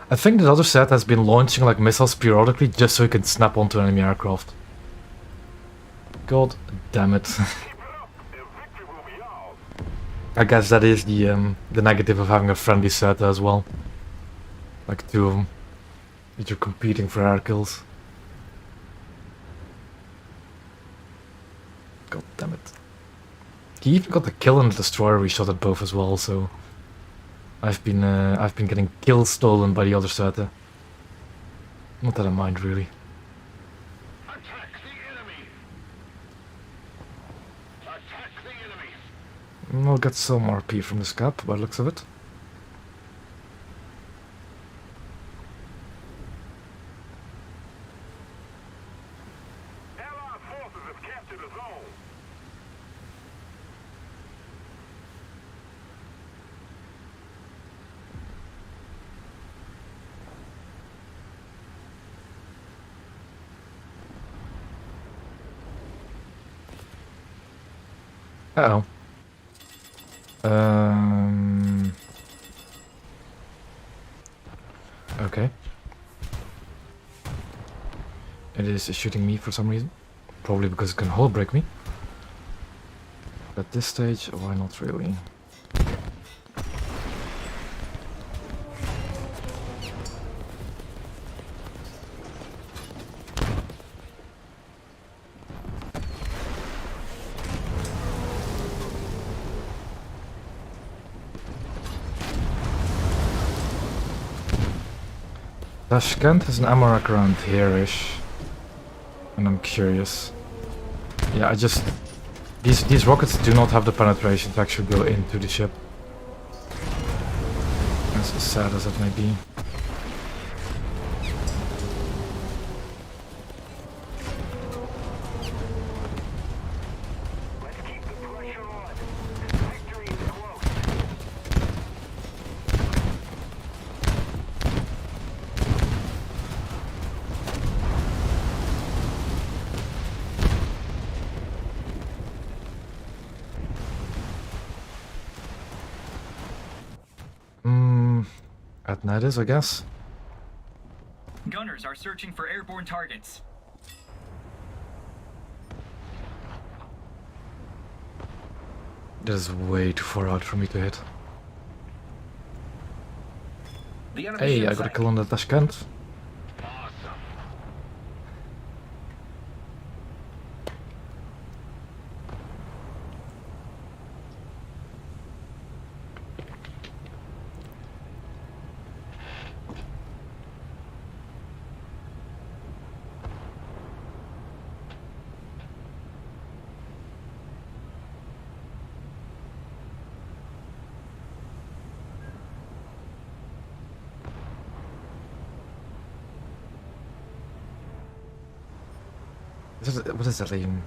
I think the other set has been launching like missiles periodically just so he can snap onto enemy aircraft. God damn it. Keep it up. The victory will be ours. I guess that is the negative of having a friendly set as well. Like two of them. That you're competing for air kills. God damn it. He even got the kill on the destroyer we shot at both as well, so I've been getting kills stolen by the other set. Not that I mind really. Attack the enemy. Attack the enemy. I'll get some RP from this cap by the looks of it. Allied forces have captured a zone. Uh-oh. Okay. It is shooting me for some reason. Probably because it can hull break me. At this stage, why not really? Tashkent has an ammo rack around here-ish. And I'm curious. Yeah, these rockets do not have the penetration to actually go into the ship. As sad as it may be. Let's keep the pressure on. Victory is close. At night is, I guess. Gunners are searching for airborne targets. That is way too far out for me to hit. The enemy's Hey, in I got a sight. kill on the Tashkent. What is that even?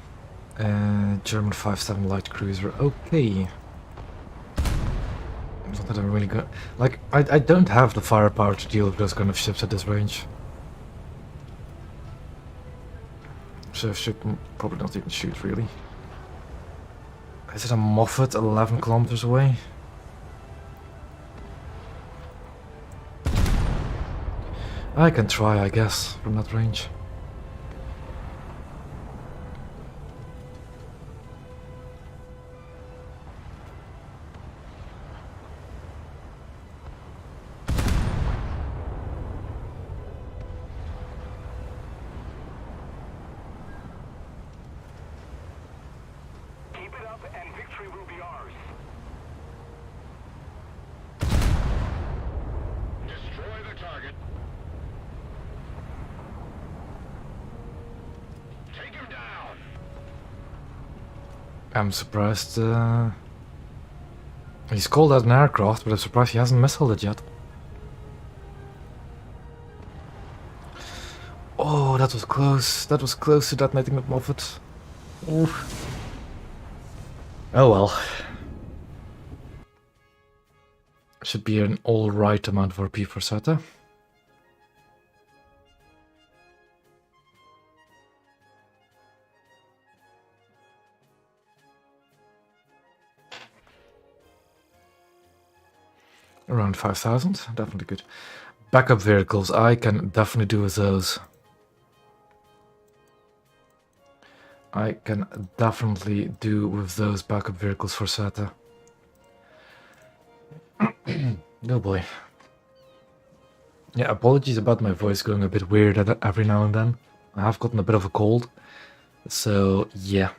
German 5.7 light cruiser. Okay. Not that I'm really good. Like, I don't have the firepower to deal with those kind of ships at this range. So I should probably not even shoot, really. Is it a Moffat 11 kilometers away? I can try, I guess, from that range. Keep it up and victory will be ours. Destroy the target. Take him down. I'm surprised, he's called out an aircraft, but I'm surprised he hasn't missiled it yet. Oh, that was close. That was close to detonating the Moffat. Oof. Oh well. Should be an alright amount of RP for SETA. Around 5,000, definitely good. Backup vehicles, I can definitely do with those. I can definitely do with those backup vehicles for SETA. Oh boy. Yeah, apologies about my voice going a bit weird every now and then. I have gotten a bit of a cold. So, yeah.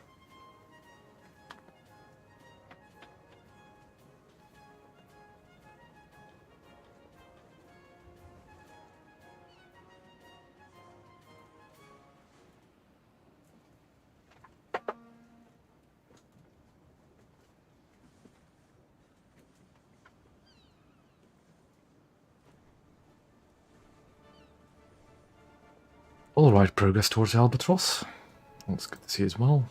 Alright, progress towards Albatross. That's good to see as well.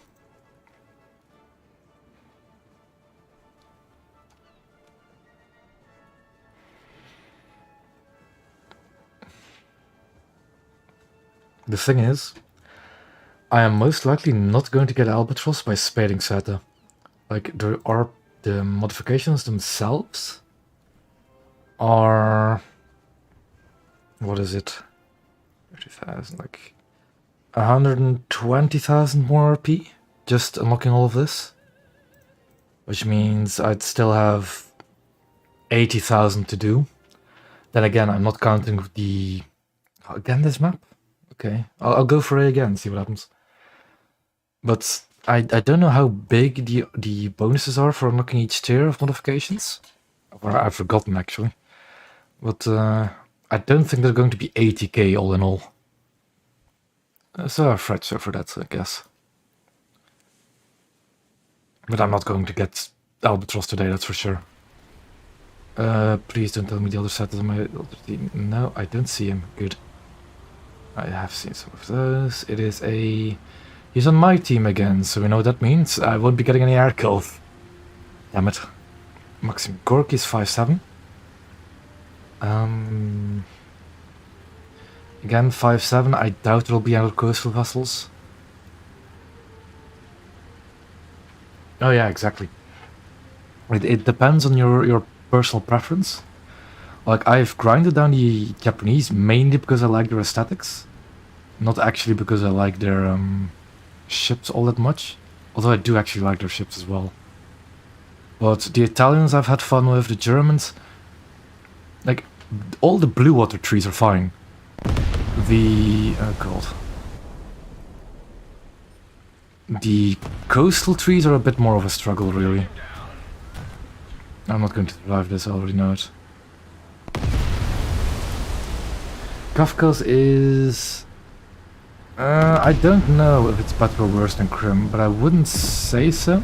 The thing is, I am most likely not going to get Albatross by spading SETA. Like, there are the modifications themselves are... What is it? 30,000, like 120,000 more RP, just unlocking all of this. Which means I'd still have 80,000 to do. Then again, I'm not counting with the... Again, this map? Okay, I'll go for A again, see what happens. But I don't know how big the bonuses are for unlocking each tier of modifications. Or I've forgotten, actually. But I don't think they're going to be 80k all in all. So I fret so for that, I guess. But I'm not going to get Albatross today, that's for sure. Please don't tell me the other set is on my other team. No, I don't see him. Good. I have seen some of those. It is a... He's on my team again, so we know what that means. I won't be getting any air kills. Damn it. Maxim Gorky is 5.7. Again, 5.7. I doubt it'll be out of coastal vessels. Oh yeah, exactly. It depends on your personal preference. Like, I've grinded down the Japanese mainly because I like their aesthetics. Not actually because I like their ships all that much. Although I do actually like their ships as well. But the Italians I've had fun with, the Germans... Like, all the blue water trees are fine. The... oh god. The coastal trees are a bit more of a struggle, really. I'm not going to survive this, I already know it. Kafka's is... I don't know if it's better or worse than Krim, but I wouldn't say so.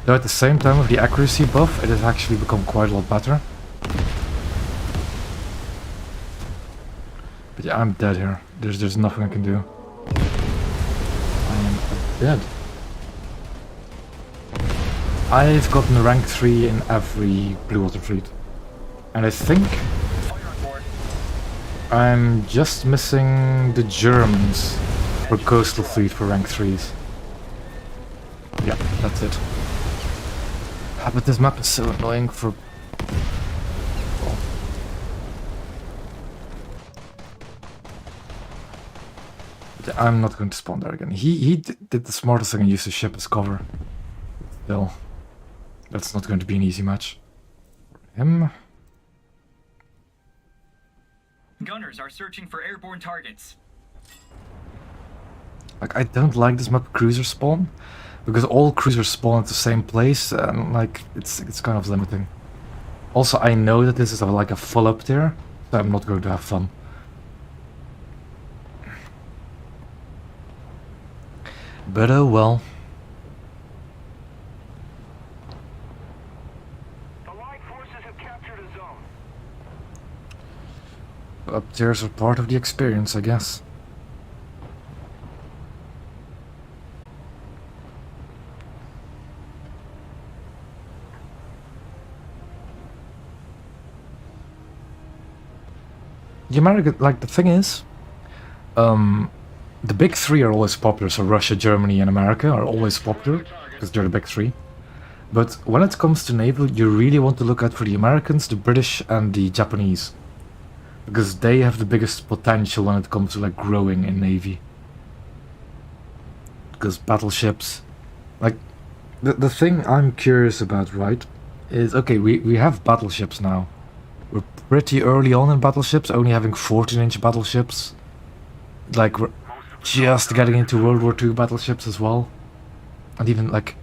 Though at the same time, with the accuracy buff, it has actually become quite a lot better. But yeah, I'm dead here. There's nothing I can do. Yeah. I've gotten rank 3 in every Blue Water fleet. And I think Fire on board. I'm just missing the Germans for Coastal Fleet for rank 3s. Yeah, that's it. Ah, but this map is so annoying for... Well. I'm not going to spawn there again. He did the smartest thing and used the ship as cover. Still, that's not going to be an easy match. Him... Gunners are searching for airborne targets. Like, I don't like this map cruiser spawn, because all cruisers spawn at the same place, and like, it's kind of limiting. Also, I know that this is like a full up tier, so I'm not going to have fun. But oh well. The Allied forces have captured a zone. Up tiers are part of the experience, I guess. The American, like, the thing is, the big three are always popular, so Russia, Germany, and America are always popular, because they're the big three. But when it comes to naval, you really want to look out for the Americans, the British, and the Japanese. Because they have the biggest potential when it comes to, like, growing in navy. Because battleships, like, the thing I'm curious about, right, is, okay, we have battleships now. We're pretty early on in battleships, only having 14-inch battleships. Like, we're just getting into World War II battleships as well. And even, like,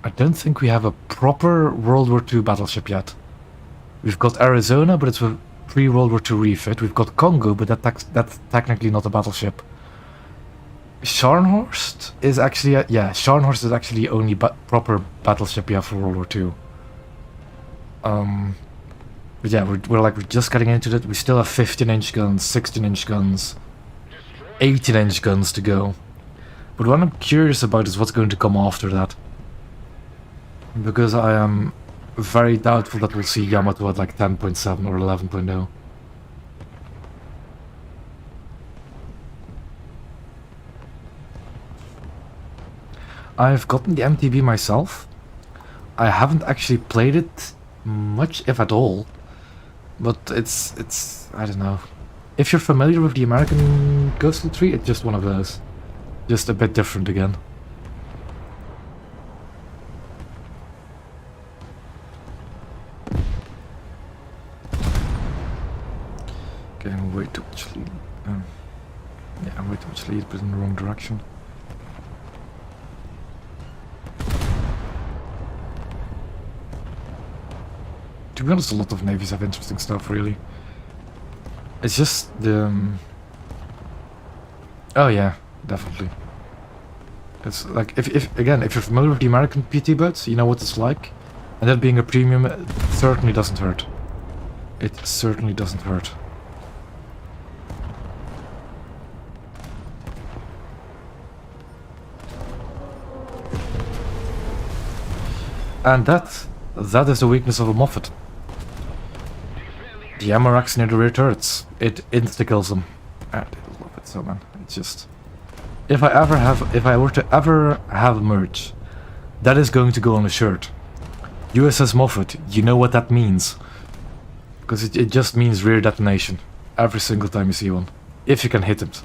I don't think we have a proper World War II battleship yet. We've got Arizona, but it's a pre-World War II refit. We've got Congo, but that's technically not a battleship. Scharnhorst is actually, yeah, Scharnhorst is actually the only proper battleship we have for World War II. But yeah, we're just getting into it. We still have 15-inch guns, 16-inch guns, 18-inch guns to go. But what I'm curious about is what's going to come after that. Because I am very doubtful that we'll see Yamato at like 10.7 or 11.0. I've gotten the MTB myself. I haven't actually played it much, if at all. But it's I don't know. If you're familiar with the American Coastal Tree, it's just one of those. Just a bit different again. Getting way too much lead. Yeah, way too much lead, but in the wrong direction. To be honest, a lot of navies have interesting stuff, really. It's just the... oh yeah, definitely. It's like, if you're familiar with the American PT boats, you know what it's like. And that being a premium, it certainly doesn't hurt. It certainly doesn't hurt. And that is the weakness of a Moffat. The MRX near the rear turrets. It insta-kills them. I love it so, man. It's just... If I were to ever have a merch, that is going to go on a shirt. USS Moffat, you know what that means. Because it just means rear detonation. Every single time you see one. If you can hit it.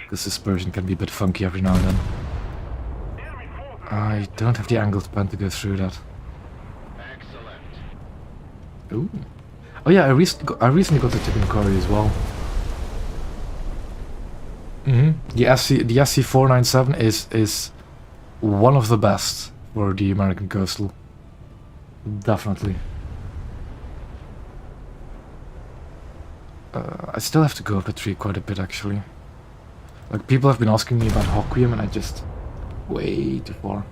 Because dispersion can be a bit funky every now and then. I don't have the angled pen to go through that. Excellent. Ooh. Oh yeah, I recently got the Tipping as well. The SC497 is one of the best for the American Coastal. Definitely. I still have to go up a tree quite a bit, actually. Like, people have been asking me about Hoquiam, and I just... way too far.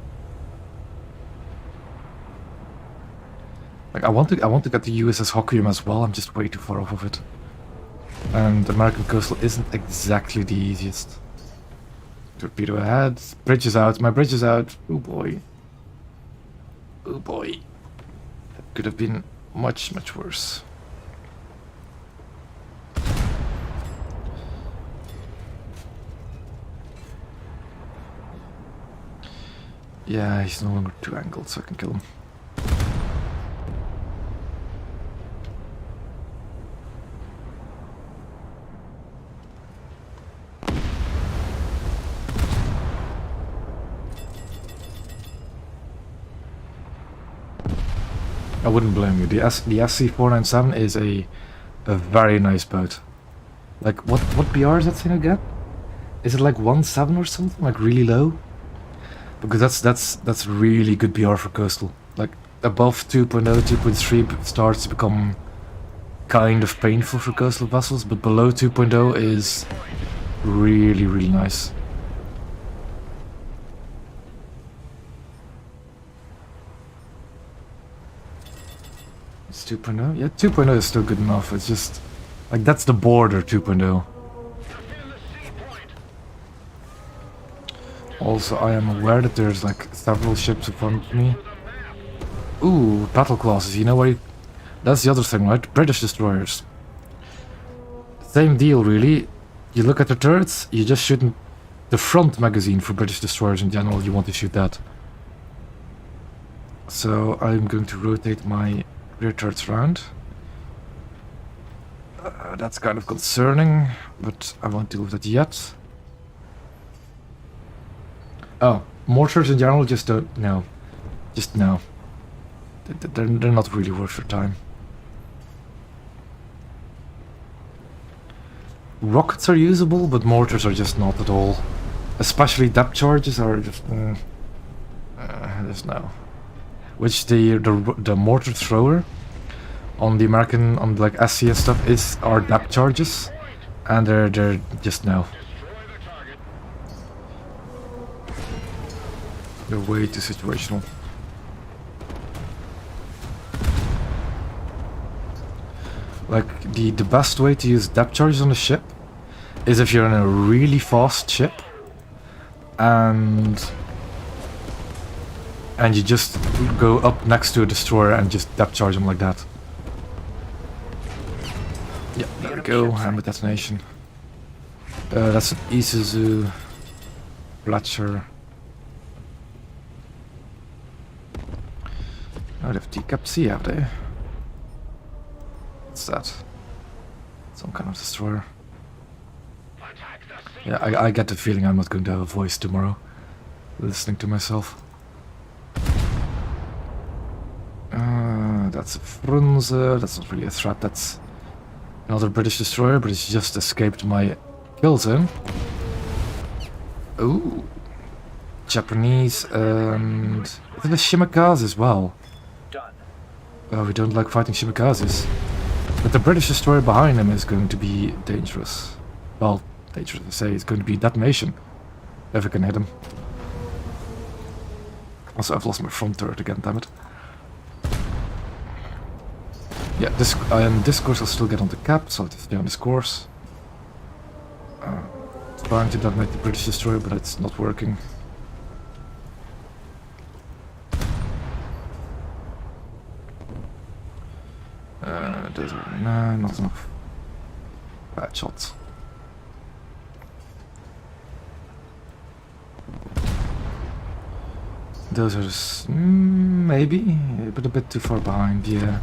Like, I want to get the USS Hoquiam as well, I'm just way too far off of it. And American Coastal isn't exactly the easiest. Torpedo ahead. Bridge is out. My bridge is out. Oh boy. Oh boy. That could have been much, much worse. Yeah, he's no longer too angled, so I can kill him. I wouldn't blame you. The SC497 is a very nice boat. Like, what PR is that thing again? Is it like 1.7 or something? Like really low? Because that's really good PR for coastal. Like above 2.0, 2.3 starts to become kind of painful for coastal vessels, but below 2.0 is really, really nice. It's 2.0? Yeah, 2.0 is still good enough. It's just like that's the border 2.0. Also, I am aware that there's like several ships in front of me. Ooh, battle classes. You know what? That's the other thing, right? British destroyers. Same deal, really. You look at the turrets, you just shoot the front magazine for British destroyers in general. You want to shoot that. So I'm going to rotate my rear turrets around. That's kind of concerning, but I won't deal with that yet. Oh, mortars in general, just don't, no. Just no. They're not really worth your time. Rockets are usable, but mortars are just not at all. Especially depth charges are just... just no. Which the mortar thrower on the American, on like SCS stuff is our depth charges. And they're just no. They're way too situational. Like the best way to use depth charges on a ship is if you're in a really fast ship and you just go up next to a destroyer and just depth charge them like that. Yeah, there we go. Hammer detonation. That's an Isuzu Fletcher. Oh, they have T-Cap C, have they? What's that? Some kind of destroyer. Yeah, I get the feeling I'm not going to have a voice tomorrow. Listening to myself. That's a Frunze. That's not really a threat. That's another British destroyer, but it's just escaped my kill zone. Ooh. Japanese and... Is it a Shimakaze as well? Done. Oh, we don't like fighting Shimikazes. But the British destroyer behind him is going to be dangerous. Well, dangerous to say, it's going to be detonation. If I can hit him. Also, I've lost my front turret again, damn it. Yeah, this course I'll still get on the cap, so I'll just stay on this course. Trying to detonate the British destroyer, but it's not working. Those are, no, not enough. Bad shots. Those are just, maybe, but a bit too far behind, yeah.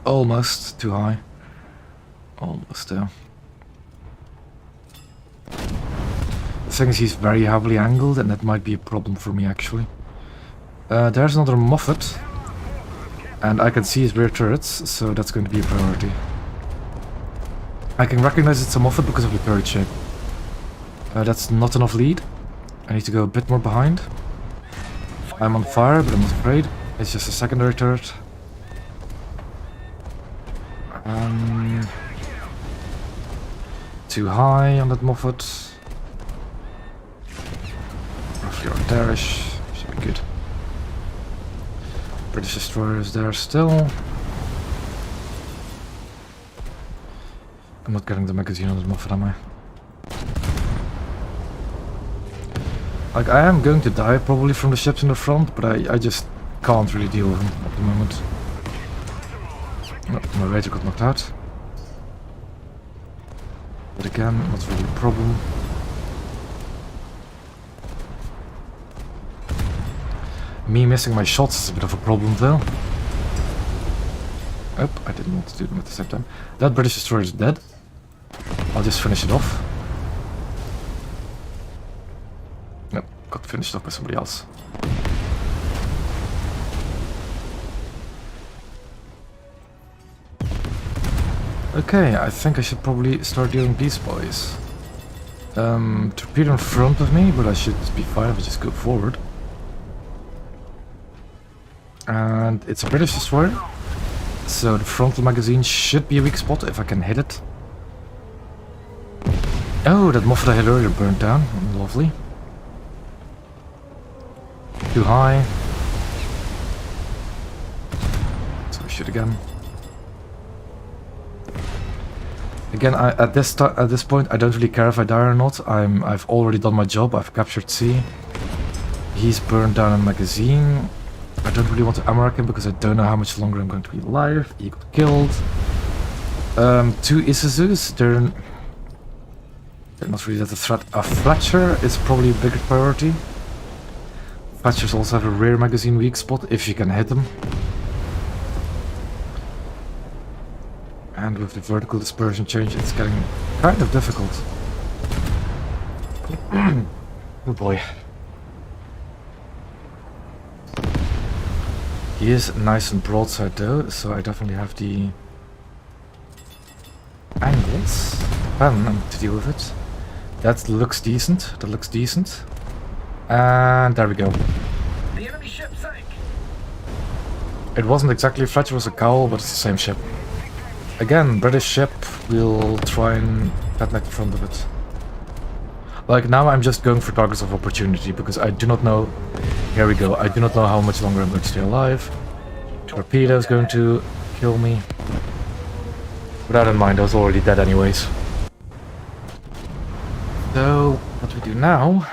Almost too high. Almost there. The thing is, he's very heavily angled, and that might be a problem for me actually. There's another Moffat. And I can see his rear turrets, so that's going to be a priority. I can recognize it's a Moffat because of the turret shape. That's not enough lead. I need to go a bit more behind. I'm on fire, but I'm not afraid. It's just a secondary turret. Too high on that Moffat. Roughly on there-ish. Should be good. British destroyer is there still. I'm not getting the magazine on the Moffat, am I? Like, I am going to die probably from the ships in the front, but I just can't really deal with them at the moment. No, my radar got knocked out. But again, not really a problem. Me missing my shots is a bit of a problem though. Oh, I didn't want to do them at the same time. That British destroyer is dead. I'll just finish it off. No, got finished off by somebody else. Okay, I think I should probably start dealing these boys. Torpedo in front of me, but I should be fine if I just go forward. And it's a British destroyer, so the frontal magazine should be a weak spot if I can hit it. Oh, that Moffat I had earlier burned down. Lovely. Too high. So we shoot again. Again, at this point, I don't really care if I die or not. I've already done my job. I've captured C. He's burned down a magazine. I don't really want to ammo him because I don't know how much longer I'm going to be alive. He got killed. 2 Isuzus. They're not really that a threat. A Fletcher is probably a bigger priority. Fletchers also have a rear magazine weak spot if you can hit them. And with the vertical dispersion change, it's getting kind of difficult. Oh boy. He is nice and broadside though, so I definitely have the angles to deal with it. That looks decent. That looks decent. And there we go. The enemy ship sank. It wasn't exactly a Fletcher, it was a Cowl, but it's the same ship. Again, British ship, we'll try and attack the front of it. Like, now I'm just going for targets of opportunity, because I do not know... Here we go, I do not know how much longer I'm going to stay alive. Torpedo's going to kill me. With that in mind, I was already dead anyways. So, what we do now...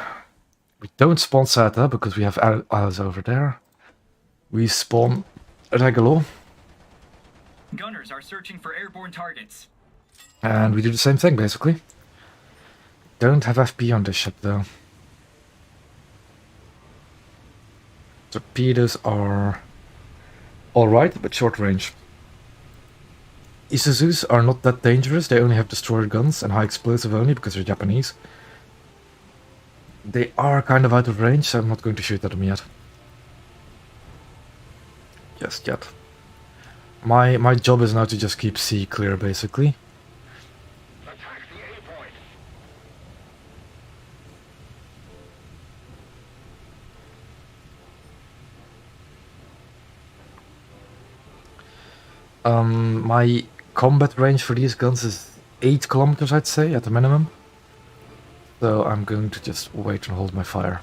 We don't spawn Sata, because we have allies over there. We spawn Regalo. Gunners are searching for airborne targets. And we do the same thing, basically. Don't have FP on this ship, though. Torpedoes are alright, but short range. Isuzus are not that dangerous. They only have destroyer guns and high explosive only because they're Japanese. They are kind of out of range, so I'm not going to shoot at them yet. Just yet. My job is now to just keep C clear, basically. Attack the A point. My combat range for these guns is 8 kilometers, I'd say, at the minimum. So I'm going to just wait and hold my fire.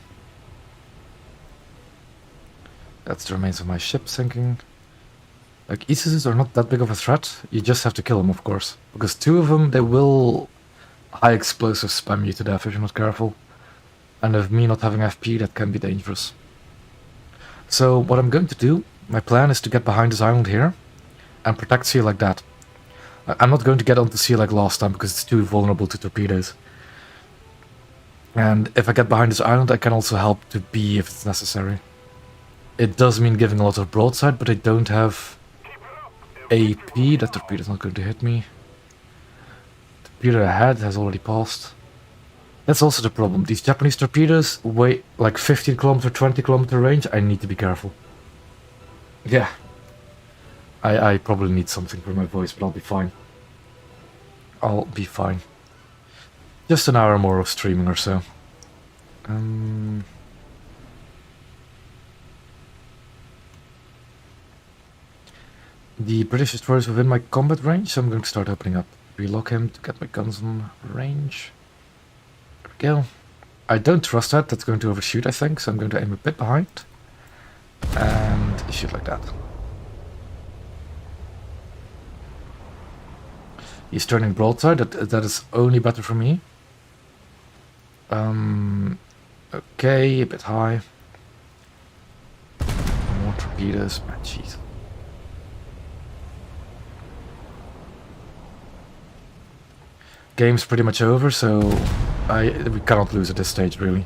That's the remains of my ship sinking. Like, Isuzus are not that big of a threat. You just have to kill them, of course. Because 2 of them, they will high explosive spam you to death if you're not careful. And with me not having FP, that can be dangerous. So what I'm going to do, my plan is to get behind this island here and protect C like that. I'm not going to get onto C like last time because it's too vulnerable to torpedoes. And if I get behind this island, I can also help to B if it's necessary. It does mean giving a lot of broadside, but I don't have AP. That torpedo's not going to hit me. Torpedo ahead has already passed. That's also the problem. These Japanese torpedoes weigh like 15 kilometer, 20 kilometer range. I need to be careful. Yeah. I probably need something for my voice, but I'll be fine. I'll be fine. Just an hour more of streaming or so. The British destroyer is within my combat range, so I'm going to start opening up. Relock him to get my guns on range. There we go. I don't trust that, that's going to overshoot I think, so I'm going to aim a bit behind. And you shoot like that. He's turning broadside. That is only better for me. Okay, a bit high. More torpedoes. Man, jeez. Game's pretty much over, so we cannot lose at this stage, really.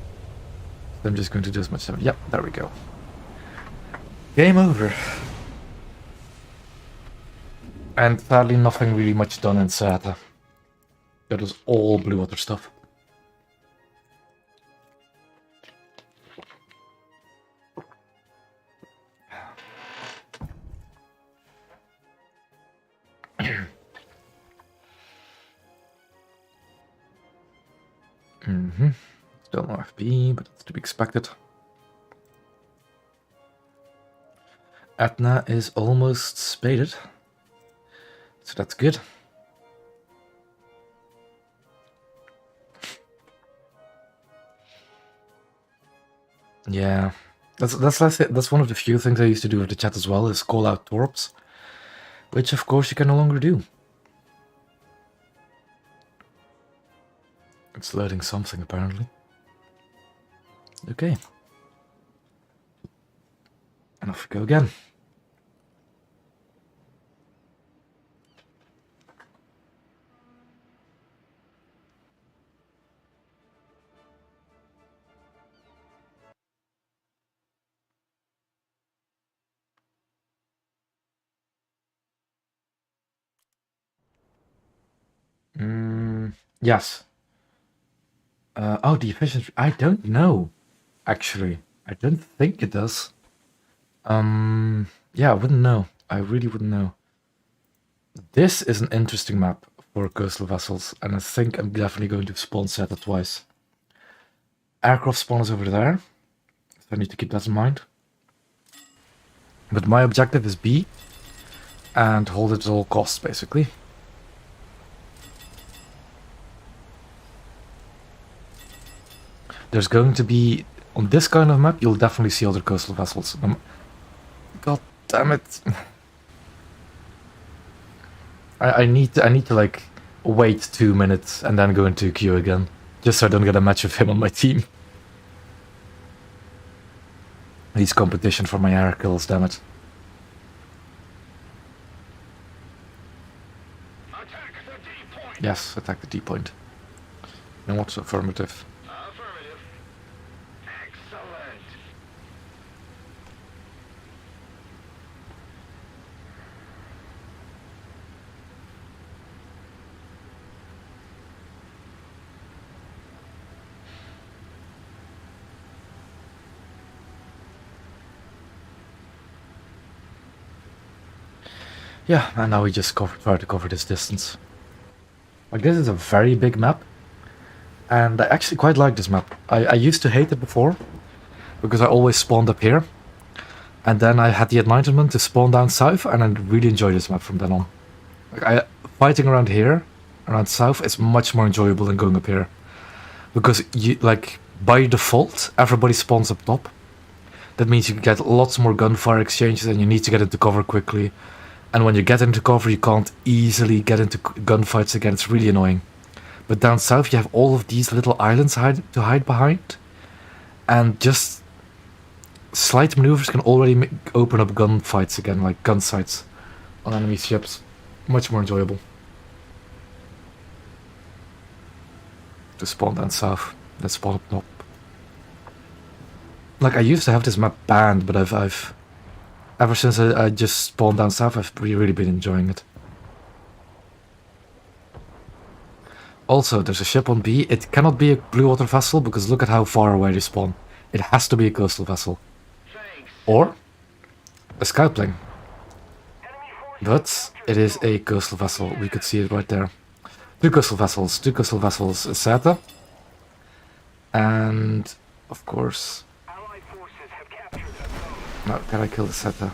I'm just going to do as much damage. Yep, there we go. Game over. And sadly, nothing really much done in Sata. That was all blue water stuff. Still no FP, but it's to be expected. Etna is almost spaded, so that's good. Yeah, that's one of the few things I used to do with the chat as well, is call out torps, which of course you can no longer do. It's loading something apparently. Okay. And off we go again. Yes. Oh, the efficiency. I don't know. Actually, I don't think it does. Yeah, I wouldn't know. I really wouldn't know. This is an interesting map for coastal vessels, and I think I'm definitely going to spawn Seta twice. Aircraft spawn is over there, so I need to keep that in mind. But my objective is B, and hold it at all costs, basically. There's going to be, on this kind of map, you'll definitely see other coastal vessels. God damn it. I need to like wait 2 minutes and then go into queue again, just so I don't get a match with him on my team. He's competition for my air kills, damn it. Attack the D point. Yes, attack the D point. And what's affirmative? Affirmative. Excellent. Yeah, and now we just try to cover this distance. Like, this is a very big map, and I actually quite like this map. I used to hate it before, because I always spawned up here, and then I had the enlightenment to spawn down south, and I really enjoy this map from then on. Like, fighting around here, around south, is much more enjoyable than going up here. Because, like, by default, everybody spawns up top. That means you get lots more gunfire exchanges, and you need to get into cover quickly. And when you get into cover, you can't easily get into gunfights again. It's really annoying. But down south, you have all of these little islands to hide behind. And just slight maneuvers can already open up gunfights again, like gun sights on enemy ships. Much more enjoyable. To spawn down south. Let's spawn up top. Like, I used to have this map banned, but I've ever since I just spawned down south, I've really been enjoying it. Also, there's a ship on B. It cannot be a blue water vessel, because look at how far away they spawn. It has to be a coastal vessel. Thanks. Or a scout plane. But it is a coastal vessel. We could see it right there. Two coastal vessels, a Seta. And, of course... Allied forces have captured a zone. No, can I kill the Seta?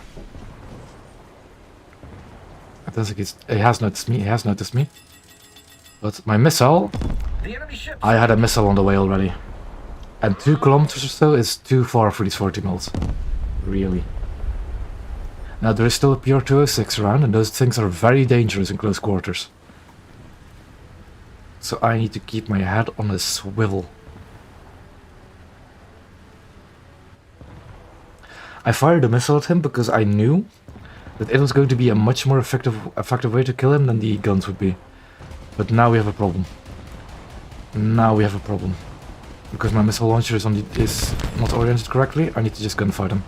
I don't think he has noticed me. But my missile... The enemy ship. I had a missile on the way already. And 2 kilometers or so is too far for these 40 mils. really. Now there is still a PR-206 around, and those things are very dangerous in close quarters. So I need to keep my head on a swivel. I fired a missile at him because I knew that it was going to be a much more effective way to kill him than the guns would be. But now we have a problem. Now we have a problem. Because my missile launcher is not oriented correctly, I need to just gunfight him.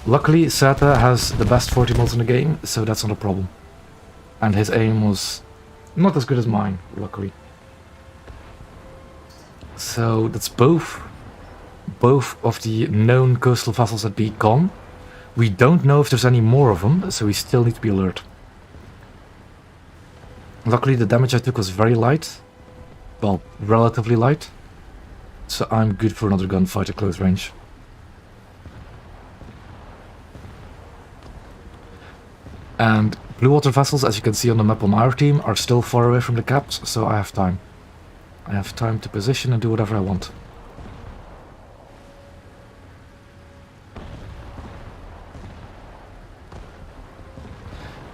Luckily, Seta has the best 40 mils in the game, so that's not a problem. And his aim was not as good as mine, luckily. So that's both of the known coastal vessels at B gone. We don't know if there's any more of them, so we still need to be alert. Luckily the damage I took was very light. Well, relatively light. So I'm good for another gunfight at close range. And blue water vessels, as you can see on the map on our team, are still far away from the caps, so I have time. I have time to position and do whatever I want.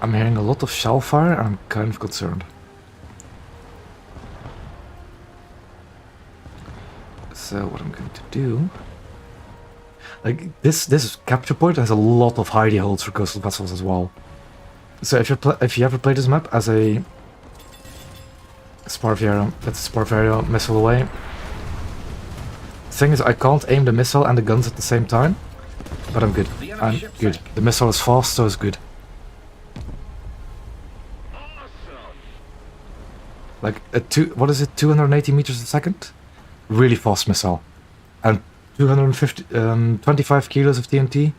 I'm hearing a lot of shell fire and I'm kind of concerned. So what I'm going to do... Like, this capture point has a lot of hidey holes for coastal vessels as well. So if you ever play this map as a Sparviera, that's a Sparviera missile away. Thing is, I can't aim the missile and the guns at the same time, but I'm good. I'm good. The missile is fast, so it's good. Like what is it, 280 meters a second? Really fast missile. And 25 kilos of TNT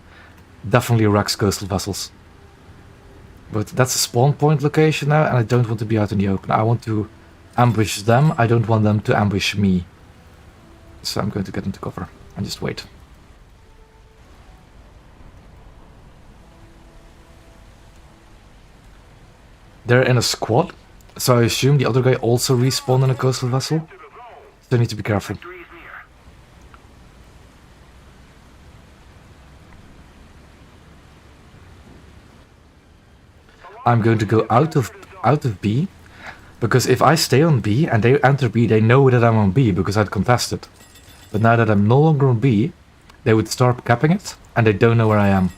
definitely wrecks coastal vessels. But that's a spawn point location now, and I don't want to be out in the open. I want to ambush them, I don't want them to ambush me. So I'm going to get into cover and just wait. They're in a squad. So I assume the other guy also respawned in a coastal vessel. So I need to be careful. I'm going to go out of B, because if I stay on B and they enter B, they know that I'm on B because I'd contested. But now that I'm no longer on B, they would start capping it, and they don't know where I am.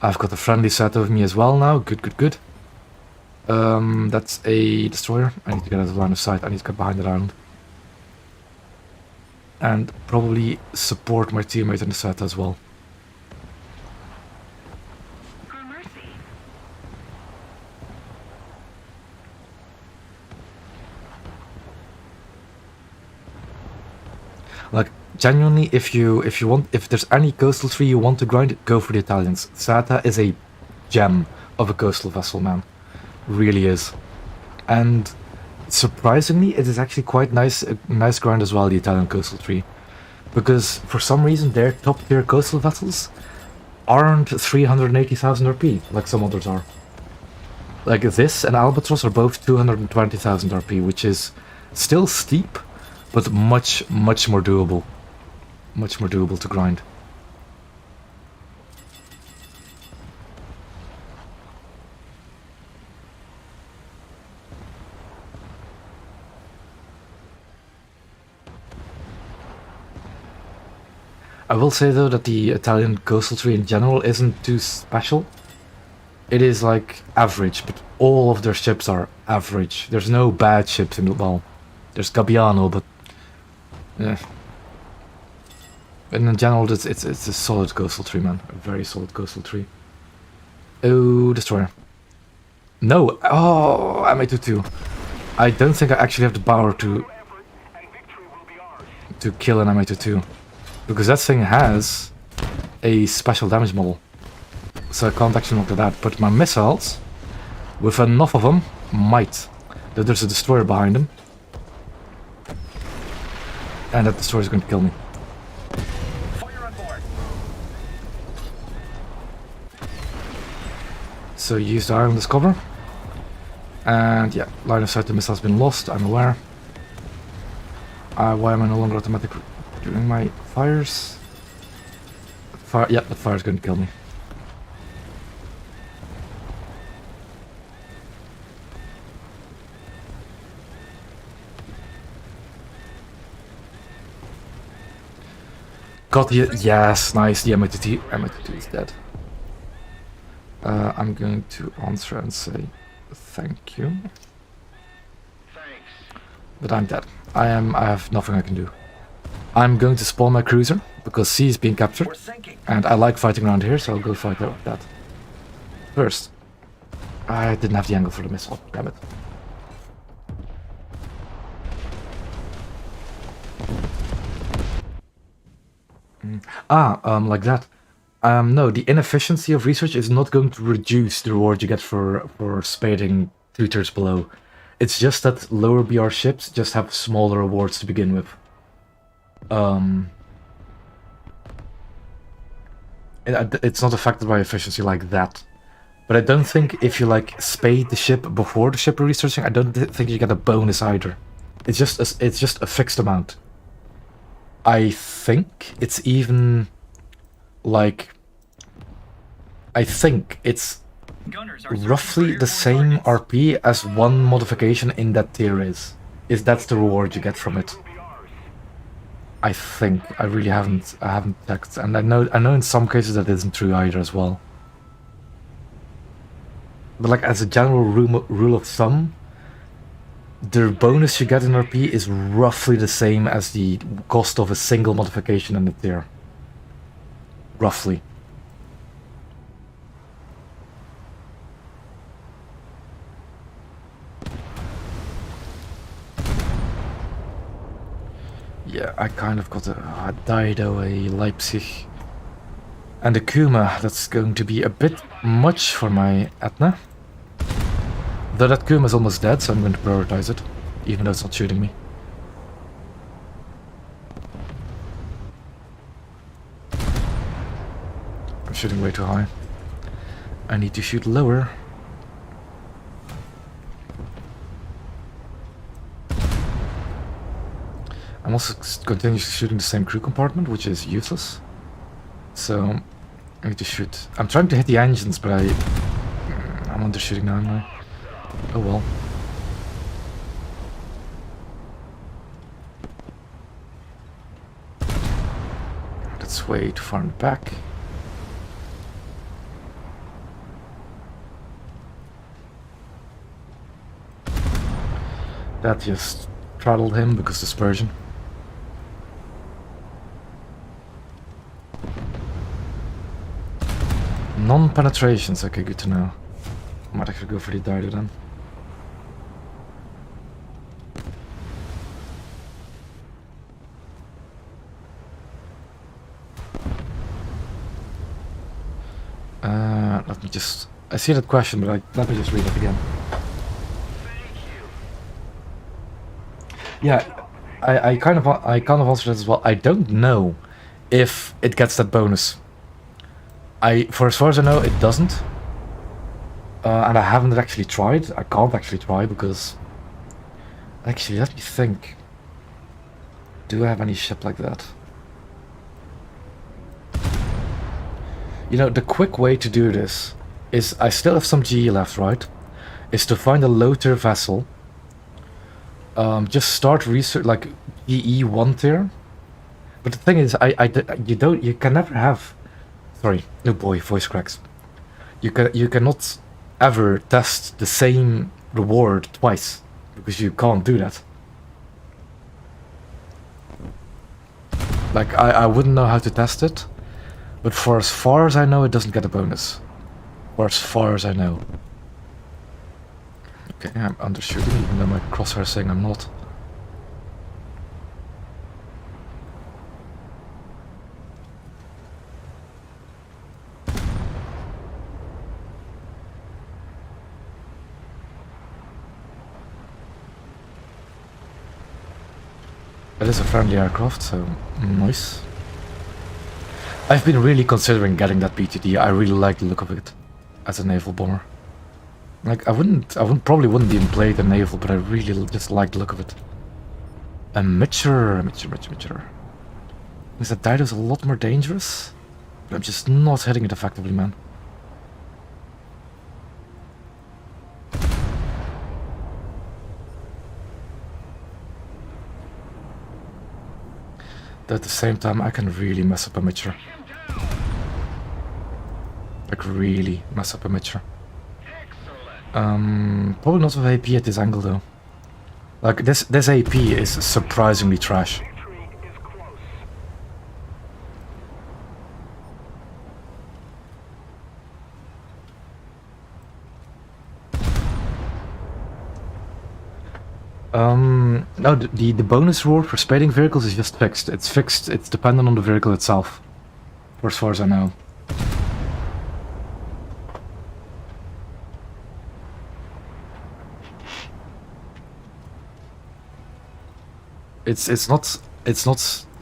I've got a friendly set of me as well now. Good, good, good. That's a destroyer. I need to get out of line of sight. I need to get behind the island. And probably support my teammate in the set as well. Like, genuinely, if there's any coastal tree you want to grind, go for the Italians. Seta is a gem of a coastal vessel, man. Really is. And surprisingly, it is actually quite nice grind as well, the Italian coastal tree. Because for some reason their top tier coastal vessels aren't 380,000 RP like some others are. Like this and Albatross are both 220,000 RP, which is still steep, but much more doable. Much more doable to grind. I will say though that the Italian coastal tree in general isn't too special. It is like average, but all of their ships are average. There's no bad ships in the, well, there's Gabbiano, but yeah. And in general, it's a solid coastal tree, man. A very solid coastal tree. Oh, destroyer. No, oh, MA22. I don't think I actually have the power to kill an MA22. Because that thing has a special damage model. So I can't actually knock it out. But my missiles, with enough of them, might. Though there's a destroyer behind them. And that destroyer is going to kill me. Fire on board. So use the island as cover. And yeah, line of sight the missile has been lost, I'm aware. Why am I no longer automatic doing my fires? Fire, yeah, the fire's going to kill me. Got the, yes, nice, the MIT2 is dead. I'm going to answer and say thank you. Thanks. But I'm dead. I have nothing I can do. I'm going to spawn my cruiser, because C is being captured. We're sinking. And I like fighting around here, so I'll go fight that. First. I didn't have the angle for the missile, damn it. Like that. No, the inefficiency of research is not going to reduce the reward you get for spading 2 tiers below. It's just that lower BR ships just have smaller rewards to begin with. It's not affected by efficiency like that. But I don't think if you like spade the ship before the ship you're researching, I don't think you get a bonus either. It's just a fixed amount. I think it's even like I think it's Gunners are searching roughly for the same airborne targets. RP as one modification in that tier is. That's the reward you get from it. Will be ours. I think. I really haven't checked, and I know in some cases that isn't true either as well. But like as a general rule of thumb, the bonus you get in RP is roughly the same as the cost of a single modification in the tier. Roughly. Yeah, I kind of got a Dido, a Leipzig, and a Kuma. That's going to be a bit much for my Etna. Though that Kuma is almost dead, so I'm going to prioritize it, even though it's not shooting me. I'm shooting way too high. I need to shoot lower. I'm also continuously shooting the same crew compartment, which is useless. So I need to shoot. I'm trying to hit the engines, but I'm undershooting now, am I? Oh well. That's way too far in the back. That just throttled him because dispersion. Non-penetrations, okay, good to know. I might actually go for the Dido then. Let me just... I see that question, but let me just read it again. Yeah, I kind of answered that as well. I don't know if it gets that bonus. For as far as I know, it doesn't. And I haven't actually tried. I can't actually try because... Actually, let me think. Do I have any ship like that? You know, the quick way to do this is... I still have some GE left, right? Is to find a low tier vessel. Just start research, like GE 1 tier. But the thing is, you can never have... Sorry, oh boy, voice cracks. You cannot ever test the same reward twice, because you can't do that. Like, I wouldn't know how to test it, but for as far as I know, it doesn't get a bonus. For as far as I know. Okay, I'm undershooting, even though my crosshair is saying I'm not. It is a friendly aircraft, so nice. I've been really considering getting that BTD. I really like the look of it as a naval bomber. Like probably wouldn't even play the naval, but I really just like the look of it. A Mitcher. Is that Dido's a lot more dangerous? I'm just not hitting it effectively, man. At the same time, I can really mess up a mixture. Like, really mess up a mixture. Probably not with AP at this angle, though. Like, this AP is surprisingly trash. Victory is close. No, the bonus reward for spading vehicles is just fixed. It's fixed, it's dependent on the vehicle itself. For as far as I know. It's not,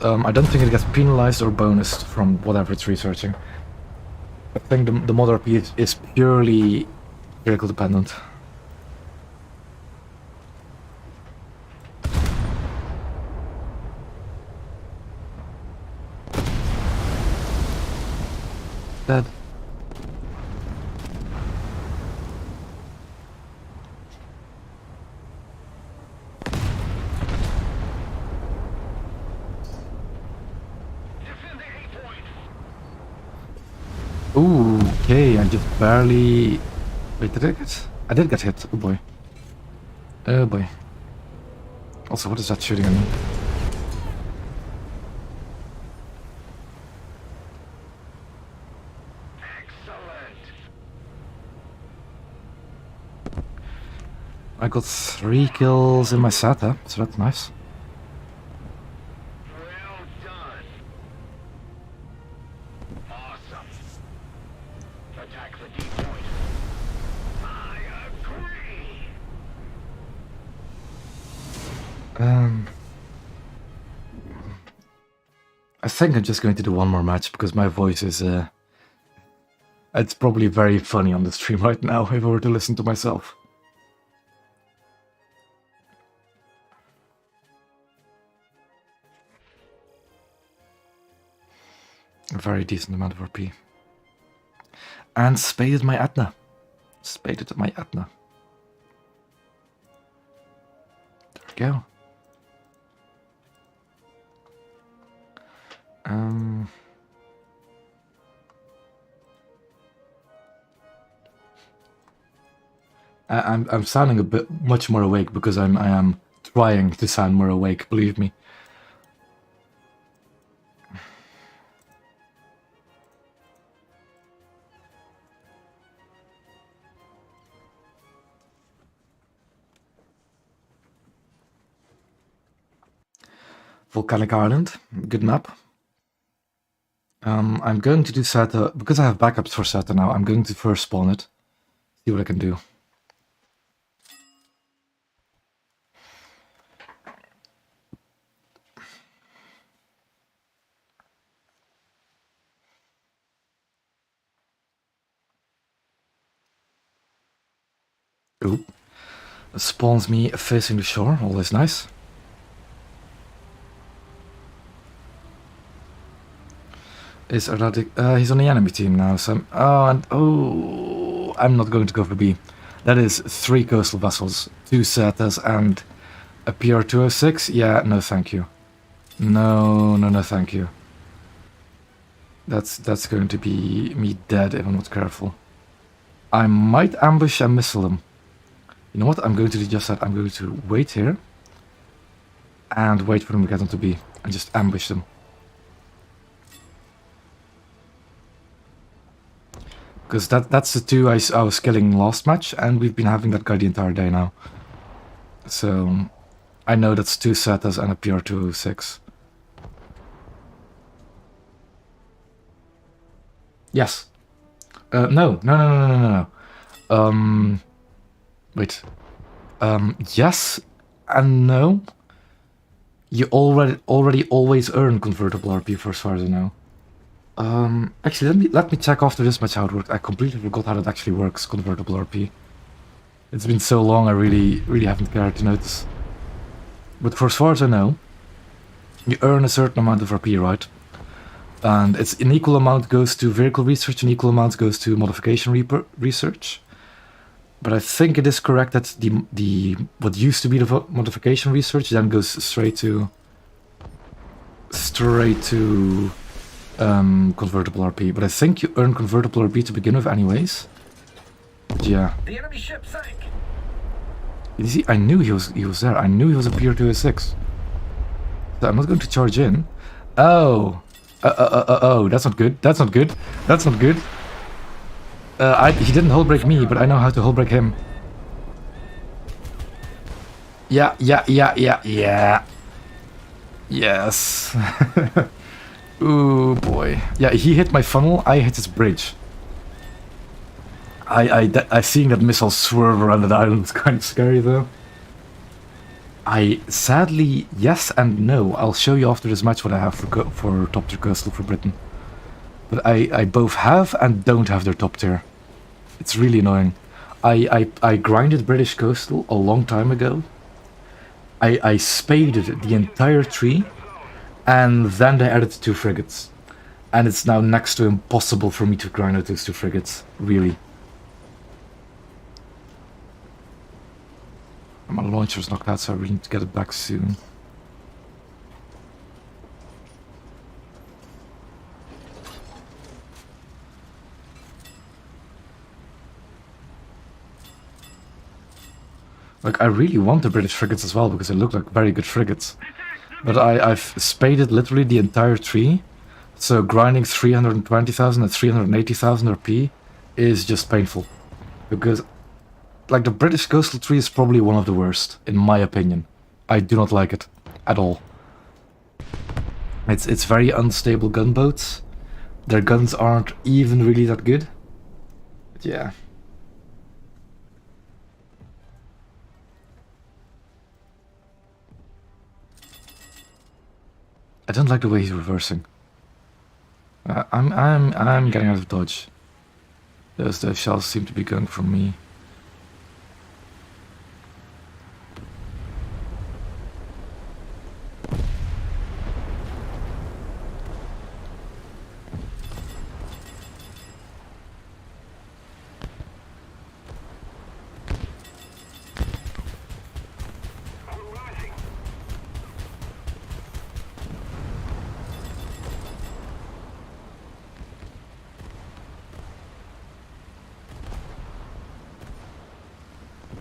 I don't think it gets penalized or bonused from whatever it's researching. I think the mod RP is purely vehicle dependent. Dead. Ooh, okay, I just barely... Wait, did I get... I did get hit, oh boy. Oh boy. Also, what is that shooting at me? I got 3 kills in my SATA, so that's nice. Well done. Awesome. Attack the deep point. I agree. I think I'm just going to do one more match because my voice is, it's probably very funny on the stream right now if I were to listen to myself. A very decent amount of RP. And spaded my Etna. Spaded my Etna. There we go. I'm sounding a bit much more awake because I am trying to sound more awake, believe me. Volcanic Island, good map. I'm going to do SATA, because I have backups for SATA now, I'm going to first spawn it, see what I can do. Oop. It spawns me facing the shore, always nice. Is Erratic? He's on the enemy team now, so I'm not going to go for B. That is 3 coastal vessels, 2 SATAs and a PR-206. Yeah, no thank you. No thank you. That's going to be me dead if I'm not careful. I might ambush and missile them. You know what? I'm going to do just that. I'm going to wait here and wait for them to get onto B and just ambush them. Because that's the 2 I was killing last match, and we've been having that guy the entire day now. So I know that's 2 SATAs and a PR-206. Yes. No. Wait. Yes and no. You already always earn convertible RP for as far as I know. Actually, let me check after this match how it worked. I completely forgot how it actually works, convertible RP. It's been so long, I really haven't cared to notice. But for as far as I know, you earn a certain amount of RP, right? And it's an equal amount goes to vehicle research, an equal amount goes to modification research. But I think it is correct that the what used to be the modification research then goes straight to convertible RP. But I think you earn convertible RP to begin with anyways. But yeah. The enemy ship sank. You see, I knew he was there. I knew he was a PR-206. So I'm not going to charge in. Oh. Oh, that's not good. That's not good. That's not good. He didn't hull break me, but I know how to hull break him. Yeah. Yes. Ooh, boy. Yeah, he hit my funnel, I hit his bridge. I seeing that missile swerve around the island was kind of scary, though. Sadly, yes and no. I'll show you after this match what I have for top tier coastal for Britain. But I both have and don't have their top tier. It's really annoying. I grinded British coastal a long time ago. I spaded the entire tree, and then they added 2 frigates. And it's now next to impossible for me to grind out those 2 frigates, really. My launcher's knocked out, so I really need to get it back soon. Like, I really want the British frigates as well, because they look like very good frigates. But I've spaded literally the entire tree, so grinding 320,000 and 380,000 RP is just painful. Because, like, the British coastal tree is probably one of the worst, in my opinion. I do not like it, at all. It's very unstable gunboats. Their guns aren't even really that good. But yeah. I don't like the way he's reversing. I'm getting out of dodge. Those shells seem to be going for me.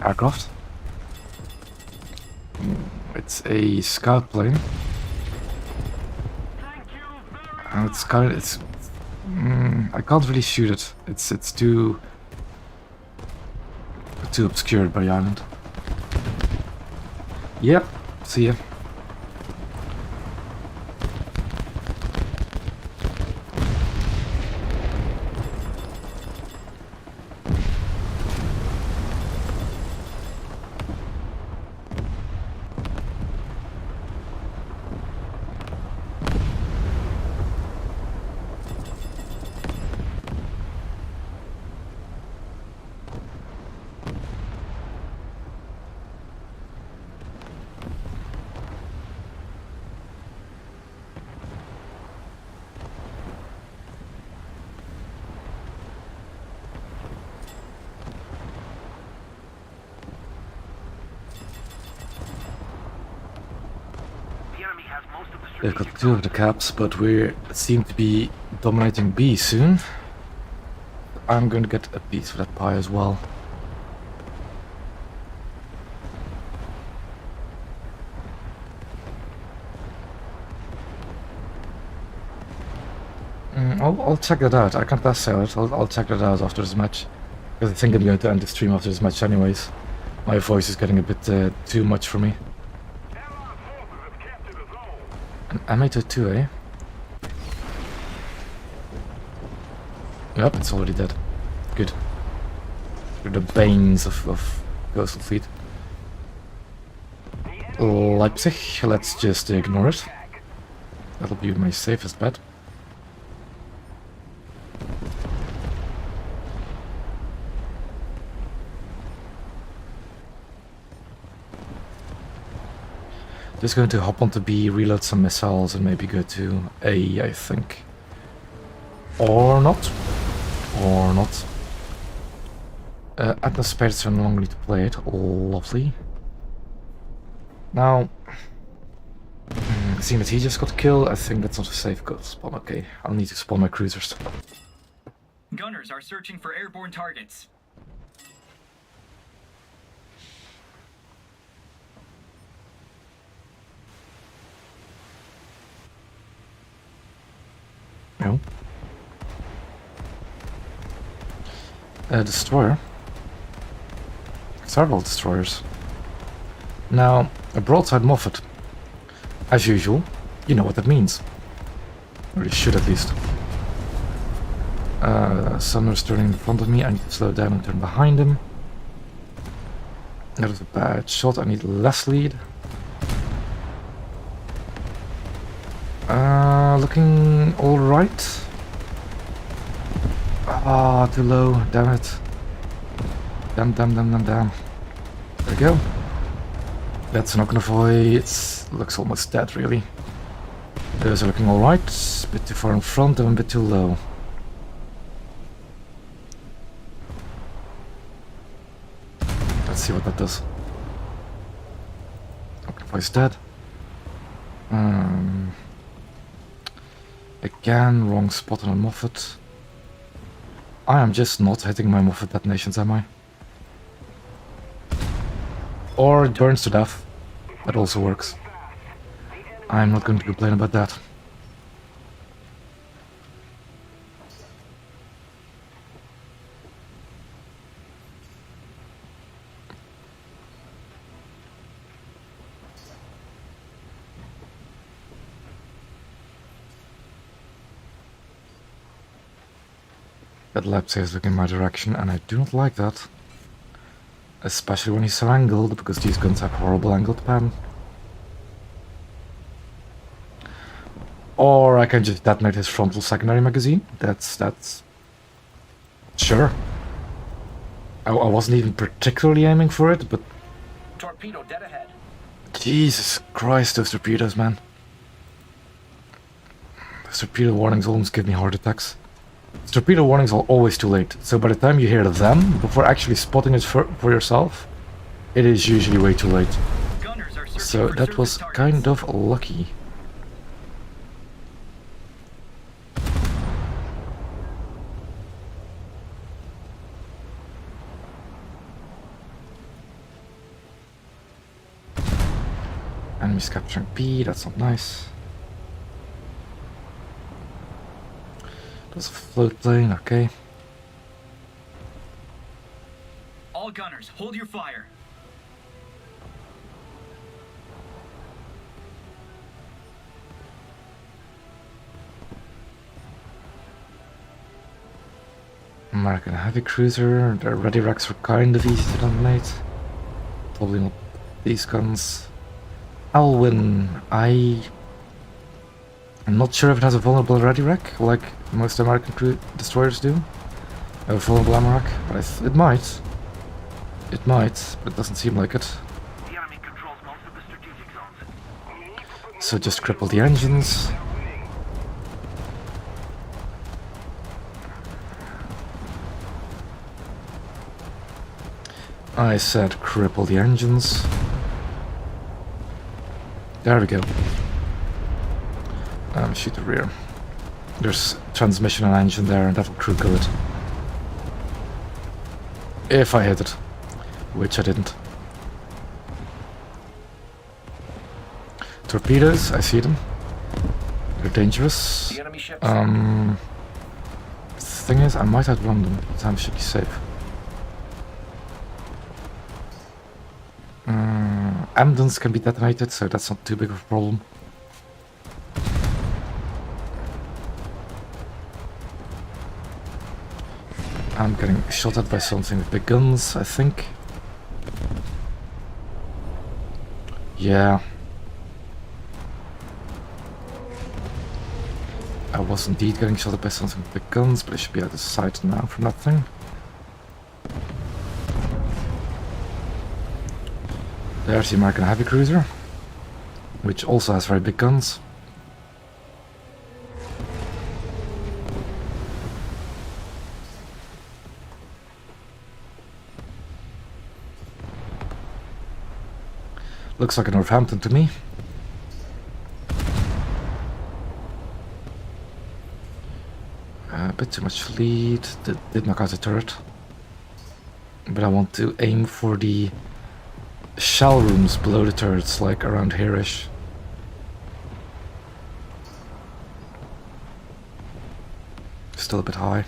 Aircraft. It's a scout plane. And it's kind of, I can't really shoot it. It's too obscured by the island. Yep. See ya. They've got 2 of the caps, but we seem to be dominating B soon. I'm going to get a piece of that pie as well. I'll check that out. I can't best say it. I'll check that out after this match. Because I think I'm going to end the stream after this match anyways. My voice is getting a bit too much for me. An M802, eh? Yep, it's already dead. Good. They're the banes of Coastal Fleet. Leipzig, let's just ignore it. That'll be my safest bet. Just going to hop onto B, reload some missiles, and maybe go to A, I think. Or not. Or not. Atmosphere, so no longer need to play it. Lovely. Now, seeing that he just got killed, I think that's not a safe go spawn. Okay, I'll need to spawn my cruisers. Gunners are searching for airborne targets. No. Destroyer. Several destroyers. Now, a broadside Moffat. As usual, you know what that means. Or you should at least. Sumner's turning in front of me, I need to slow down and turn behind him. That was a bad shot, I need less lead. Looking alright. Ah, too low, damn it. Damn. There we go. That's not gonna avoid. It looks almost dead, really. Those are looking alright. A bit too far in front and a bit too low. Let's see what that does. Voice dead. Again, wrong spot on a Moffat. I am just not hitting my Moffat detonations, am I? Or it burns to death. That also works. I'm not going to complain about that. That Leipzig is looking in my direction, and I do not like that. Especially when he's so angled, because these guns have horrible angled pan. Or I can just detonate his frontal secondary magazine. That's... Sure. I wasn't even particularly aiming for it, but... Torpedo dead ahead. Jesus Christ, those torpedoes, man. Those torpedo warnings almost give me heart attacks. Torpedo warnings are always too late, so by the time you hear them, before actually spotting it for yourself, it is usually way too late. So that was kind of lucky. Enemies capturing B, that's not nice. That's a float plane, okay. All gunners, hold your fire. American heavy cruiser, their ready racks were kind of easy to dominate. Probably not these guns. Alwyn, I'm not sure if it has a vulnerable ready rack, like most American destroyers do. A vulnerable ammo rack, but it might. It might, but it doesn't seem like it. The enemy controls most of the strategic zones. So just cripple the engines. I said cripple the engines. There we go. Shoot the rear. There's transmission and engine there, and that will crew kill it. If I hit it. Which I didn't. Torpedoes, I see them. They're dangerous. The enemy ships. The thing is, I might outrun them. Time should be safe. Amdens can be detonated, so that's not too big of a problem. I'm getting shot at by something with big guns, I think. Yeah. I was indeed getting shot at by something with big guns, but I should be out of sight now from that thing. There's the American heavy cruiser, which also has very big guns. Looks like a Northampton to me. A bit too much lead. Did knock out the turret. But I want to aim for the shell rooms below the turrets, like around here-ish. Still a bit high.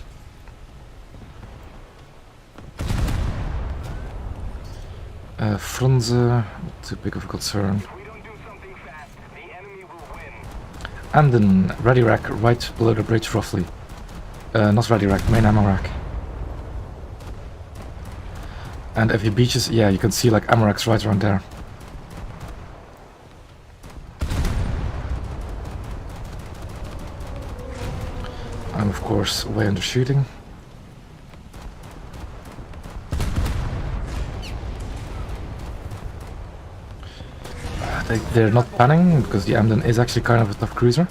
Frunze, not too big of a concern. If we don't do something fast, the enemy will win. And then ready rack right below the bridge roughly. Not ready rack, main ammo rack. And if he beaches, yeah, you can see like ammo racks right around there. I'm of course way under shooting. They're not panning because the Emden is actually kind of a tough cruiser.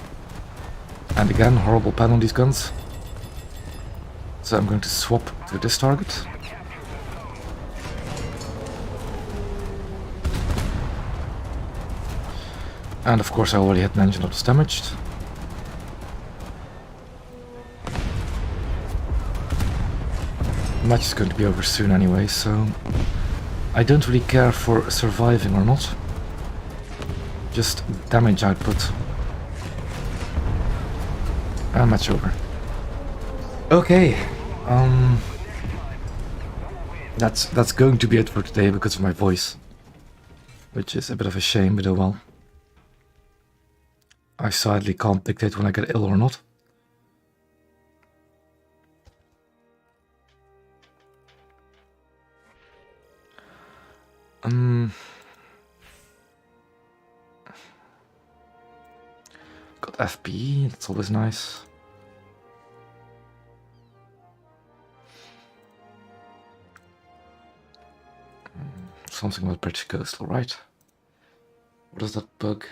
And again, horrible pan on these guns. So I'm going to swap to this target. And of course I already had an engine that was damaged. The match is going to be over soon anyway, so I don't really care for surviving or not. Just damage output. And match over. Okay. That's going to be it for today because of my voice. Which is a bit of a shame, but oh well. I sadly can't dictate when I get ill or not. Got FP, that's always nice. Something about British Coastal, right? What is that bug?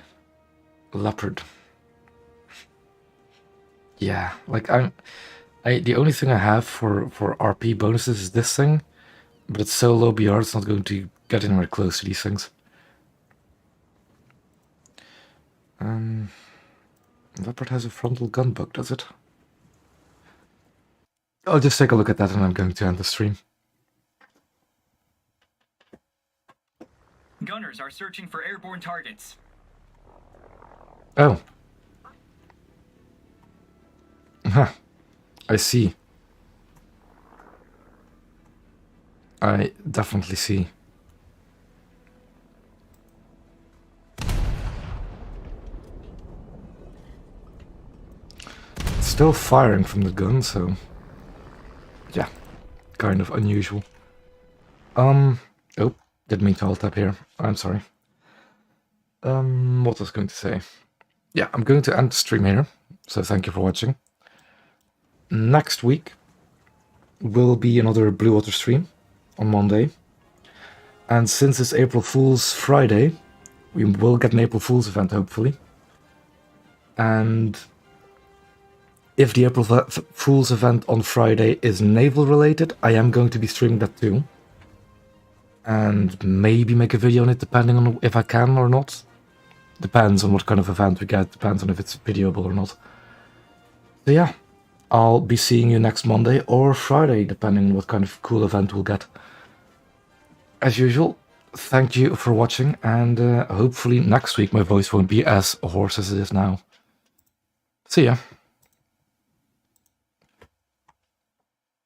Leopard. Yeah, like the only thing I have for RP bonuses is this thing, but it's so low BR it's not going to get anywhere close to these things. Leopard has a frontal gun bug, does it? I'll just take a look at that and I'm going to end the stream. Gunners are searching for airborne targets. Oh. Huh. I see. I definitely see. It's still firing from the gun, so yeah, kind of unusual. Oh, didn't mean to alt tab here. I'm sorry. What was I going to say? Yeah, I'm going to end the stream here, so thank you for watching. Next week will be another Blue Water stream on Monday. And since it's April Fool's Friday, we will get an April Fool's event, hopefully. And if the April Fool's event on Friday is naval related, I am going to be streaming that too. And maybe make a video on it, depending on if I can or not. Depends on what kind of event we get, depends on if it's videoable or not. So yeah, I'll be seeing you next Monday or Friday, depending on what kind of cool event we'll get. As usual, thank you for watching, and hopefully next week my voice won't be as hoarse as it is now. See ya.